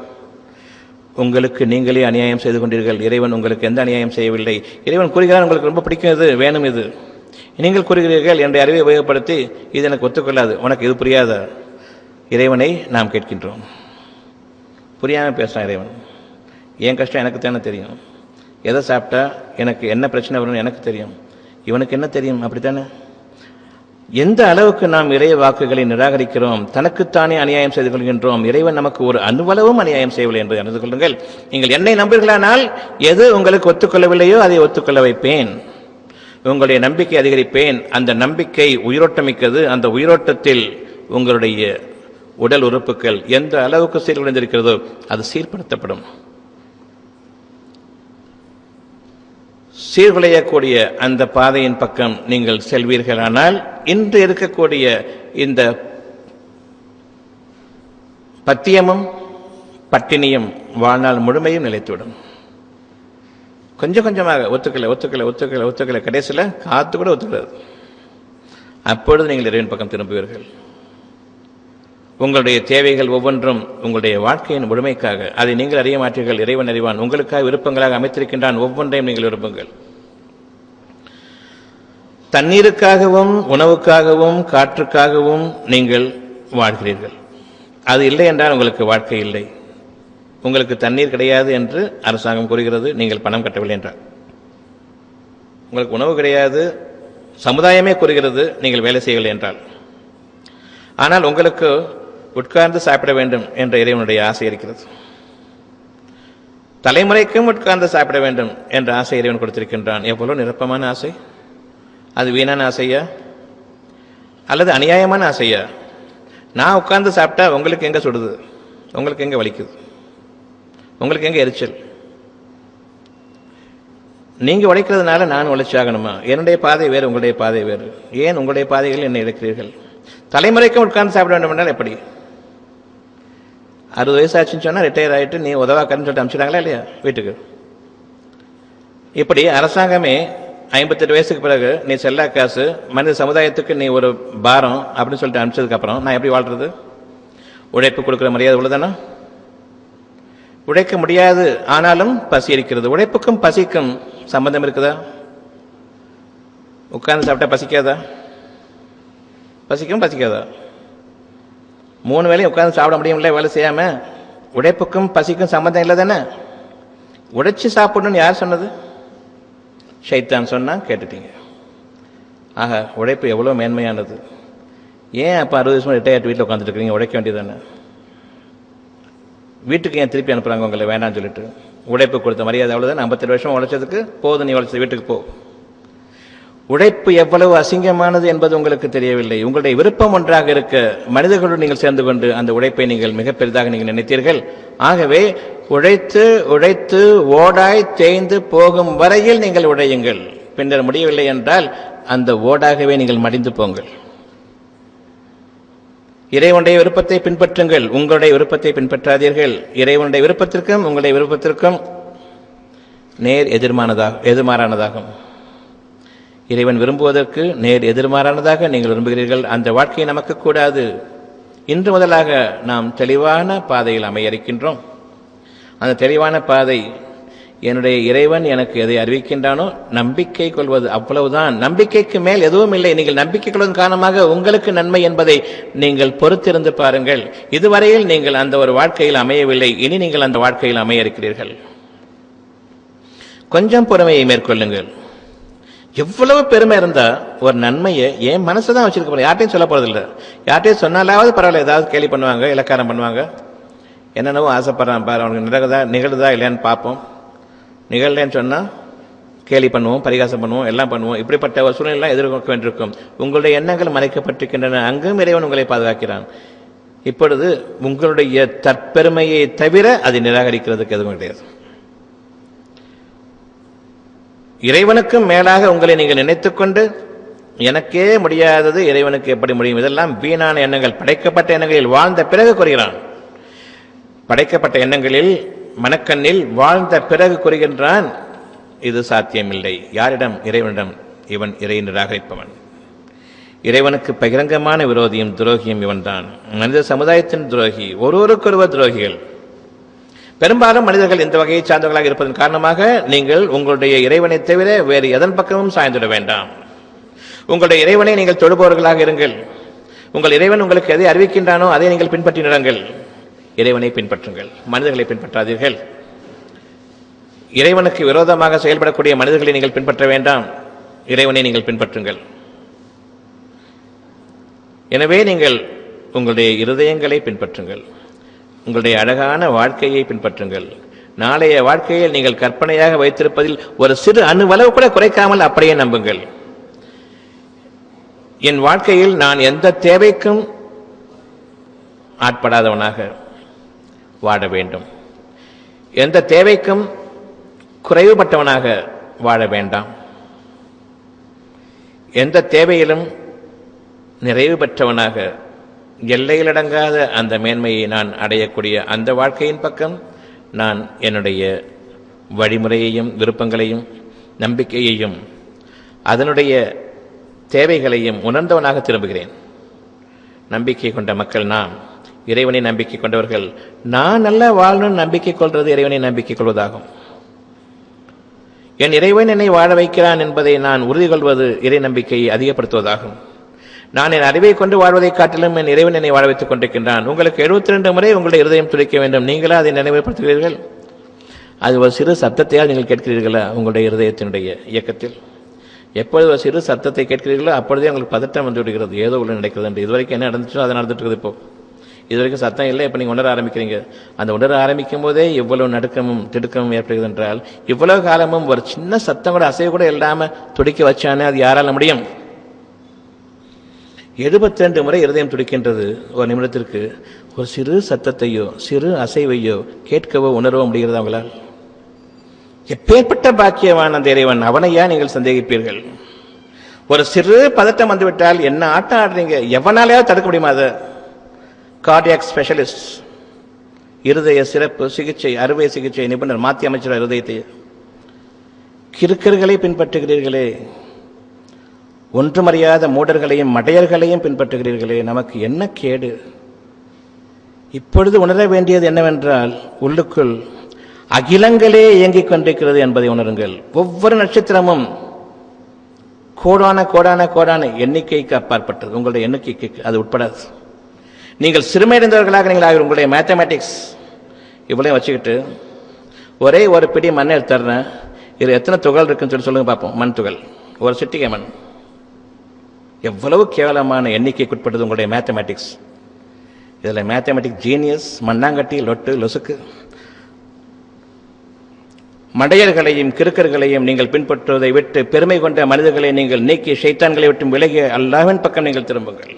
உங்களுக்கு நீங்களே அநியாயம் செய்து கொண்டீர்கள். இறைவன் உங்களுக்கு எந்த அநியாயம் செய்யவில்லை. இறைவன் கூறுகிறான், உங்களுக்கு ரொம்ப பிடிக்கும், இது வேணும், இது நீங்கள் கூறுகிறீர்கள். என்னுடைய அறிவை உபயோகப்படுத்தி இது எனக்கு ஒத்துக்கொள்ளாது, உனக்கு இது புரியாத. இறைவனை நாம் கேட்கின்றோம். புரியாமல் பேசுகிறான் இறைவன். என் கஷ்டம் எனக்கு தானே தெரியும், எதை சாப்பிட்டா எனக்கு என்ன பிரச்சனை வரும்னு எனக்கு தெரியும், இவனுக்கு என்ன தெரியும்? அப்படித்தானே? எந்த அளவுக்கு நாம் இறை வாக்குகளை நிராகரிக்கிறோம், தனக்குத்தானே அநியாயம் செய்து கொள்கின்றோம். இறைவன் நமக்கு ஒரு அணுவளவும் அநியாயம் செய்யவில்லை என்பதை அறிந்து கொள்ளுங்கள். நீங்கள் என்னை நம்புகிறானால் எது உங்களுக்கு ஒத்துக்கொள்ளவில்லையோ அதை ஒத்துக்கொள்ள வைப்பேன், உங்களுடைய நம்பிக்கை அதிகரிப்பேன். அந்த நம்பிக்கை உயிரோட்டமிக்கது. அந்த உயிரோட்டத்தில் உங்களுடைய உடல் உறுப்புகள் எந்த அளவுக்கு சீர்குலைந்திருக்கிறதோ அது சீர்படுத்தப்படும். சீர்குலையக்கூடிய அந்த பாதையின் பக்கம் நீங்கள் செல்வீர்களானால் இன்று இருக்கக்கூடிய இந்த பத்தியமும் பட்டினியும் வாழ்நாள் முழுமையும் நிலைத்துவிடும். கொஞ்சம் கொஞ்சமாக ஒத்துக்கலை கடைசியில் காத்து கூட ஒத்துக்கிறது. அப்பொழுது நீங்கள் இறைவன் பக்கம் திரும்புவீர்கள். உங்களுடைய தேவைகள் ஒவ்வொன்றும் உங்களுடைய வாழ்க்கையின் முழுமைக்காக, அதை நீங்கள் அறிய மாட்டீர்கள், இறைவன் அறிவான். உங்களுக்காக விருப்பங்களாக அமைத்திருக்கின்றான். ஒவ்வொன்றையும் நீங்கள் விரும்புங்கள். தண்ணீருக்காகவும் உணவுக்காகவும் காற்றுக்காகவும் நீங்கள் வாழ்கிறீர்கள். அது இல்லை என்றால் உங்களுக்கு வாழ்க்கை இல்லை. உங்களுக்கு தண்ணீர் கிடையாது என்று அரசாங்கம் கூறுகிறது, நீங்கள் பணம் கட்டவில்லை என்றால். உங்களுக்கு உணவு கிடையாது, சமுதாயமே கூறுகிறது நீங்கள் வேலை செய்யவில்லை என்றால். ஆனால் உங்களுக்கு உட்கார்ந்து சாப்பிட வேண்டும் என்ற இறைவனுடைய ஆசை இருக்கிறது. தலைமுறைக்கும் உட்கார்ந்து சாப்பிட வேண்டும் என்ற ஆசை இறைவன் கொடுத்திருக்கின்றான். எவ்வளவு நிரப்பமான ஆசை! அது வீணான ஆசையா அல்லது அநியாயமான ஆசையா? நான் உட்கார்ந்து சாப்பிட்டா உங்களுக்கு எங்க சுடுது, உங்களுக்கு எங்க வலிக்குது, உங்களுக்கு எங்க எரிச்சல்? நீங்க உழைக்கிறதுனால நான் உழைச்சாகணுமா? என்னுடைய பாதை வேறு, உங்களுடைய பாதை வேறு. ஏன் உங்களுடைய பாதைகள் என்னை இழக்கிறீர்கள்? தலைமுறைக்கும் உட்கார்ந்து சாப்பிட வேண்டும் என்றால் எப்படி? 60 வயசு ஆச்சுன்னு சொன்னா ரிட்டையர் ஆகிட்டு நீ உதவாக்கன்னு சொல்லிட்டு அனுப்பிச்சிட்டாங்களா இல்லையா வீட்டுக்கு? இப்படி அரசாங்கமே 58 வயசுக்கு பிறகு நீ செல்லா காசு, மனித சமுதாயத்துக்கு நீ ஒரு பாரம் அப்படின்னு சொல்லிட்டு அனுப்பிச்சதுக்கு அப்புறம் நான் எப்படி வாழ்றது? உழைப்பு கொடுக்குற மரியாதை உள்ளதானா? உழைக்க முடியாது, ஆனாலும் பசி இருக்கிறது. உழைப்புக்கும் பசிக்கும் சம்பந்தம் இருக்குதா? உட்கார்ந்து சாப்பிட்டா பசிக்காதா? பசிக்கும் பசிக்காதா? 3 வேளையும் உட்கார்ந்து சாப்பிட முடியும்ல வேலை செய்யாம? உழைப்புக்கும் பசிக்கும் சம்பந்தம் இல்லை தானே? உழைச்சி சாப்பிடணும்னு யார் சொன்னது? ஷைத்தான் சொன்னா கேட்டுட்டீங்க. ஆக உழைப்பு எவ்வளோ மேன்மையானது. ஏன் அப்போ 60 வருஷம் ரிட்டையர்ட் வீட்டில் உட்காந்துட்டு இருக்கிறீங்க? உழைக்க வேண்டியதானே? வீட்டுக்கு ஏன் திருப்பி அனுப்புறாங்க உங்களை வேண்டாம்னு சொல்லிட்டு? உழைப்பு கொடுத்த மரியாதை அவ்வளோதான். 57 வருஷம் உழைச்சதுக்கு போதும், நீ உழைச்சது வீட்டுக்கு போ. உழைப்பு எவ்வளவு அசிங்கமானது என்பது உங்களுக்கு தெரியவில்லை. உங்களுடைய விருப்பம் ஒன்றாக இருக்க மனிதர்களுடன் நீங்கள் சேர்ந்து கொண்டு அந்த உழைப்பை நீங்கள் மிக பெரிதாக நீங்கள் நினைத்தீர்கள். ஆகவே உழைத்து உழைத்து ஓடாய் தேய்ந்து போகும் வரையில் நீங்கள் உழையுங்கள். பின்னர் முடியவில்லை என்றால் அந்த ஓடாகவே நீங்கள் மடிந்து போங்கள். இறைவனுடைய விருப்பத்தை பின்பற்றுங்கள், உங்களுடைய விருப்பத்தை பின்பற்றாதீர்கள். இறைவனுடைய விருப்பத்திற்கும் உங்களுடைய விருப்பத்திற்கும் நேர் எதிர்மாறானதாகும். இறைவன் விரும்புவதற்கு நேர் எதிர்மாறானதாக நீங்கள் விரும்புகிறீர்கள். அந்த வாழ்க்கையை நமக்கு கூடாது. இன்று முதலாக நாம் தெளிவான பாதையில் அமைய இருக்கின்றோம். அந்த தெளிவான பாதை, என்னுடைய இறைவன் எனக்கு எதை அறிவிக்கின்றானோ நம்பிக்கை கொள்வது, அவ்வளவுதான். நம்பிக்கைக்கு மேல் எதுவும் இல்லை. நீங்கள் நம்பிக்கை கொள்வதன் காரணமாக உங்களுக்கு நன்மை என்பதை நீங்கள் பொறுத்திருந்து பாருங்கள். இதுவரையில் நீங்கள் அந்த ஒரு வாழ்க்கையில் அமையவில்லை, இனி நீங்கள் அந்த வாழ்க்கையில் அமைய இருக்கிறீர்கள். கொஞ்சம் பொறுமையை மேற்கொள்ளுங்கள். எவ்வளவு பெருமை இருந்தா ஒரு நன்மையை என் மனசு தான் வச்சிருக்க போறேன், யார்ட்டையும் சொல்ல போறதில்லை. யார்ட்டையும் சொன்னாலாவது பரவாயில்ல, ஏதாவது கேலி பண்ணுவாங்க, இலக்காரம் பண்ணுவாங்க, என்னென்னவோ ஆசைப்படுறான் பாரு, அவனுக்கு நிகழ்தா இல்லையான்னு பார்ப்போம். நிகழலன்னு சொன்னால் கேலி பண்ணுவோம், பரிகாசம் பண்ணுவோம், எல்லாம் பண்ணுவோம். இப்படிப்பட்ட ஒரு சூழ்நிலை எதிர்கொள்ள வேண்டியிருக்கும். உங்களுடைய எண்ணங்கள் மறைக்கப்பட்டிருக்கின்றன, அங்கும் இறைவன் உங்களை பாதுகாக்கிறான். இப்பொழுது உங்களுடைய தற்பெருமையை தவிர அதை நிராகரிக்கிறதுக்கு எதுவும் கிடையாது. இறைவனுக்கும் மேலாக உங்களை நீங்கள் நினைத்துக்கொண்டு எனக்கே முடியாதது இறைவனுக்கு எப்படி முடியும், இதெல்லாம் வீணான எண்ணங்கள். படைக்கப்பட்ட எண்ணங்களில் வாழ்ந்த பிறகு கூறுகிறான். படைக்கப்பட்ட எண்ணங்களில் மனக்கண்ணில் வாழ்ந்த பிறகு கூறுகின்றான், இது சாத்தியமில்லை. யாரிடம்? இறைவனிடம். இவன் இறை நிராகரிப்பவன். இறைவனுக்கு பகிரங்கமான விரோதியும் துரோகியும் இவன் தான். மனித சமுதாயத்தின் துரோகி, ஒருவருக்கொருவர் துரோகிகள். பெரும்பாலும் மனிதர்கள் இந்த வகையை சார்ந்தவர்களாக இருப்பதன் காரணமாக நீங்கள் உங்களுடைய இறைவனை தவிர வேறு எதன் பக்கமும் சாய்ந்துவிட வேண்டாம். உங்களுடைய இறைவனை நீங்கள் தொழுபவர்களாக இருங்கள். உங்கள் இறைவன் உங்களுக்கு எதை அறிவிக்கின்றானோ அதை நீங்கள் பின்பற்றி நடங்கள். இறைவனை பின்பற்றுங்கள், மனிதர்களை பின்பற்றாதீர்கள். இறைவனுக்கு விரோதமாக செயல்படக்கூடிய மனிதர்களை நீங்கள் பின்பற்ற வேண்டாம், இறைவனை நீங்கள் பின்பற்றுங்கள். எனவே நீங்கள் உங்களுடைய இருதயங்களை பின்பற்றுங்கள், உங்களுடைய அழகான வாழ்க்கையை பின்பற்றுங்கள். நாளைய வாழ்க்கையில் நீங்கள் கற்பனையாக வைத்திருப்பதில் ஒரு சிறு அணுவளவு கூட குறைக்காமல் அப்படியே நம்புங்கள். என் வாழ்க்கையில் நான் எந்த தேவைக்கும் ஆட்படாதவனாக வாழ வேண்டும், எந்த தேவைக்கும் குறைவுபட்டவனாக வாழ வேண்டாம், எந்த தேவையிலும் நிறைவு பெற்றவனாக எல்லையிலடங்காத அந்த மேன்மையை நான் அடையக்கூடிய அந்த வாழ்க்கையின் பக்கம் நான் என்னுடைய வழிமுறையையும் விருப்பங்களையும் நம்பிக்கையையும் அதனுடைய தேவைகளையும் உணர்ந்தவனாக திரும்புகிறேன். நம்பிக்கை கொண்ட மக்கள் நாம், இறைவனை நம்பிக்கை கொண்டவர்கள். நான் நல்லா வாழணும்னு நம்பிக்கை கொள்வது இறைவனை நம்பிக்கை கொள்வதாகும். என் இறைவன் என்னை வாழ வைக்கிறான் என்பதை நான் உறுதி கொள்வது இறை நம்பிக்கையை அதிகப்படுத்துவதாகும். நான் என் அறிவை கொண்டு வாழ்வதை காட்டிலும் என் இறைவன் என்னை வாழ வைத்துக் கொண்டிருக்கின்றான். உங்களுக்கு 72 முறை உங்களுடைய இருதயம் துடிக்க வேண்டும். நீங்களா அதை நினைவுபடுத்துகிறீர்கள்? அது ஒரு சிறு சத்தத்தையால் நீங்கள் கேட்கிறீர்களா? உங்களுடைய இருதயத்தினுடைய இயக்கத்தில் எப்பொழுது ஒரு சிறு சத்தத்தை கேட்கிறீர்களோ அப்பொழுதே உங்களுக்கு பதட்டம் வந்து விடுகிறது. ஏதோ உள்ள நடக்கிறது என்று. இதுவரைக்கும் என்ன நடந்துச்சோ அதை நடந்துட்டு இருக்குது. இப்போ இதுவரைக்கும் சத்தம் இல்லை, இப்போ நீங்கள் உணர ஆரம்பிக்கிறீங்க. அந்த உணர ஆரம்பிக்கும் போதே இவ்வளவு நடுக்கமும் திடுக்கமும் ஏற்படுகிறது என்றால், இவ்வளவு காலமும் ஒரு சின்ன சத்தம் கூட அசைவு கூட இல்லாமல் துடிக்க வச்சானே அது யாரால முடியும்? 72 முறை இருதயம் துடிக்கின்றது. ஒரு நிமிடத்திற்கு ஒரு சிறு சத்தத்தையோ சிறு அசைவையோ கேட்கவோ உணரவோ முடிகிறது அவங்களால்? எப்பேற்பட்ட பாக்கியவான் அந்த இறைவன்! அவனையா நீங்கள் சந்தேகிப்பீர்கள்? ஒரு சிறு பதட்டம் வந்துவிட்டால் என்ன ஆட்டம் ஆடுறீங்க? எவனாலேயாவது தடுக்க முடியுமா? அதை கார்டியாக் ஸ்பெஷலிஸ்ட், இருதய சிறப்பு சிகிச்சை அறுவை சிகிச்சை நிபுணர் மாற்றி அமைச்சர் இருதயத்தை கிறுக்கர்களை பின்பற்றுகிறீர்களே, ஒன்றுமறியாத மூடர்களையும் மடையர்களையும் பின்பற்றுகிறீர்களே, நமக்கு என்ன கேடு? இப்பொழுது உணர வேண்டியது என்னவென்றால், உள்ளுக்குள் அகிலங்களே இயங்கிக் கொண்டிருக்கிறது என்பதை உணருங்கள். ஒவ்வொரு நட்சத்திரமும் கோடான கோடான கோடான எண்ணிக்கைக்கு அப்பாற்பட்டது. உங்களுடைய எண்ணிக்கைக்கு அது உட்படாது. நீங்கள் சிறுமையடைந்தவர்களாக நீங்கள் ஆகிற உங்களுடைய மேத்தமேட்டிக்ஸ் இவ்வளோ வச்சுக்கிட்டு ஒரே ஒரு பிடி மண்ணை எடுத்துறேன், இதில் எத்தனை துகள் இருக்குன்னு சொல்லி சொல்லுங்க பார்ப்போம். மண் துகள், ஒரு சிட்டிகை மண். எவ்வளவு கேவலமான எண்ணிக்கைக்கு உட்பட்டது உங்களுடைய மேத்தமேட்டிக்ஸ். இதில் மேத்தமேட்டிக்ஸ் ஜீனியஸ், மண்ணாங்கட்டி, லொட்டு லொசுக்கு, மடையர்களையும் கிறுக்கர்களையும் நீங்கள் பின்பற்றுவதை விட்டு பெருமை கொண்ட மனிதர்களை நீங்கள் நீக்கி ஷைத்தான்களை விட்டு விலகிய அல்லாஹ்வின் பக்கம் நீங்கள் திரும்புங்கள்.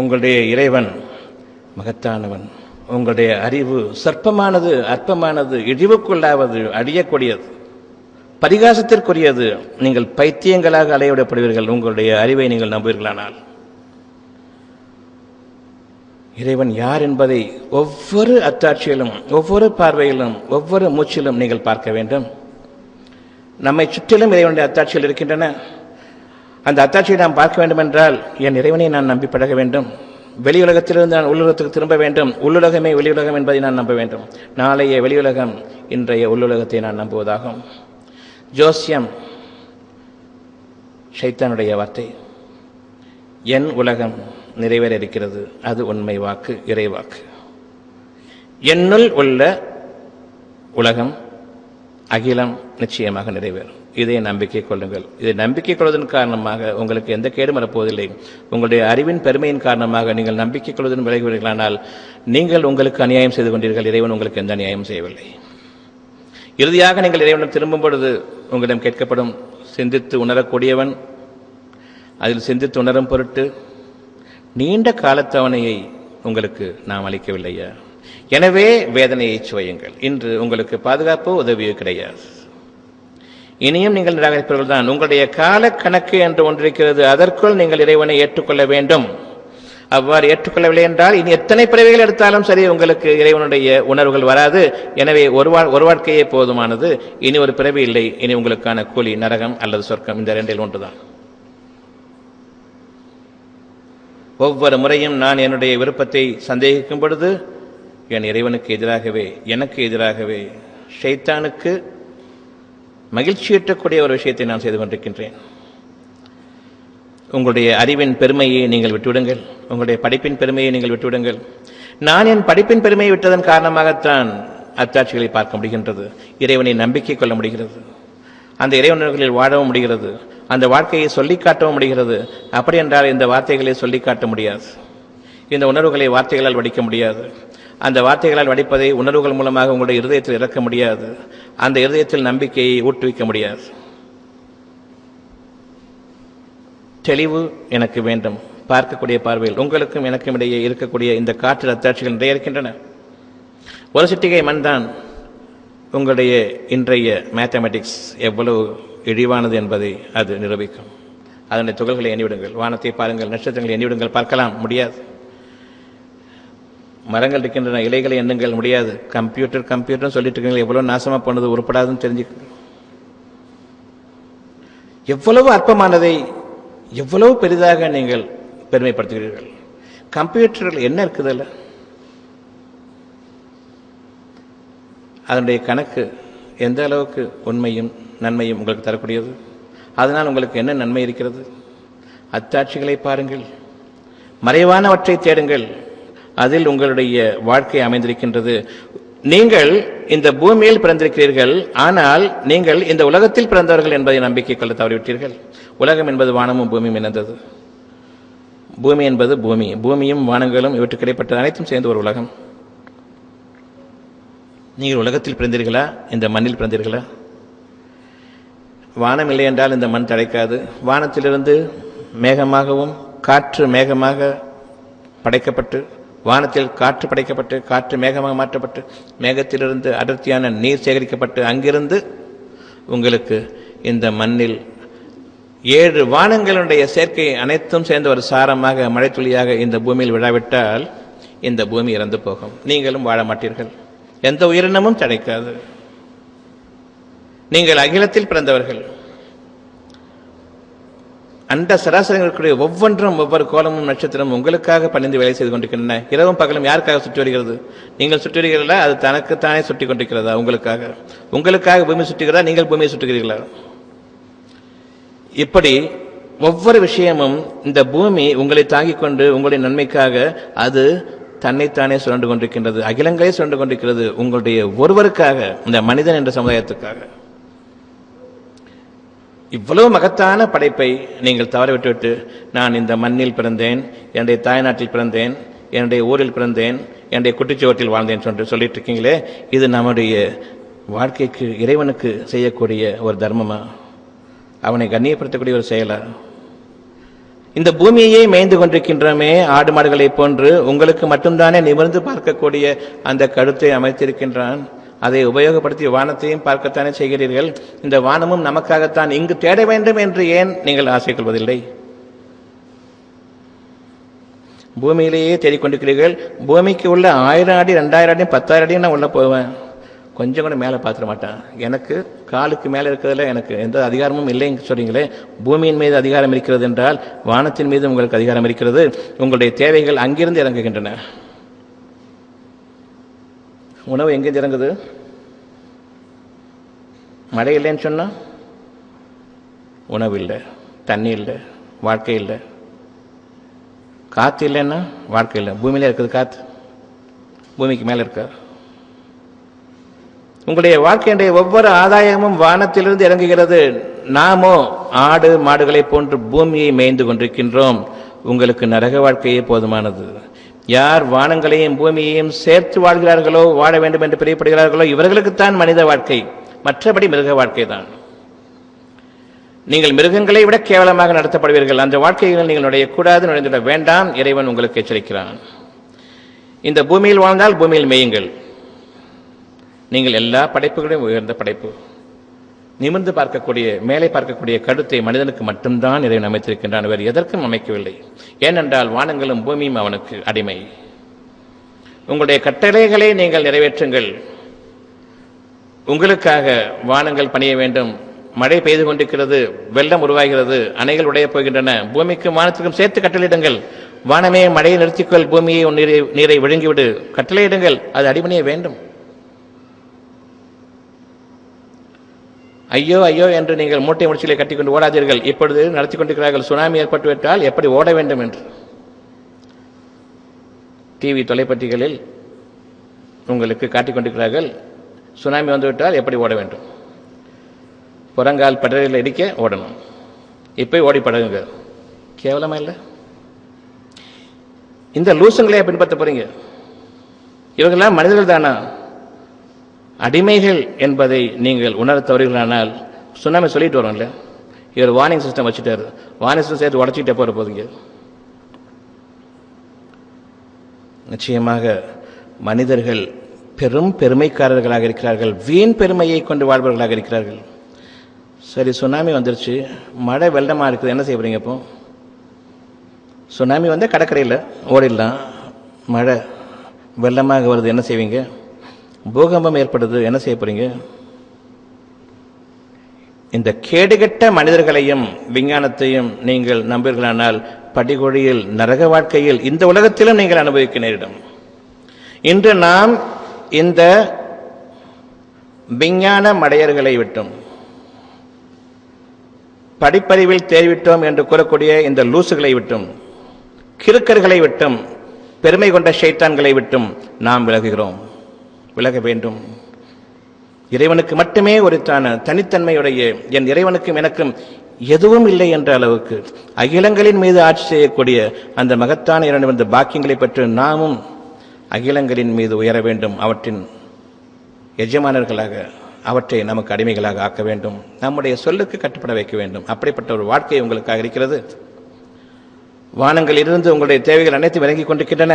உங்களுடைய இறைவன் மகத்தானவன். உங்களுடைய அறிவு சற்பமானது, அற்பமானது, இழிவுக்குள்ளாவது, அழியக்கூடியது, பரிகாசத்திற்குரியது. நீங்கள் பைத்தியங்களாக அலையவிடப்படுவீர்கள் உங்களுடைய அறிவை நீங்கள் நம்புவீர்களானால். இறைவன் யார் என்பதை ஒவ்வொரு அத்தாட்சியிலும், ஒவ்வொரு பார்வையிலும், ஒவ்வொரு மூச்சிலும் நீங்கள் பார்க்க வேண்டும். நம்மை சுற்றிலும் இறைவனுடைய அத்தாட்சிகள் இருக்கின்றன. அந்த அத்தாட்சியை நாம் பார்க்க வேண்டும் என்றால் என் இறைவனை நான் நம்பி பழக வேண்டும். வெளியுலகத்திலிருந்து நான் உள்ளுலகத்துக்கு திரும்ப வேண்டும். உள்ளுலகமே வெளியுலகம் என்பதை நான் நம்ப வேண்டும். நாளைய வெளியுலகம் இன்றைய உள்ளுலகத்தை நான் நம்புவதாகும். ஜோசியம் ஷைத்தானுடைய வார்த்தை. என் உலகம் நிறைவேற இருக்கிறது, அது உண்மை வாக்கு, இறைவாக்கு. என்னுள் உள்ள உலகம் அகிலம் நிச்சயமாக நிறைவேறும். இதை நம்பிக்கை கொள்ளுங்கள். இதை நம்பிக்கை கொள்வதன் காரணமாக உங்களுக்கு எந்த கேடும் வரப்போவதில்லை. உங்களுடைய அறிவின் பெருமையின் காரணமாக நீங்கள் நம்பிக்கை கொள்வதன் விலகுவீர்களானால் நீங்கள் உங்களுக்கு அநியாயம் செய்து கொண்டீர்கள். இறைவன் உங்களுக்கு எந்த அநியாயம் செய்யவில்லை. இறுதியாக நீங்கள் இறைவனிடம் திரும்பும் பொழுது உங்களிடம் கேட்கப்படும், சிந்தித்து உணரக்கூடியவன், அதில் சிந்தித்து உணரும் பொருட்டு நீண்ட காலத்தவணையை உங்களுக்கு நாம் அளிக்கவில்லையா? எனவே வேதனையை சுவையுங்கள். இன்று உங்களுக்கு பாதுகாப்போ உதவியோ கிடையாது. இனியும் நீங்கள் நிராகரிப்பவர்கள் தான். உங்களுடைய கால கணக்கு என்று ஒன்றிருக்கிறது. அதற்குள் நீங்கள் இறைவனை ஏற்றுக்கொள்ள வேண்டும். அவ்வாறு ஏற்றுக்கொள்ளவில்லை என்றால் இனி எத்தனை பிறவிகள் எடுத்தாலும் சரி உங்களுக்கு இறைவனுடைய உணர்வுகள் வராது. எனவே ஒரு வாழ்க்கையே போதுமானது. இனி ஒரு பிறவி இல்லை. இனி உங்களுக்கான கூலி நரகம் அல்லது சொர்க்கம். இந்த ரெண்டில் ஒன்றுதான். ஒவ்வொரு முறையும் நான் என்னுடைய விருப்பத்தை சந்தேகிக்கும் பொழுது என் இறைவனுக்கு எதிராகவே, எனக்கு எதிராகவே, ஷைத்தானுக்கு மகிழ்ச்சியூட்டக்கூடிய ஒரு விஷயத்தை நான் செய்து கொண்டிருக்கின்றேன். உங்களுடைய அறிவின் பெருமையை நீங்கள் விட்டுவிடுங்கள். உங்களுடைய படிப்பின் பெருமையை நீங்கள் விட்டுவிடுங்கள். நான் என் படிப்பின் பெருமையை விட்டதன் காரணமாகத்தான் அத்தாட்சிகளை பார்க்க முடிகின்றது. இறைவனை நம்பிக்கை கொள்ள முடிகிறது. அந்த இறைவனர்களில் வாழவும் முடிகிறது. அந்த வாழ்க்கையை சொல்லிக் காட்டவும் முடிகிறது. அப்படி என்றால் இந்த வார்த்தைகளை சொல்லிக் காட்ட முடியாது. இந்த உணர்வுகளை வார்த்தைகளால் வடிக்க முடியாது. அந்த வார்த்தைகளால் வடிப்பதை உணர்வுகள் மூலமாக உங்களுடைய இருதயத்தில் இறக்க முடியாது. அந்த இருதயத்தில் நம்பிக்கையை ஊக்குவிக்க முடியாது. தெளிவு எனக்கு வேண்டும். பார்க்கக்கூடிய பார்வையில் உங்களுக்கும் எனக்கும் இடையே இருக்கக்கூடிய இந்த காற்று அத்தாட்சிகள் நிறைய இருக்கின்றன. ஒரு சிட்டிகை மண் தான் உங்களுடைய இன்றைய மேத்தமெட்டிக்ஸ் எவ்வளவு இழிவானது என்பதை அது நிரூபிக்கும். அதனுடைய துகள்களை எண்ணிவிடுங்கள். வானத்தை பாருங்கள், நட்சத்திரங்களை எண்ணிவிடுங்கள். பார்க்கலாம் முடியாது. மரங்கள் இருக்கின்றன, இலைகளை எண்ணுங்கள் முடியாது. கம்ப்யூட்டர் சொல்லிட்டு இருக்கீங்க, எவ்வளவு நாசமா போனது, உருப்படாதுன்னு தெரிஞ்சுக்க. எவ்வளவு அற்பமானதை எவ்வளவு பெரிதாக நீங்கள் பெருமைப்படுத்துகிறீர்கள். கம்ப்யூட்டரில் என்ன இருக்குதில்ல, அதனுடைய கணக்கு எந்த அளவுக்கு உண்மையும் நன்மையும் உங்களுக்கு தரக்கூடியது? அதனால் உங்களுக்கு என்ன நன்மை இருக்கிறது? அத்தாட்சிகளை பாருங்கள், மறைவானவற்றை தேடுங்கள், அதில் உங்களுடைய வாழ்க்கை அமைந்திருக்கின்றது. நீங்கள் இந்த பூமியில் பிறந்திருக்கிறீர்கள், ஆனால் நீங்கள் இந்த உலகத்தில் பிறந்தவர்கள் என்பதை நம்பிக்கை கொள்ள தவறிவிட்டீர்கள். உலகம் என்பது வானமும் பூமியும் இணைந்தது. பூமி என்பது பூமியும் வானங்களும் இவற்றுக்கு இடைப்பட்ட அனைத்தும் சேர்ந்து ஒரு உலகம். நீங்கள் உலகத்தில் பிறந்தீர்களா? இந்த மண்ணில் பிறந்தீர்களா? வானம் இல்லை என்றால் இந்த மண் தடைக்காது. வானத்திலிருந்து மேகமாகவும் காற்று மேகமாக படைக்கப்பட்டு, வானத்தில் காற்று படைக்கப்பட்டு, காற்று மேகமாக மாற்றப்பட்டு, மேகத்திலிருந்து அடர்த்தியான நீர் சேகரிக்கப்பட்டு, அங்கிருந்து உங்களுக்கு இந்த மண்ணில் 7 வானங்களுடைய சேர்க்கை அனைத்தும் சேர்ந்த ஒரு சாரமாக மழைத்துளியாக இந்த பூமியில் விழாவிட்டால் இந்த பூமி இறந்து போகும். நீங்களும் வாழ மாட்டீர்கள். எந்த உயிரினமும் தடைக்காது. நீங்கள் அகிலத்தில் பிறந்தவர்கள். அந்த சராசரிகளுடைய ஒவ்வொன்றும் ஒவ்வொரு கோலமும் நட்சத்திரம் உங்களுக்காக பணிந்து வேலை செய்து கொண்டிருக்கின்றன. இரவும் பகலும் யாருக்காக சுற்றி வருகிறது? நீங்கள் சுற்றி வருகிறீர்களா? அது தனக்குத்தானே சுற்றி கொண்டிருக்கிறதா? உங்களுக்காக பூமி சுற்றுகிறதா? நீங்கள் பூமியை சுற்றுகிறீர்களா? இப்படி ஒவ்வொரு விஷயமும் இந்த பூமி உங்களை தாங்கிக் கொண்டு உங்களுடைய நன்மைக்காக அது தன்னைத்தானே சுரண்டு கொண்டிருக்கின்றது. அகிலங்களே சுரண்டு கொண்டிருக்கிறது உங்களுடைய ஒருவருக்காக, இந்த மனிதன் என்ற சமுதாயத்துக்காக. இவ்வளவு மகத்தான படைப்பை நீங்கள் தவறவிட்டுவிட்டு, நான் இந்த மண்ணில் பிறந்தேன், என்னுடைய தாய்நாட்டில் பிறந்தேன், என்னுடைய ஊரில் பிறந்தேன், என்னுடைய குட்டிச்சுவட்டில் வாழ்ந்தேன் என்று சொல்லிட்டு இருக்கீங்களே, இது நம்முடைய வாழ்க்கைக்கு இறைவனுக்கு செய்யக்கூடிய ஒரு தர்மமா? அவனை கண்ணியப்படுத்தக்கூடிய ஒரு செயலா? இந்த பூமியையே மேய்ந்து கொண்டிருக்கின்றமே ஆடு மாடுகளை போன்று, உங்களுக்கு மட்டும்தானே நிமிர்ந்து பார்க்கக்கூடிய அந்த கழுத்தை அமைத்திருக்கின்றான். அதை உபயோகப்படுத்தி வானத்தையும் பார்க்கத்தானே செய்கிறீர்கள். இந்த வானமும் நமக்காகத்தான் இங்கு தேட வேண்டும் என்று ஏன் நீங்கள் ஆசை கொள்வதில்லை? பூமியிலேயே தேடிக்கொண்டிருக்கிறீர்கள். பூமிக்கு உள்ள 1000 அடி 2000 அடி 10,000 அடி நான் உள்ள போவேன், கொஞ்சம் கூட மேலே பார்த்துட மாட்டான். எனக்கு காலுக்கு மேலே இருக்கிறதுல எனக்கு எந்த அதிகாரமும் இல்லைன்னு சொல்றீங்களே. பூமியின் மீது அதிகாரம் இருக்கிறது என்றால் வானத்தின் மீது உங்களுக்கு அதிகாரம் இருக்கிறது. உங்களுடைய தேவைகள் அங்கிருந்து இறங்குகின்றன. உணவு எங்கிருந்து இறங்குது? மழை இல்லைன்னு சொன்னா உணவு இல்லை, தண்ணி இல்லை, வாழ்க்கை இல்லை. காற்று இல்லைன்னா வாழ்க்கை இல்லை. பூமியில இருக்குது காற்று, பூமிக்கு மேலே இருக்கா? உங்களுடைய வாழ்க்கையுடைய ஒவ்வொரு ஆதாயமும் வானத்திலிருந்து இறங்குகிறது. நாமோ ஆடு மாடுகளை போன்று பூமியை மேய்ந்து கொண்டிருக்கின்றோம். உங்களுக்கு நரக வாழ்க்கையே போதுமானது. யார் வானங்களையும் பூமியையும் சேர்த்து வாழ்கிறார்களோ, வாழ வேண்டும் என்று பிரியப்படுகிறார்களோ, இவர்களுக்குத்தான் மனித வாழ்க்கை. மற்றபடி மிருக வாழ்க்கை தான். நீங்கள் மிருகங்களை விட கேவலமாக நடத்தப்படுவீர்கள். அந்த வாழ்க்கையில் நீங்கள் நுழையக்கூடாது, நுழைந்துவிட வேண்டாம். இறைவன் உங்களுக்கு எச்சரிக்கிறான். இந்த பூமியில் வாழ்ந்தால் பூமியில் மேயுங்கள். நீங்கள் எல்லா படைப்புகளையும் உயர்ந்த படைப்பு. நிமிர்ந்து பார்க்கக்கூடிய, மேலே பார்க்கக்கூடிய கருத்தை மனிதனுக்கு மட்டும்தான் இறைவன் அமைத்திருக்கின்றான், வேறு எதற்கும் அமைக்கவில்லை. ஏனென்றால் வானங்களும் பூமியும் அவனுக்கு அடிமை. உங்களுடைய கட்டளைகளை நீங்கள் நிறைவேற்றுங்கள். உங்களுக்காக வானங்கள் பணிய வேண்டும். மழை பெய்து கொண்டிருக்கிறது, வெள்ளம் உருவாகிறது, அணைகள் உடையப் போகின்றன. பூமிக்கும் வானத்திற்கும் சேர்த்து கட்டளையிடுங்கள். வானமே மழையை நிறுத்திக்கொள், பூமியை நீரை விழுங்கிவிடு, கட்டளையிடுங்கள். அது அடிபணிய வேண்டும். ஐயோ ஐயோ என்று நீங்கள் மூட்டை முடிச்சிலே கட்டிக்கொண்டு ஓடாதீர்கள். இப்பொழுது நடத்தி கொண்டிருக்கிறார்கள். சுனாமி ஏற்பட்டுவிட்டால் எப்படி ஓட வேண்டும் என்று டிவி தொலைப்பட்டிகளில் உங்களுக்கு காட்டிக் கொண்டிருக்கிறார்கள். சுனாமி வந்துவிட்டால் எப்படி ஓட வேண்டும். புறங்கால் படலில் இடிக்க ஓடணும். இப்போ ஓடி படகுங்க. கேவலமா இல்லை? இந்த லூசுங்களையே பின்பற்ற போறீங்க? இவர்களெல்லாம் மனிதர்கள் தானா? அடிமைகள் என்பதை நீங்கள் உணர தவறுகளானால், சுனாமி சொல்லிட்டு வரோம்ல, இவர் வார்னிங் சிஸ்டம் வச்சுட்டாரு, வார்னிங் சிஸ்டம் சேர்த்து உடச்சிக்கிட்டே போற போதுங்க. நிச்சயமாக மனிதர்கள் பெரும் பெருமைக்காரர்களாக இருக்கிறார்கள், வீண் பெருமையை கொண்டு வாழ்பவர்களாக இருக்கிறார்கள். சரி, சுனாமி வந்துருச்சு, மழை வெள்ளமா இருக்குது, என்ன செய்ய போறீங்க? இப்போ சுனாமி வந்து கடற்கரையில் ஓடிடலாம், மழை வெள்ளமாக வருது, என்ன செய்வீங்க? பூகம்பம் ஏற்படுது, என்ன செய்ய போறீங்க? இந்த கேடுகட்ட மனிதர்களையும் விஞ்ஞானத்தையும் நீங்கள் நம்புவீர்களானால் படிகொழியில், நரக வாழ்க்கையில், இந்த உலகத்திலும் நீங்கள் அனுபவிக்க நேரிடும். இன்று நாம் இந்த விஞ்ஞான மடையர்களை விட்டும் படிப்பறிவில் தேறிவிட்டோம் என்று கூறக்கூடிய இந்த லூசுகளை விட்டும் கிறுக்கர்களை விட்டும் பெருமை கொண்ட ஷைத்தான்களை விட்டும் நாம் விலக வேண்டும். இறைவனுக்கு மட்டுமே உரித்தான தனித்தன்மையுடைய என் இறைவனுக்கும் எனக்கும் எதுவும் இல்லை என்ற அளவுக்கு அகிலங்களின் மீது ஆட்சி செய்யக்கூடிய அந்த மகத்தான இரண்டு பாக்கியங்களை பெற்று நாமும் அகிலங்களின் மீது உயர வேண்டும். அவற்றின் எஜமானர்களாக அவற்றை நமக்கு அடிமைகளாக ஆக்க வேண்டும். நம்முடைய சொல்லுக்கு கட்டுப்பட வைக்க வேண்டும். அப்படிப்பட்ட ஒரு வாழ்க்கை உங்களுக்காக இருக்கிறது. வானங்களில் இருந்து உங்களுடைய தேவைகள் அனைத்தும் இறங்கிக் கொண்டிருக்கின்றன,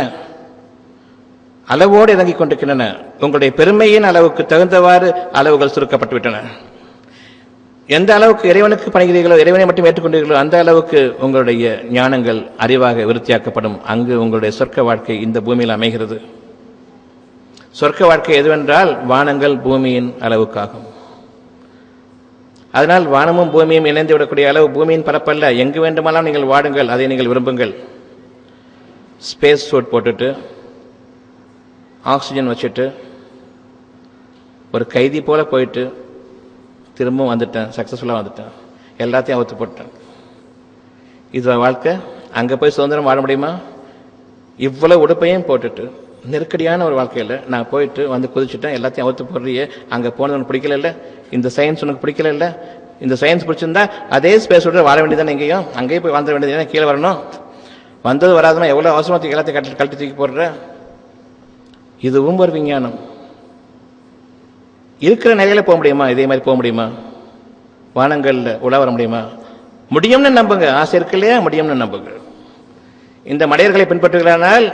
அளவோடு இறங்கிக் கொண்டிருக்கின்றன. உங்களுடைய பெருமையின் அளவுக்கு தகுந்தவாறு அளவுகள் சுருக்கப்பட்டுவிட்டன. எந்த அளவுக்கு இறைவனுக்கு பணிகிறீர்களோ, இறைவனை மட்டும் ஏற்றுக்கொண்டீர்களோ, அந்த அளவுக்கு உங்களுடைய ஞானங்கள் அறிவாக விருத்தியாக்கப்படும். அங்கு உங்களுடைய சொர்க்க வாழ்க்கை இந்த பூமியில் அமைகிறது. சொர்க்க வாழ்க்கை எதுவென்றால் வானங்கள் பூமியின் அளவுக்காகும். அதனால் வானமும் பூமியும் இணைந்து விடக்கூடிய அளவு பூமியின் பரப்பல்ல. எங்கு வேண்டுமானால் நீங்கள் வாடுங்கள், அதை நீங்கள் விரும்புங்கள். ஸ்பேஸ் சூட் போட்டுட்டு ஆக்சிஜன் வச்சுட்டு ஒரு கைதி போல போயிட்டு திரும்பவும் வந்துட்டேன், சக்சஸ்ஃபுல்லாக வந்துட்டேன், எல்லாத்தையும் அவுத்து போட்டேன். இது வாழ்க்கை. அங்கே போய் சுதந்திரம் வாழ முடியுமா? இவ்வளவு உடுப்பையும் போட்டுட்டு நெருக்கடியான ஒரு வாழ்க்கையில் நான் போயிட்டு வந்து குதிச்சுட்டேன், எல்லாத்தையும் அவுத்து போடுறியே, அங்கே போனது உனக்கு பிடிக்கல இல்லை, இந்த சயின்ஸ் உனக்கு பிடிக்கல இல்லை, இந்த சயின்ஸ் பிடிச்சிருந்தா அதே ஸ்பேஸோட வாழ வேண்டியதானே, எங்கேயும் அங்கேயும் போய் வாழ்ந்த வேண்டியது, கீழே வரணும். வந்தது வராதுமா எவ்வளோ அவசரமாக எல்லாத்தையும் கழட்டி தூக்கி போடுற. இதுவும் ஒரு விஞ்ஞானம். இருக்கிற நிலையில போக முடியுமா? இதே மாதிரி போக முடியுமா? வானங்கள்ல உலா வர முடியுமா? முடியும்னு நம்புங்க. ஆசை இருக்கு இல்லையா? முடியும்னு நம்புங்க. இந்த மடையர்களை பின்பற்றுகிறானால்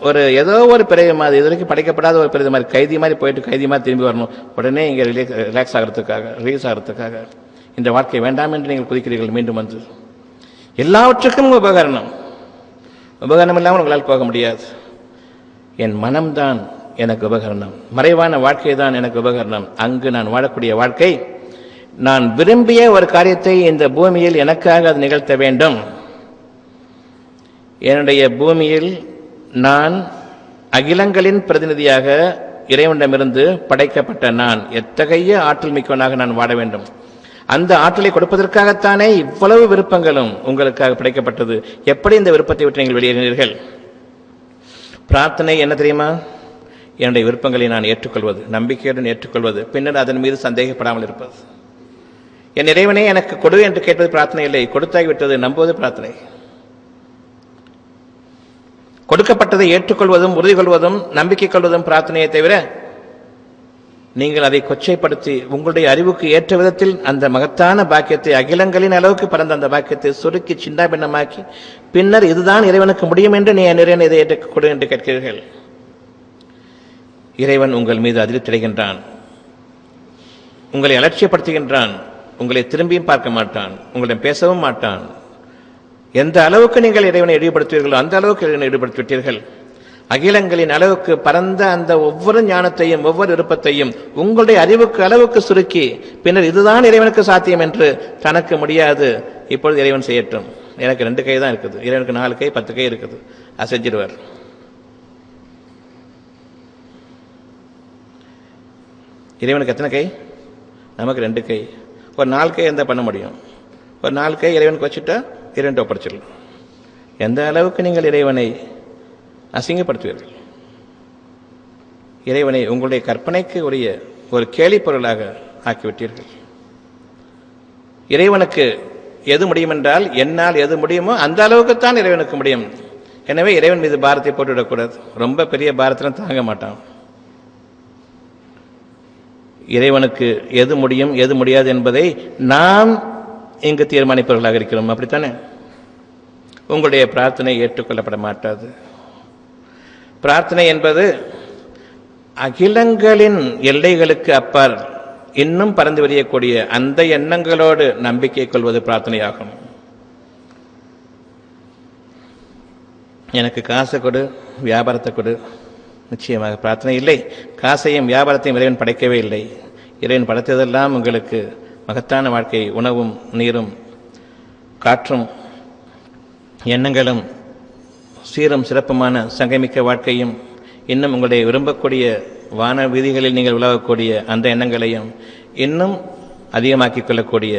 ஒரு ஏதோ ஒரு பிறகு மாதிரி, இது வரைக்கும் படைக்கப்படாத ஒரு பிறகு மாதிரி கைதி மாதிரி போயிட்டு கைதி மாதிரி திரும்பி வரணும். உடனே இங்கே ரிலாக்ஸ் ஆகிறதுக்காக, ரிலீஸ் ஆகிறதுக்காக இந்த வாழ்க்கை வேண்டாம் என்று நீங்கள் குதிக்கிறீர்கள். மீண்டும் வந்து எல்லாவற்றுக்கும் உபகரணம் இல்லாமல் உங்களால் போக முடியாது. என் மனம்தான் எனக்கு உபகரணம், மறைவான வாழ்க்கை தான் எனக்கு உபகரணம். அங்கு நான் வாழக்கூடிய வாழ்க்கை, நான் விரும்பிய ஒரு காரியத்தை இந்த பூமியில் எனக்காக அது நிகழ்த்த வேண்டும். என்னுடைய பூமியில் நான் அகிலங்களின் பிரதிநிதியாக இறைவனிடமிருந்து படைக்கப்பட்ட நான் எத்தகைய ஆற்றல் மிக்கவனாக நான் வாழ வேண்டும். அந்த ஆற்றலை கொடுப்பதற்காகத்தானே இவ்வளவு விருப்பங்களும் உங்களுக்காக படைக்கப்பட்டது. எப்படி இந்த விருப்பத்தை விட்டு நீங்கள் வெளியேறினீர்கள்? பிரார்த்தனை என்ன தெரியுமா? என்னுடைய விருப்பங்களை நான் ஏற்றுக்கொள்வது, நம்பிக்கையுடன் ஏற்றுக்கொள்வது, பின்னர் அதன் மீது சந்தேகப்படாமல் இருப்பது. என் இறைவனே எனக்கு கொடு என்று கேட்பது பிரார்த்தனை இல்லை, கொடுத்தாகிவிட்டது நம்புவது பிரார்த்தனை. கொடுக்கப்பட்டதை ஏற்றுக்கொள்வதும் உறுதி கொள்வதும் நம்பிக்கை கொள்வதும் பிரார்த்தனையை தவிர, நீங்கள் அதை கொச்சைப்படுத்தி உங்களுடைய அறிவுக்கு ஏற்ற விதத்தில் அந்த மகத்தான பாக்கியத்தை, அகிலங்களின் அளவுக்கு பறந்த அந்த பாக்கியத்தை சுருக்கி சின்ன பின்னமாக்கி பின்னர் இதுதான் இறைவனுக்கு முடியும் என்று நீ நிறைய இதை ஏற்றுக்கொடு என்று கேட்கிறீர்கள். இறைவன் உங்கள் மீது அதிருப்தியடைகின்றான், உங்களை அலட்சியப்படுத்துகின்றான், உங்களை திரும்பியும் பார்க்க மாட்டான், உங்களிடம் பேசவும் மாட்டான். எந்த அளவுக்கு நீங்கள் இறைவனை இழிவுபடுத்துவீர்களோ அந்த அளவுக்கு இறைவனை ஈடுபடுத்திவிட்டீர்கள். அகிலங்களின் அளவுக்கு பரந்த அந்த ஒவ்வொரு ஞானத்தையும் ஒவ்வொரு விருப்பத்தையும் உங்களுடைய அறிவுக்கு அளவுக்கு சுருக்கி பின்னர் இதுதான் இறைவனுக்கு சாத்தியம் என்று தனக்கு முடியாது, இப்பொழுது இறைவன் செய்யட்டும், எனக்கு 2 கை தான் இருக்குது, இறைவனுக்கு 4 கை 10 கை இருக்குது, அசைஞ்சிடுவார். இறைவனுக்கு எத்தனை கை? நமக்கு 2 கை. ஒரு 4 கை இருந்தால் பண்ண முடியும். ஒரு 4 கை இறைவனுக்கு வச்சுட்டா 2 ஒப்படைச்சிடலாம். எந்த அளவுக்கு நீங்கள் இறைவனை அசிங்கப்படுத்துவீர்கள்? இறைவனை உங்களுடைய கற்பனைக்கு உரிய ஒரு கேலி பொருளாக ஆக்கிவிட்டீர்கள். இறைவனுக்கு எது முடியும் என்றால், என்னால் எது முடியுமோ அந்த அளவுக்குத்தான் இறைவனுக்கு முடியும். எனவே இறைவன் மீது பாரத்தை போட்டுவிடக்கூடாது. ரொம்ப பெரிய பாரத்திலும் தாங்க மாட்டான். இறைவனுக்கு எது முடியும் எது முடியாது என்பதை நாம் இங்கு தீர்மானிப்பவர்களாக இருக்கிறோம். அப்படித்தானே? உங்களுடைய பிரார்த்தனை ஏற்றுக்கொள்ளப்பட மாட்டாது. பிரார்த்தனை என்பது அகிலங்களின் எல்லைகளுக்கு அப்பால் இன்னும் பறந்து விரியக்கூடிய அந்த எண்ணங்களோடு நம்பிக்கை கொள்வது பிரார்த்தனையாகும். எனக்கு காசை கொடு, வியாபாரத்தை கொடு, நிச்சயமாக பிரார்த்தனை இல்லை. காசையும் வியாபாரத்தையும் இறைவன் படைக்கவே இல்லை. இறைவன் படைத்ததெல்லாம் உங்களுக்கு மகத்தான வாழ்க்கை, உணவும் நீரும் காற்றும் எண்ணங்களும் சீரும் சிறப்புமான சங்கமிக்க வாழ்க்கையும் இன்னும் உங்களுடைய விரும்பக்கூடிய வான வீதிகளில் நீங்கள் உலகக்கூடிய அந்த எண்ணங்களையும் இன்னும் அதிகமாக்கிக் கொள்ளக்கூடிய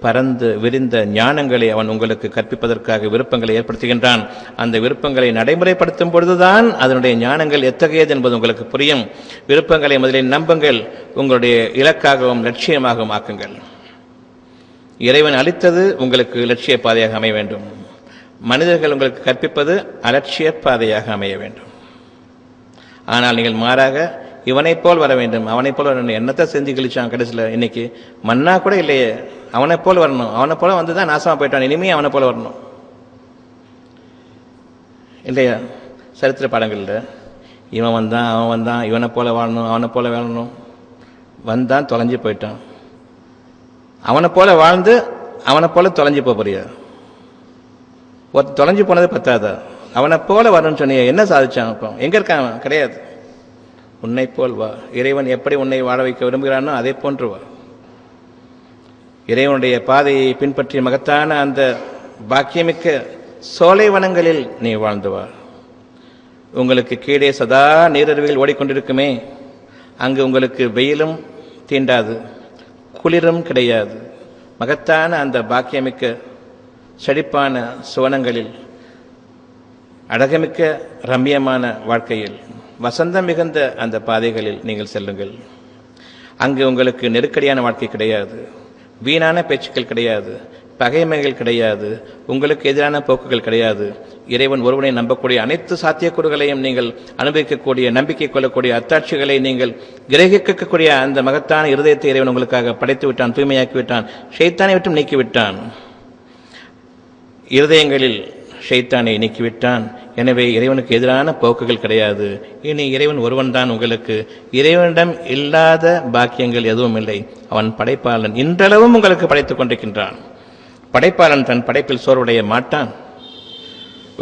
பரந்து விரிந்த ஞானங்களை அவன் உங்களுக்கு கற்பிப்பதற்காக விருப்பங்களை ஏற்படுத்துகின்றான். அந்த விருப்பங்களை நடைமுறைப்படுத்தும் பொழுதுதான் அதனுடைய ஞானங்கள் எத்தகையது என்பது உங்களுக்கு புரியும். விருப்பங்களை முதலில் நம்புங்கள், உங்களுடைய இலக்காகவும் லட்சியமாகவும் ஆக்குங்கள். இறைவன் அளித்தது உங்களுக்கு லட்சிய பாதையாக அமைய வேண்டும். மனிதர்கள் உங்களுக்கு கற்பிப்பது அலட்சிய பாதையாக அமைய வேண்டும். ஆனால் நீங்கள் மாறாக இவனைப் போல் வர வேண்டும், அவனைப் போல் வரணும். என்னத்தை செஞ்சு கழிச்சான் கடைசியில்? இன்னைக்கு மண்ணா கூட இல்லையே, அவனைப் போல் வரணும். அவனை போல வந்து தான் நாசமாக போயிட்டான், இனிமே அவனை போல வரணும் இல்லையா? சரித்திர பாடங்களில் இவன் வந்தான், அவன் வந்தான், இவனை போல வாழணும், அவனை போல வாழணும். வந்தான், தொலைஞ்சு போயிட்டான். அவனை போல வாழ்ந்து அவனை போல தொலைஞ்சு போறியா? ஒரு தொலைஞ்சு போனது பத்தாதா? அவனை போல வரணும்னு சொன்னிய, என்ன சாதிச்சான்? அப்போ எங்க இருக்கான்? கிடையாது. உன்னை போல் வா. இறைவன் எப்படி உன்னை வாழ வைக்க விரும்புகிறானோ அதை போன்று வா. இறைவனுடைய பாதையை பின்பற்றிய மகத்தான அந்த பாக்கியமிக்க சோலை வனங்களில் நீ வாழ்ந்து வா. உங்களுக்கு கீழே சதா நீரருவிகள் ஓடிக்கொண்டிருக்குமே, அங்கு உங்களுக்கு வெயிலும் தீண்டாது, குளிரும் கிடையாது. மகத்தான அந்த பாக்கியமிக்க செழிப்பான சுவனங்களில், அழகமிக்க ரம்யமான வாழ்க்கையில், வசந்தம் மிகுந்த அந்த பாதைகளில் நீங்கள் செல்லுங்கள். அங்கு உங்களுக்கு நெருக்கடியான வாழ்க்கை கிடையாது, வீணான பேச்சுக்கள் கிடையாது, பகைமைகள் கிடையாது, உங்களுக்கு எதிரான போக்குகள் கிடையாது. இறைவன் ஒருவனை நம்பக்கூடிய அனைத்து சாத்தியக்கூறுகளையும் நீங்கள் அனுபவிக்கக்கூடிய, நம்பிக்கை கொள்ளக்கூடிய அத்தாட்சிகளை நீங்கள் கிரகிக்கக்கூடிய அந்த மகத்தான இருதயத்தை இறைவன் உங்களுக்காக படைத்து விட்டான், தூய்மையாக்கி விட்டான், ஷைத்தானை விட்டும் நீக்கிவிட்டான். இருதயங்களில் ஷைத்தானை நீக்கிவிட்டான். எனவே இறைவனுக்கு எதிரான போக்குகள் கிடையாது. இனி இறைவன் ஒருவன் தான் உங்களுக்கு. இறைவனிடம் இல்லாத பாக்கியங்கள் எதுவும் இல்லை. அவன் படைப்பாளன், இன்றளவும் உங்களுக்கு படைத்துக் கொண்டிருக்கின்றான். படைப்பாளன் தன் படைப்பில் சோர்வடைய மாட்டான்.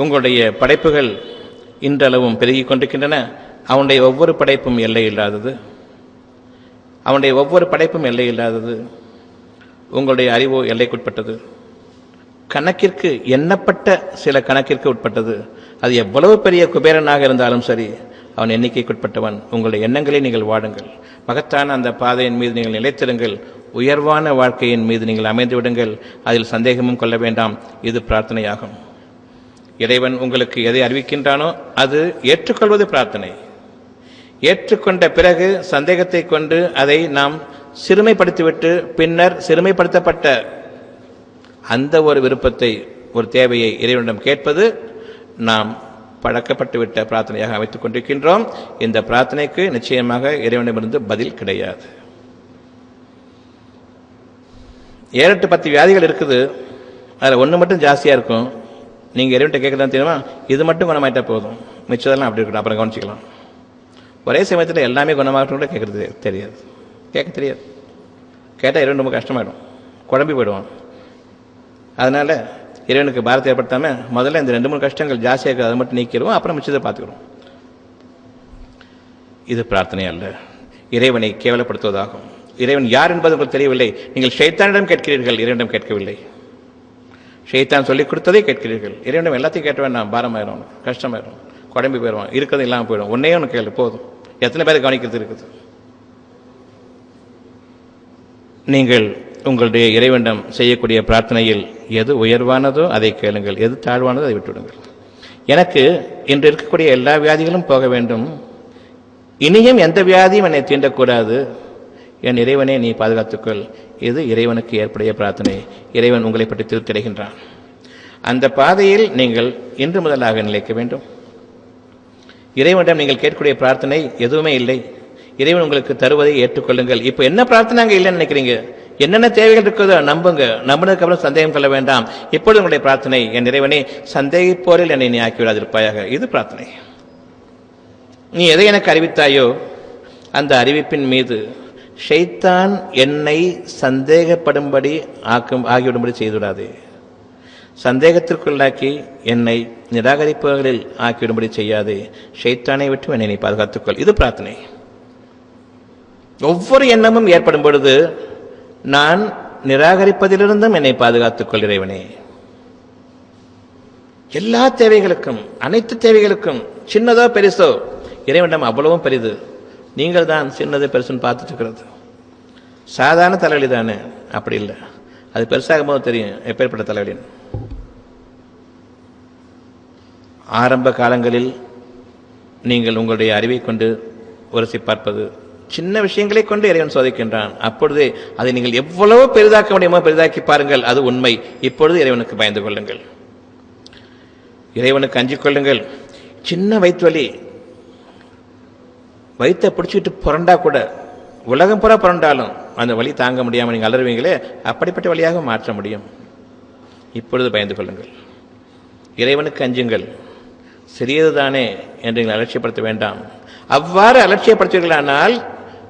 உங்களுடைய படைப்புகள் இன்றளவும் பெருகிக் கொண்டிருக்கின்றன. அவனுடைய ஒவ்வொரு படைப்பும் எல்லை இல்லாதது. அவனுடைய ஒவ்வொரு படைப்பும் எல்லை இல்லாதது. உங்களுடைய அறிவோ எல்லைக்குட்பட்டது. கணக்கிற்கு எண்ணப்பட்ட சில கணக்கிற்கு உட்பட்டது. அது எவ்வளவு பெரிய குபேரனாக இருந்தாலும் சரி, அவன் எண்ணிக்கைக்குட்பட்டவன். உங்களுடைய எண்ணங்களை நீங்கள் வாடுங்கள். மகத்தான அந்த பாதையின் மீது நீங்கள் நிலைத்திருங்கள். உயர்வான வாழ்க்கையின் மீது நீங்கள் அமைந்து விடுங்கள். அதில் சந்தேகமும் கொள்ள வேண்டாம். இது பிரார்த்தனையாகும். இறைவன் உங்களுக்கு எதை அறிவிக்கின்றானோ அது ஏற்றுக்கொள்வது பிரார்த்தனை. ஏற்றுக்கொண்ட பிறகு சந்தேகத்தை கொண்டு அதை நாம் சிறுமைப்படுத்திவிட்டு பின்னர் சிறுமைப்படுத்தப்பட்ட அந்த ஒரு விருப்பத்தை, ஒரு தேவையை இறைவனிடம் கேட்பது நாம் பழக்கப்பட்டுவிட்ட பிரார்த்தனையாக அமைத்துக் கொண்டிருக்கின்றோம். இந்த பிரார்த்தனைக்கு நிச்சயமாக இறைவனிடமிருந்து பதில் கிடையாது. 7-8 10 வியாதிகள் இருக்குது, அதில் ஒன்று மட்டும் ஜாஸ்தியாக இருக்கும். நீங்கள் இறைவன்கிட்ட கேட்கதான் தெரியுமா, இது மட்டும் குணமாயிட்டா போதும், மிச்சதெல்லாம் அப்படி இருக்கணும், அப்புறம் கவனிச்சிக்கலாம். ஒரே சமயத்தில் எல்லாமே குணமாகட்டும் கூட கேட்கறது தெரியாது, கேட்க தெரியாது. கேட்டால் இறைவன் ரொம்ப கஷ்டமாயிடும், குழம்பி போயிடுவான். அதனால் இறைவனுக்கு பாரத்தை ஏற்படுத்தாமல் முதல்ல இந்த 2-3 கஷ்டங்கள் ஜாஸ்தியாக இருக்குது, அதை மட்டும் நீக்கிடுவோம், அப்புறம் மிச்சத்தை பார்த்துக்கிறோம். இது பிரார்த்தனை அல்ல, இறைவனை கேவலப்படுத்துவதாகும். இறைவன் யார் என்பது உங்களுக்கு தெரியவில்லை. நீங்கள் ஷைத்தானிடம் கேட்கிறீர்கள், இறைவனிடம் கேட்கவில்லை. ஷைத்தான் சொல்லிக் கொடுத்ததை கேட்கிறீர்கள். இறைவனிடம் எல்லாத்தையும் கேட்ட வேண்டாம், பாரமாயிரும், கஷ்டமாயிரும், குழம்பி போயிடுவான், இருக்கிறது இல்லாமல் போயிடும். ஒன்னே ஒன்று கேள்வி போதும். எத்தனை பேர் கவனிக்கிறது இருக்குது? நீங்கள் உங்களுடைய இறைவனிடம் செய்யக்கூடிய பிரார்த்தனையில் எது உயர்வானதோ அதை கேளுங்கள், எது தாழ்வானதோ அதை விட்டுவிடுங்கள். எனக்கு இன்று இருக்கக்கூடிய எல்லா வியாதிகளும் போக வேண்டும், இனியும் எந்த வியாதியும் என்னை தீண்டக்கூடாது, என் இறைவனே நீ பாதுகாத்துக்கொள். இது இறைவனுக்கு ஏற்புடைய பிரார்த்தனை. இறைவன் உங்களை பற்றி திருப்தியடைகின்றான். அந்த பாதையில் நீங்கள் இன்று முதலாக நிலைக்க வேண்டும். இறைவனிடம் நீங்கள் கேட்கக்கூடிய பிரார்த்தனை எதுவுமே இல்லை. இறைவன் உங்களுக்கு தருவதை ஏற்றுக்கொள்ளுங்கள். இப்போ என்ன பிரார்த்தனை அங்கே இல்லைன்னு நினைக்கிறீங்க? என்னென்ன தேவைகள் இருக்கிறதோ நம்புங்க. நம்பினதுக்கு அப்புறம் சந்தேகம் கொள்ள வேண்டாம். இப்பொழுது உங்களுடைய பிரார்த்தனை, என் இறைவனே சந்தேகிப்போரில் என்னை நீ ஆக்கிவிடாதிருப்பாயாக. இது பிரார்த்தனை. நீ எதை எனக்கு அறிவித்தாயோ அந்த அறிவிப்பின் மீது ஷைத்தான் என்னை சந்தேகப்படும்படி ஆகிவிடும்படி செய்துவிடாதே. சந்தேகத்திற்குள்ளாக்கி என்னை நிராகரிப்பவர்களில் ஆக்கிவிடும்படி செய்யாதே. ஷைத்தானை விட்டு என்னை நீ பாதுகாத்துக்கொள். இது பிரார்த்தனை. ஒவ்வொரு எண்ணமும் ஏற்படும் பொழுது நான் நிராகரிப்பதிலிருந்தும் என்னை பாதுகாத்துக்கொள் இறைவனே. எல்லா தேவைகளுக்கும், அனைத்து தேவைகளுக்கும், சின்னதோ பெரிசோ, இறைவனிடம் அவ்வளவும் பெரிது. நீங்கள் தான் சின்னது பெருசுன்னு பார்த்துட்டு இருக்கிறது. சாதாரண தலைவலி தானே, அப்படி இல்லை, அது பெருசாகும் போது தெரியும் எப்பேற்பட்ட தலைவலின்னு. ஆரம்ப காலங்களில் நீங்கள் உங்களுடைய அறிவை கொண்டு உரசி பார்ப்பது, சின்ன விஷயங்களை கொண்டு இறைவன் சோதிக்கின்றான். அப்பொழுதே அதை நீங்கள் எவ்வளவு பெரிதாக்க முடியுமோ பெரிதாக்கி பாருங்கள், அது உண்மை. இப்பொழுது இறைவனுக்கு பயந்து கொள்ளுங்கள், இறைவனுக்கு அஞ்சிக் கொள்ளுங்கள். சின்ன வயிற்று வலி, வயிற்றை பிடிச்சிட்டு புரண்டா கூட, உலகம் புற புரண்டாலும் அந்த வலி தாங்க முடியாமல் நீங்கள் அலறுவீங்களே, அப்படிப்பட்ட வழியாக மாற்ற முடியும். இப்பொழுது பயந்து கொள்ளுங்கள், இறைவனுக்கு அஞ்சுங்கள். சிறியதுதானே என்று நீங்கள் அலட்சியப்படுத்த வேண்டாம். அவ்வாறு அலட்சியப்படுத்துவீர்களானால்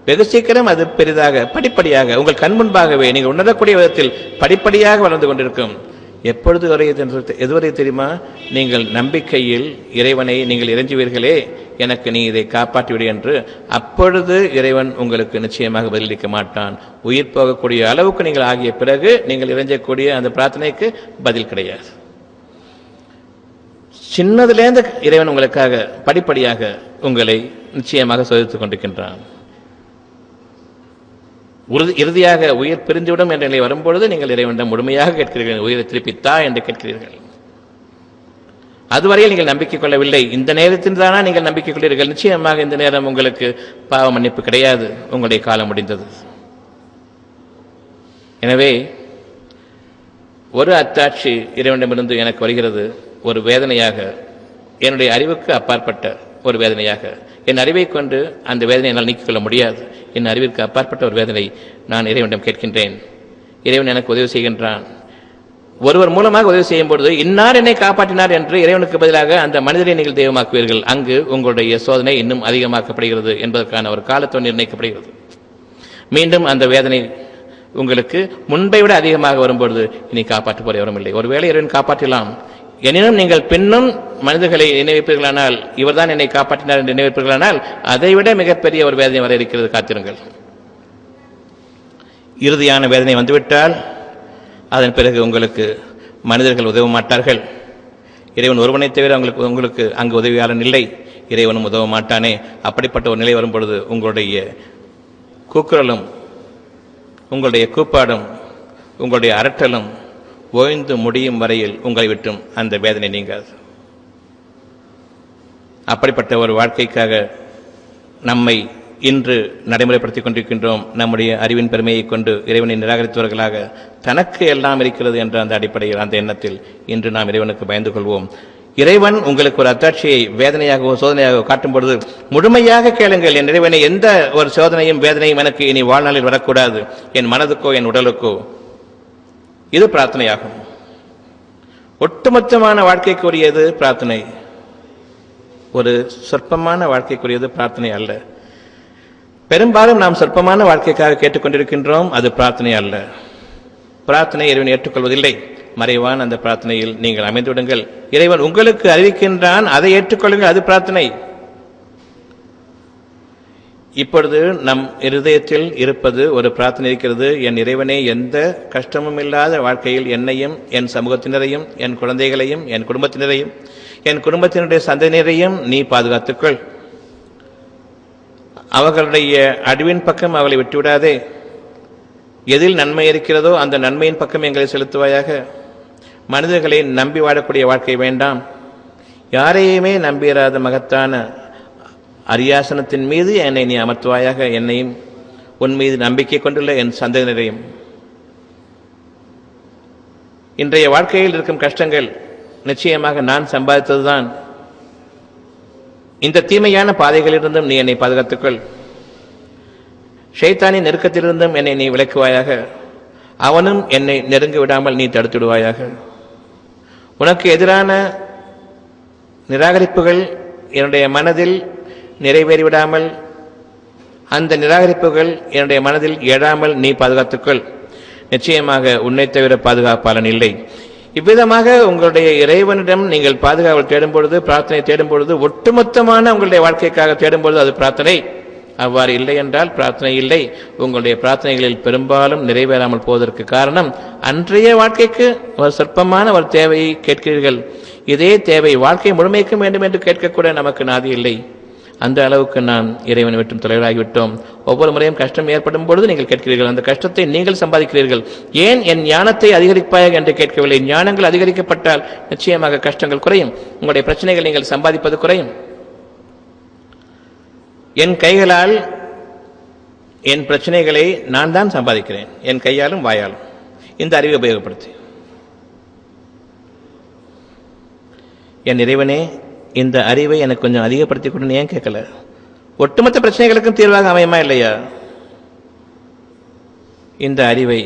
வெகு சீக்கிரம் அது பெரிதாக படிப்படியாக உங்கள் கண் முன்பாகவே நீங்கள் உணரக்கூடிய விதத்தில் படிப்படியாக வளர்ந்து கொண்டிருக்கும். எப்பொழுது எதுவரை தெரியுமா? நீங்கள் நம்பிக்கையில் இறைவனை நீங்கள் இறைஞ்சுவீர்களே, எனக்கு நீ இதை காப்பாற்றிவிடு என்று, அப்பொழுது இறைவன் உங்களுக்கு நிச்சயமாக பதிலளிக்க மாட்டான். உயிர் போகக்கூடிய அளவுக்கு நீங்கள் ஆகிய பிறகு நீங்கள் இறைஞ்சக்கூடிய அந்த பிரார்த்தனைக்கு பதில் கிடையாது. சின்னதிலேருந்து இறைவன் உங்களுக்காக படிப்படியாக உங்களை நிச்சயமாக சோதித்துக் கொண்டிருக்கின்றான். இறுதியாக உயிர் பிரிந்துவிடும் என்ற நிலை வரும்பொழுது நீங்கள் இறைவனிடம் முழுமையாக கேட்கிறீர்கள், உயிரை திருப்பித்தா என்று கேட்கிறீர்கள். அதுவரையில் நீங்கள் நம்பிக்கை கொள்ளவில்லை, இந்த நேரத்தில் தானா நீங்கள் நம்பிக்கை கொள்ளீர்கள். நிச்சயமாக இந்த நேரம் உங்களுக்கு பாவ மன்னிப்பு கிடையாது, உங்களுடைய காலம் முடிந்தது. எனவே ஒரு அத்தாட்சி இறைவனிடமிருந்து எனக்கு வருகிறது, ஒரு வேதனையாக, என்னுடைய அறிவுக்கு அப்பாற்பட்ட ஒரு வேதனையாக. என் அறிவை கொண்டு அந்த வேதனை என்னால் நீக்கிக் கொள்ள முடியாது. என் அறிவிற்கு அப்பாற்பட்ட ஒரு வேதனை நான் இறைவனிடம் கேட்கின்றேன். இறைவன் எனக்கு உதவி செய்கின்றான். ஒருவர் மூலமாக உதவி செய்யும் பொழுது இன்னார் என்னை காப்பாற்றினார் என்று இறைவனுக்கு பதிலாக அந்த மனிதரை நீங்கள் தெய்வமாக்குவீர்கள். அங்கு உங்களுடைய சோதனை இன்னும் அதிகமாக்கப்படுகிறது என்பதற்கான ஒரு காலத்தை நிர்ணயிக்கப்படுகிறது. மீண்டும் அந்த வேதனை உங்களுக்கு முன்பை விட அதிகமாக வரும்பொழுது இனி காப்பாற்ற போற எவரும் இல்லை. ஒருவேளை இறைவன் காப்பாற்றலாம், எனினும் நீங்கள் பின்னும் மனிதர்களை நினைவிப்பீர்களானால், இவர்தான் என்னை காப்பாற்றினார் என்று நினைவிப்பீர்களானால், அதைவிட மிகப்பெரிய ஒரு வேதனை வர இருக்கிறது, காத்திருங்கள். இறுதியான வேதனை வந்துவிட்டால் அதன் பிறகு உங்களுக்கு மனிதர்கள் உதவ மாட்டார்கள். இறைவன் ஒருவனை தவிர உங்களுக்கு அங்கு உதவியாளன் இல்லை, இறைவனும் உதவ மாட்டானே. அப்படிப்பட்ட ஒரு நிலை வரும்பொழுது உங்களுடைய கூக்குரலும் உங்களுடைய கூப்பாடும் உங்களுடைய அரட்டலும் ஓய்ந்து முடியும் வரையில் உங்களை விட்டும் அந்த வேதனை நீங்காது. அப்படிப்பட்ட ஒரு வாழ்க்கைக்காக நம்மை இன்று நடைமுறைப்படுத்திக் கொண்டிருக்கின்றோம். நம்முடைய அறிவின் பெருமையை கொண்டு இறைவனை நிராகரித்தவர்களாக, தனக்கு எல்லாம் இருக்கிறது என்ற அந்த அடிப்படையில், அந்த எண்ணத்தில் இன்று நாம் இறைவனுக்கு பயந்து கொள்வோம். இறைவன் உங்களுக்கு ஒரு அத்தாட்சியை வேதனையாகவோ சோதனையாகவோ காட்டும் பொழுது முழுமையாக கேளுங்கள், என் இறைவனை எந்த ஒரு சோதனையும் வேதனையும் எனக்கு இனி வாழ்நாளில் வரக்கூடாது, என் மனதுக்கோ என் உடலுக்கோ. இது பிரார்த்தனையாகும். ஒட்டுமொத்தமான வாழ்க்கைக்குரியது பிரார்த்தனை, ஒரு சொற்பமான வாழ்க்கைக்குரியது பிரார்த்தனை அல்ல. பெரும்பாலும் நாம் சொற்பமான வாழ்க்கைக்காக கேட்டுக்கொண்டிருக்கின்றோம், அது பிரார்த்தனை அல்ல. பிரார்த்தனை இறைவன் ஏற்றுக்கொள்வதில்லை. மறைவான அந்த பிரார்த்தனையில் நீங்கள் அமைந்துவிடுங்கள். இறைவன் உங்களுக்கு அறிவிக்கின்றான், அதை ஏற்றுக்கொள்ளுங்கள், அது பிரார்த்தனை. இப்பொழுது நம் இருதயத்தில் இருப்பது ஒரு பிரார்த்தனை இருக்கிறது. என் இறைவனே, எந்த கஷ்டமும் இல்லாத வாழ்க்கையில் என்னையும் என் சமூகத்தினரையும் என் குழந்தைகளையும் என் குடும்பத்தினரையும் என் குடும்பத்தினுடைய சந்ததியினரையும் நீ பாதுகாத்துக்கொள். அவர்களுடைய அழிவின் பக்கம் அவளை விட்டுவிடாதே. எதில் நன்மை இருக்கிறதோ அந்த நன்மையின் பக்கம் எங்களை செலுத்துவாயாக. மனிதர்களை நம்பி வாழக்கூடிய வாழ்க்கை வேண்டாம். யாரையுமே நம்பிராத மகத்தான அரியாசனத்தின் மீது என்னை நீ அமர்த்துவாயாக. என்னையும் உன் மீது நம்பிக்கை கொண்டுள்ள என் சந்ததியினரையும். இன்றைய வாழ்க்கையில் இருக்கும் கஷ்டங்கள் நிச்சயமாக நான் சம்பாதித்ததுதான். இந்த தீமையான பாதைகளிலிருந்தும் நீ என்னை பாதுகாத்துக்கொள். ஷைத்தானின் நெருக்கத்திலிருந்தும் என்னை நீ விலக்குவாயாக. அவனும் என்னை நெருங்க விடாமல் நீ தடுத்துடுவாயாக. உனக்கு எதிரான நிராகரிப்புகள் என்னுடைய மனதில் நிறைவேறிவிடாமல், அந்த நிராகரிப்புகள் என்னுடைய மனதில் எழாமல் நீ பாதுகாத்துக்கொள். நிச்சயமாக உன்னை தவிர பாதுகாப்பாளன் இல்லை. இவ்விதமாக உங்களுடைய இறைவனிடம் நீங்கள் பாதுகாவல் தேடும் பொழுது, பிரார்த்தனை தேடும் பொழுது, ஒட்டுமொத்தமான உங்களுடைய வாழ்க்கைக்காக தேடும் பொழுது அது பிரார்த்தனை. அவ்வாறு இல்லை என்றால் பிரார்த்தனை இல்லை. உங்களுடைய பிரார்த்தனைகளில் பெரும்பாலும் நிறைவேறாமல் போவதற்கு காரணம், அன்றைய வாழ்க்கைக்கு ஒரு சொற்பமான ஒரு தேவையை கேட்கிறீர்கள். இதே தேவை வாழ்க்கை முழுமைக்கும் வேண்டும் என்று கேட்கக்கூட நமக்கு நாதி இல்லை. அந்த அளவுக்கு நாம் இறைவனை விட்டும் தொலைவாகிவிட்டோம். ஒவ்வொரு முறையும் கஷ்டம் ஏற்படும் பொழுது நீங்கள் கேட்கிறீர்கள், அந்த கஷ்டத்தை நீங்கள் சம்பாதிக்கிறீர்கள். ஏன் என் ஞானத்தை அதிகரிப்பாயாக என்று கேட்கவில்லை. ஞானங்கள் அதிகரிக்கப்பட்டால் நிச்சயமாக கஷ்டங்கள் குறையும், உங்களுடைய பிரச்சனைகள் நீங்கள் சம்பாதிப்பது குறையும். என் கைகளால் என் பிரச்சனைகளை நான் தான் சம்பாதிக்கிறேன், என் கையாலும் வாயாலும். இந்த அறிவை உபயோகப்படுத்தி என் இறைவனே இந்த அறிவை எனக்கு கொஞ்சம் அதிகப்படுத்திக் கொண்டு ஏன் கேட்கல? ஒட்டுமொத்த பிரச்சனைகளுக்கும் தீர்வாக அமையுமா இல்லையா? இந்த அறிவை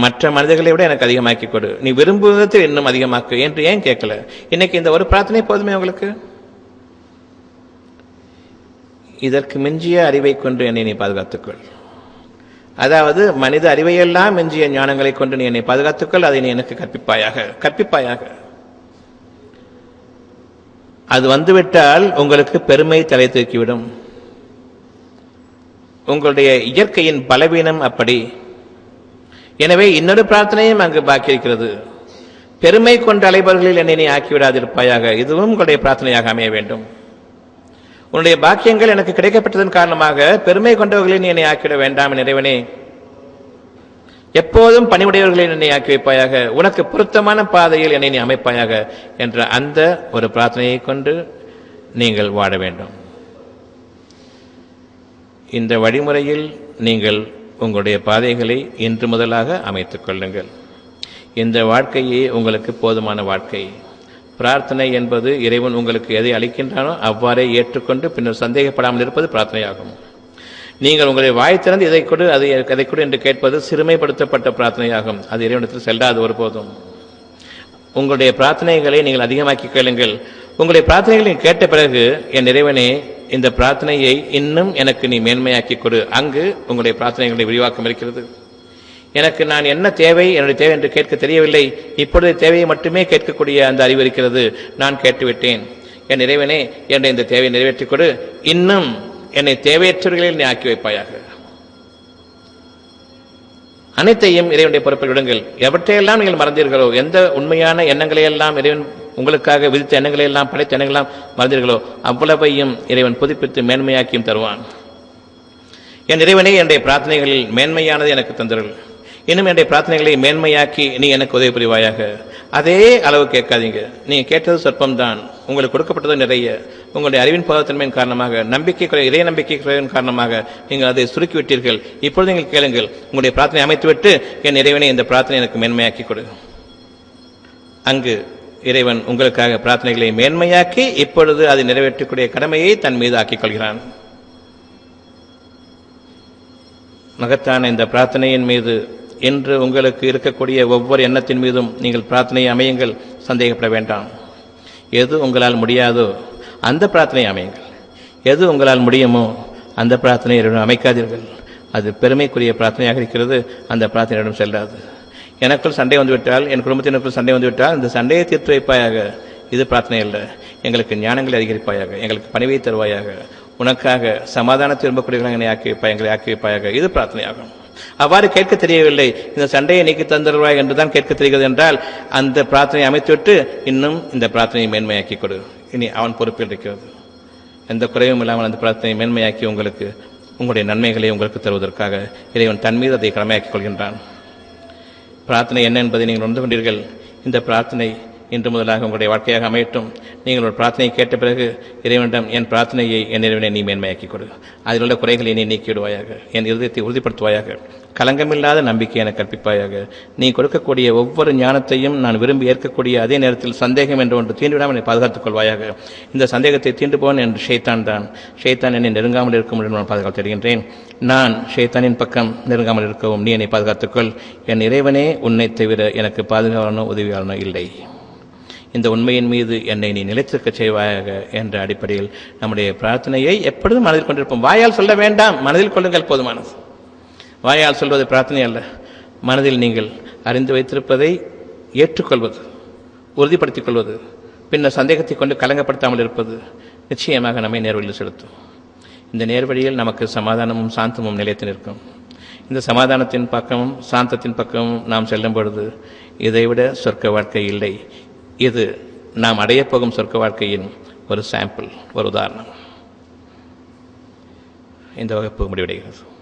மற்ற மனிதர்களை விட எனக்கு அதிகமாக்கி கொடு, நீ விரும்புவதில் இன்னும் அதிகமாக்கு என்று ஏன் கேட்கல? இன்னைக்கு இந்த ஒரு பிரார்த்தனை போதுமே உங்களுக்கு. இதற்கு மிஞ்சிய அறிவை கொண்டு என்னை நீ பாதுகாத்துக்கொள். அதாவது மனித அறிவையெல்லாம் மிஞ்சிய ஞானங்களை கொண்டு நீ என்னை பாதுகாத்துக்கொள், அதை நீ எனக்கு கற்பிப்பாயாக. அது வந்துவிட்டால் உங்களுக்கு பெருமை தலை தூக்கிவிடும். உங்களுடைய இயற்கையின் பலவீனம் அப்படி. எனவே இன்னொரு பிரார்த்தனையும் அங்கு பாக்கி இருக்கிறது. பெருமை கொண்ட அலைபவர்களில் என்னை நீ ஆக்கிவிடாதிருப்பாயாக. இதுவும் உங்களுடைய பிரார்த்தனையாக அமைய வேண்டும். உன்னுடைய பாக்கியங்கள் எனக்கு கிடைக்கப்பட்டதன் காரணமாக பெருமை கொண்டவர்களை நீ என்னை ஆக்கிவிட வேண்டாம் இறைவனே. எப்போதும் பணிவுடையவர்களை என்னை ஆக்கி வைப்பாயாக, உனக்கு பொருத்தமான பாதையில் என்னை நீ அமைப்பாயாக என்ற அந்த ஒரு பிரார்த்தனையை கொண்டு நீங்கள் வாழ வேண்டும். இந்த வழிமுறையில் நீங்கள் உங்களுடைய பாதைகளை இன்று முதலாக அமைத்துக் கொள்ளுங்கள். இந்த வாழ்க்கையே உங்களுக்கு போதுமான வாழ்க்கை. பிரார்த்தனை என்பது இறைவன் உங்களுக்கு எதை அளிக்கின்றானோ அவ்வாறே ஏற்றுக்கொண்டு பின்னர் சந்தேகப்படாமல் இருப்பது பிரார்த்தனையாகும். நீங்கள் உங்களை வாய் திறந்து இதை கொடு அதை கொடு என்று கேட்பது சிறுமைப்படுத்தப்பட்ட பிரார்த்தனையாகும். அது இறைவனிடத்தில் செல்லாது ஒருபோதும். உங்களுடைய பிரார்த்தனைகளை நீங்கள் அதிகமாக்கி கேளுங்கள். உங்களுடைய பிரார்த்தனைகளை கேட்ட பிறகு என் இறைவனே இந்த பிரார்த்தனையை இன்னும் எனக்கு நீ மேன்மையாக்கி கொடு. அங்கு உங்களுடைய பிரார்த்தனைகளுடைய விரிவாக்கம் இருக்கிறது. எனக்கு நான் என்ன தேவை, என்னுடைய தேவை என்று கேட்க தெரியவில்லை, இப்பொழுது தேவையை மட்டுமே கேட்கக்கூடிய அந்த அறிவு இருக்கிறது. நான் கேட்டுவிட்டேன். என் இறைவனே என்ற இந்த தேவையை நிறைவேற்றிக் கொடு, இன்னும் என்னை தேவையற்றவர்களில் நீ ஆக்கி வைப்பாயாக. அனைத்தையும் இறைவனுடைய பொறுப்பில் விடுங்கள். எவற்றையெல்லாம் நீங்கள் மறந்தீர்களோ, எந்த உண்மையான எண்ணங்களை எல்லாம் இறைவன் உங்களுக்காக விதித்த எண்ணங்களை எல்லாம் படைத்த எண்ணங்களெல்லாம் மறந்தீர்களோ அவ்வளவையும் இறைவன் புதுப்பித்து மேன்மையாக்கியும் தருவான். என் இறைவனே என்னுடைய பிரார்த்தனைகளில் மேன்மையானது எனக்கு தந்தர்கள். இன்னும் என்னுடைய பிரார்த்தனைகளை மேன்மையாக்கி நீ எனக்கு உதவி புரிவாயாக. அதே அளவு கேட்காதீங்க. நீங்கள் கேட்டது சொற்பம்தான், உங்களுக்கு கொடுக்கப்பட்டது நிறைய. உங்களுடைய அறிவின் போதத்தன்மையின் காரணமாக, இறை நம்பிக்கை குறைவின் காரணமாக நீங்கள் அதை சுருக்கிவிட்டீர்கள். இப்பொழுது நீங்கள் கேளுங்கள். உங்களுடைய பிரார்த்தனை அமைத்துவிட்டு என் இறைவனை இந்த பிரார்த்தனை எனக்கு மேன்மையாக்கி கொடு. அங்கு இறைவன் உங்களுக்காக பிரார்த்தனைகளை மேன்மையாக்கி இப்பொழுது அதை நிறைவேற்றக்கூடிய கடமையை தன் மீது ஆக்கிக் கொள்கிறான். மகத்தான இந்த பிரார்த்தனையின் மீது இன்று உங்களுக்கு இருக்கக்கூடிய ஒவ்வொரு எண்ணத்தின் மீதும் நீங்கள் பிரார்த்தனையை அமையுங்கள். சந்தேகப்பட வேண்டாம். எது உங்களால் முடியாதோ அந்த பிரார்த்தனையை அமையுங்கள். எது உங்களால் முடியுமோ அந்த பிரார்த்தனையை அமைக்காதீர்கள். அது பெருமைக்குரிய பிரார்த்தனையாக இருக்கிறது. அந்த பிரார்த்தனையிடம் செல்லாது. எனக்குள் சண்டை வந்துவிட்டால், என் குடும்பத்தினருக்குள் சண்டை வந்துவிட்டால் இந்த சண்டையை தீர்த்து வைப்பாயாக. இது பிரார்த்தனை அல்ல. எங்களுக்கு ஞானங்களை அதிகரிப்பாயாக, எங்களுக்கு பணிவை தருவாயாக, உனக்காக சமாதானத்தை விரும்பக்கூடியவர்கள் எங்களை ஆக்கி வைப்பாயாக. இது பிரார்த்தனையாகும். அவ்வாறு கேட்க தெரியவில்லை, இந்த சண்டையை நீக்கி தந்தருவாய் என்றுதான் கேட்க தெரிகிறது என்றால் அந்த பிரார்த்தனையை அமைத்துவிட்டு இன்னும் இந்த பிரார்த்தனையை மேன்மையாக்கி கொடு. இனி அவன் பொறுப்பில் இருக்கிறது. எந்த குறைவும் இல்லாமல் அந்த பிரார்த்தனையை மேன்மையாக்கி உங்களுக்கு உங்களுடைய நன்மைகளை உங்களுக்கு தருவதற்காக இறைவன் தன் மீது அதை கடமையாக்கிக் கொள்கின்றான். பிரார்த்தனை என்ன என்பதை நீங்கள் உணர்ந்து கொண்டீர்கள். இந்த பிரார்த்தனை இன்று முதலாக உங்களுடைய வாழ்க்கையாக அமையட்டும். நீங்கள் ஒரு பிரார்த்தனையை கேட்ட பிறகு இறைவனிடம் என் பிரார்த்தனையை என் இறைவனை நீ மேன்மையாக்கிக் கொடு. அதில் உள்ள குறைகளை நீ நீக்கிவிடுவாயாக. என் இருதயத்தை உறுதிப்படுத்துவாயாக. களங்கமில்லாத நம்பிக்கை என கற்பிப்பாயாக. நீ கொடுக்கக்கூடிய ஒவ்வொரு ஞானத்தையும் நான் விரும்பி ஏற்கக்கூடிய அதே நேரத்தில் சந்தேகம் என்று ஒன்று தீண்டிவிடாமல் என்னை பாதுகாத்துக் கொள்வாயாக. இந்த சந்தேகத்தை தீண்டுபோன் என்று ஷைத்தான் தான். ஷைத்தான் என்னை நெருங்காமல் இருக்கும் என்று நான் பாதுகாத்து தருகின்றேன். நான் ஷைத்தானின் பக்கம் நெருங்காமல் இருக்கவும் நீ என்னை பாதுகாத்துக்கொள். என் இறைவனே, உன்னை தவிர எனக்கு பாதுகாவலனோ உதவியாளனோ இல்லை. இந்த உண்மையின் மீது என்னை நீ நிலைத்திருக்க செய்வாயாக என்ற அடிப்படையில் நம்முடைய பிரார்த்தனையை எப்பொழுதும் மனதில் கொண்டிருப்போம். வாயால் சொல்ல வேண்டாம், மனதில் கொள்ளுங்கள், போதுமானது. வாயால் சொல்வது பிரார்த்தனை அல்ல. மனதில் நீங்கள் அறிந்து வைத்திருப்பதை ஏற்றுக்கொள்வது, உறுதிப்படுத்திக் கொள்வது, பின்னர் சந்தேகத்தை கொண்டு கலங்கப்படுத்தாமல் இருப்பது நிச்சயமாக நம்மை நேர்வழியில் செலுத்தும். இந்த நேர்வழியில் நமக்கு சமாதானமும் சாந்தமும் நிலைத்து நிற்கும். இந்த சமாதானத்தின் பக்கமும் சாந்தத்தின் பக்கமும் நாம் செல்லும் பொழுது இதைவிட சொர்க்க வாழ்க்கை இல்லை. இது நாம் அடையப்போகும் சொர்க்க வாழ்க்கையின் ஒரு சாம்பிள், ஒரு உதாரணம். இந்த வகுப்பு முடிவடைகிறது.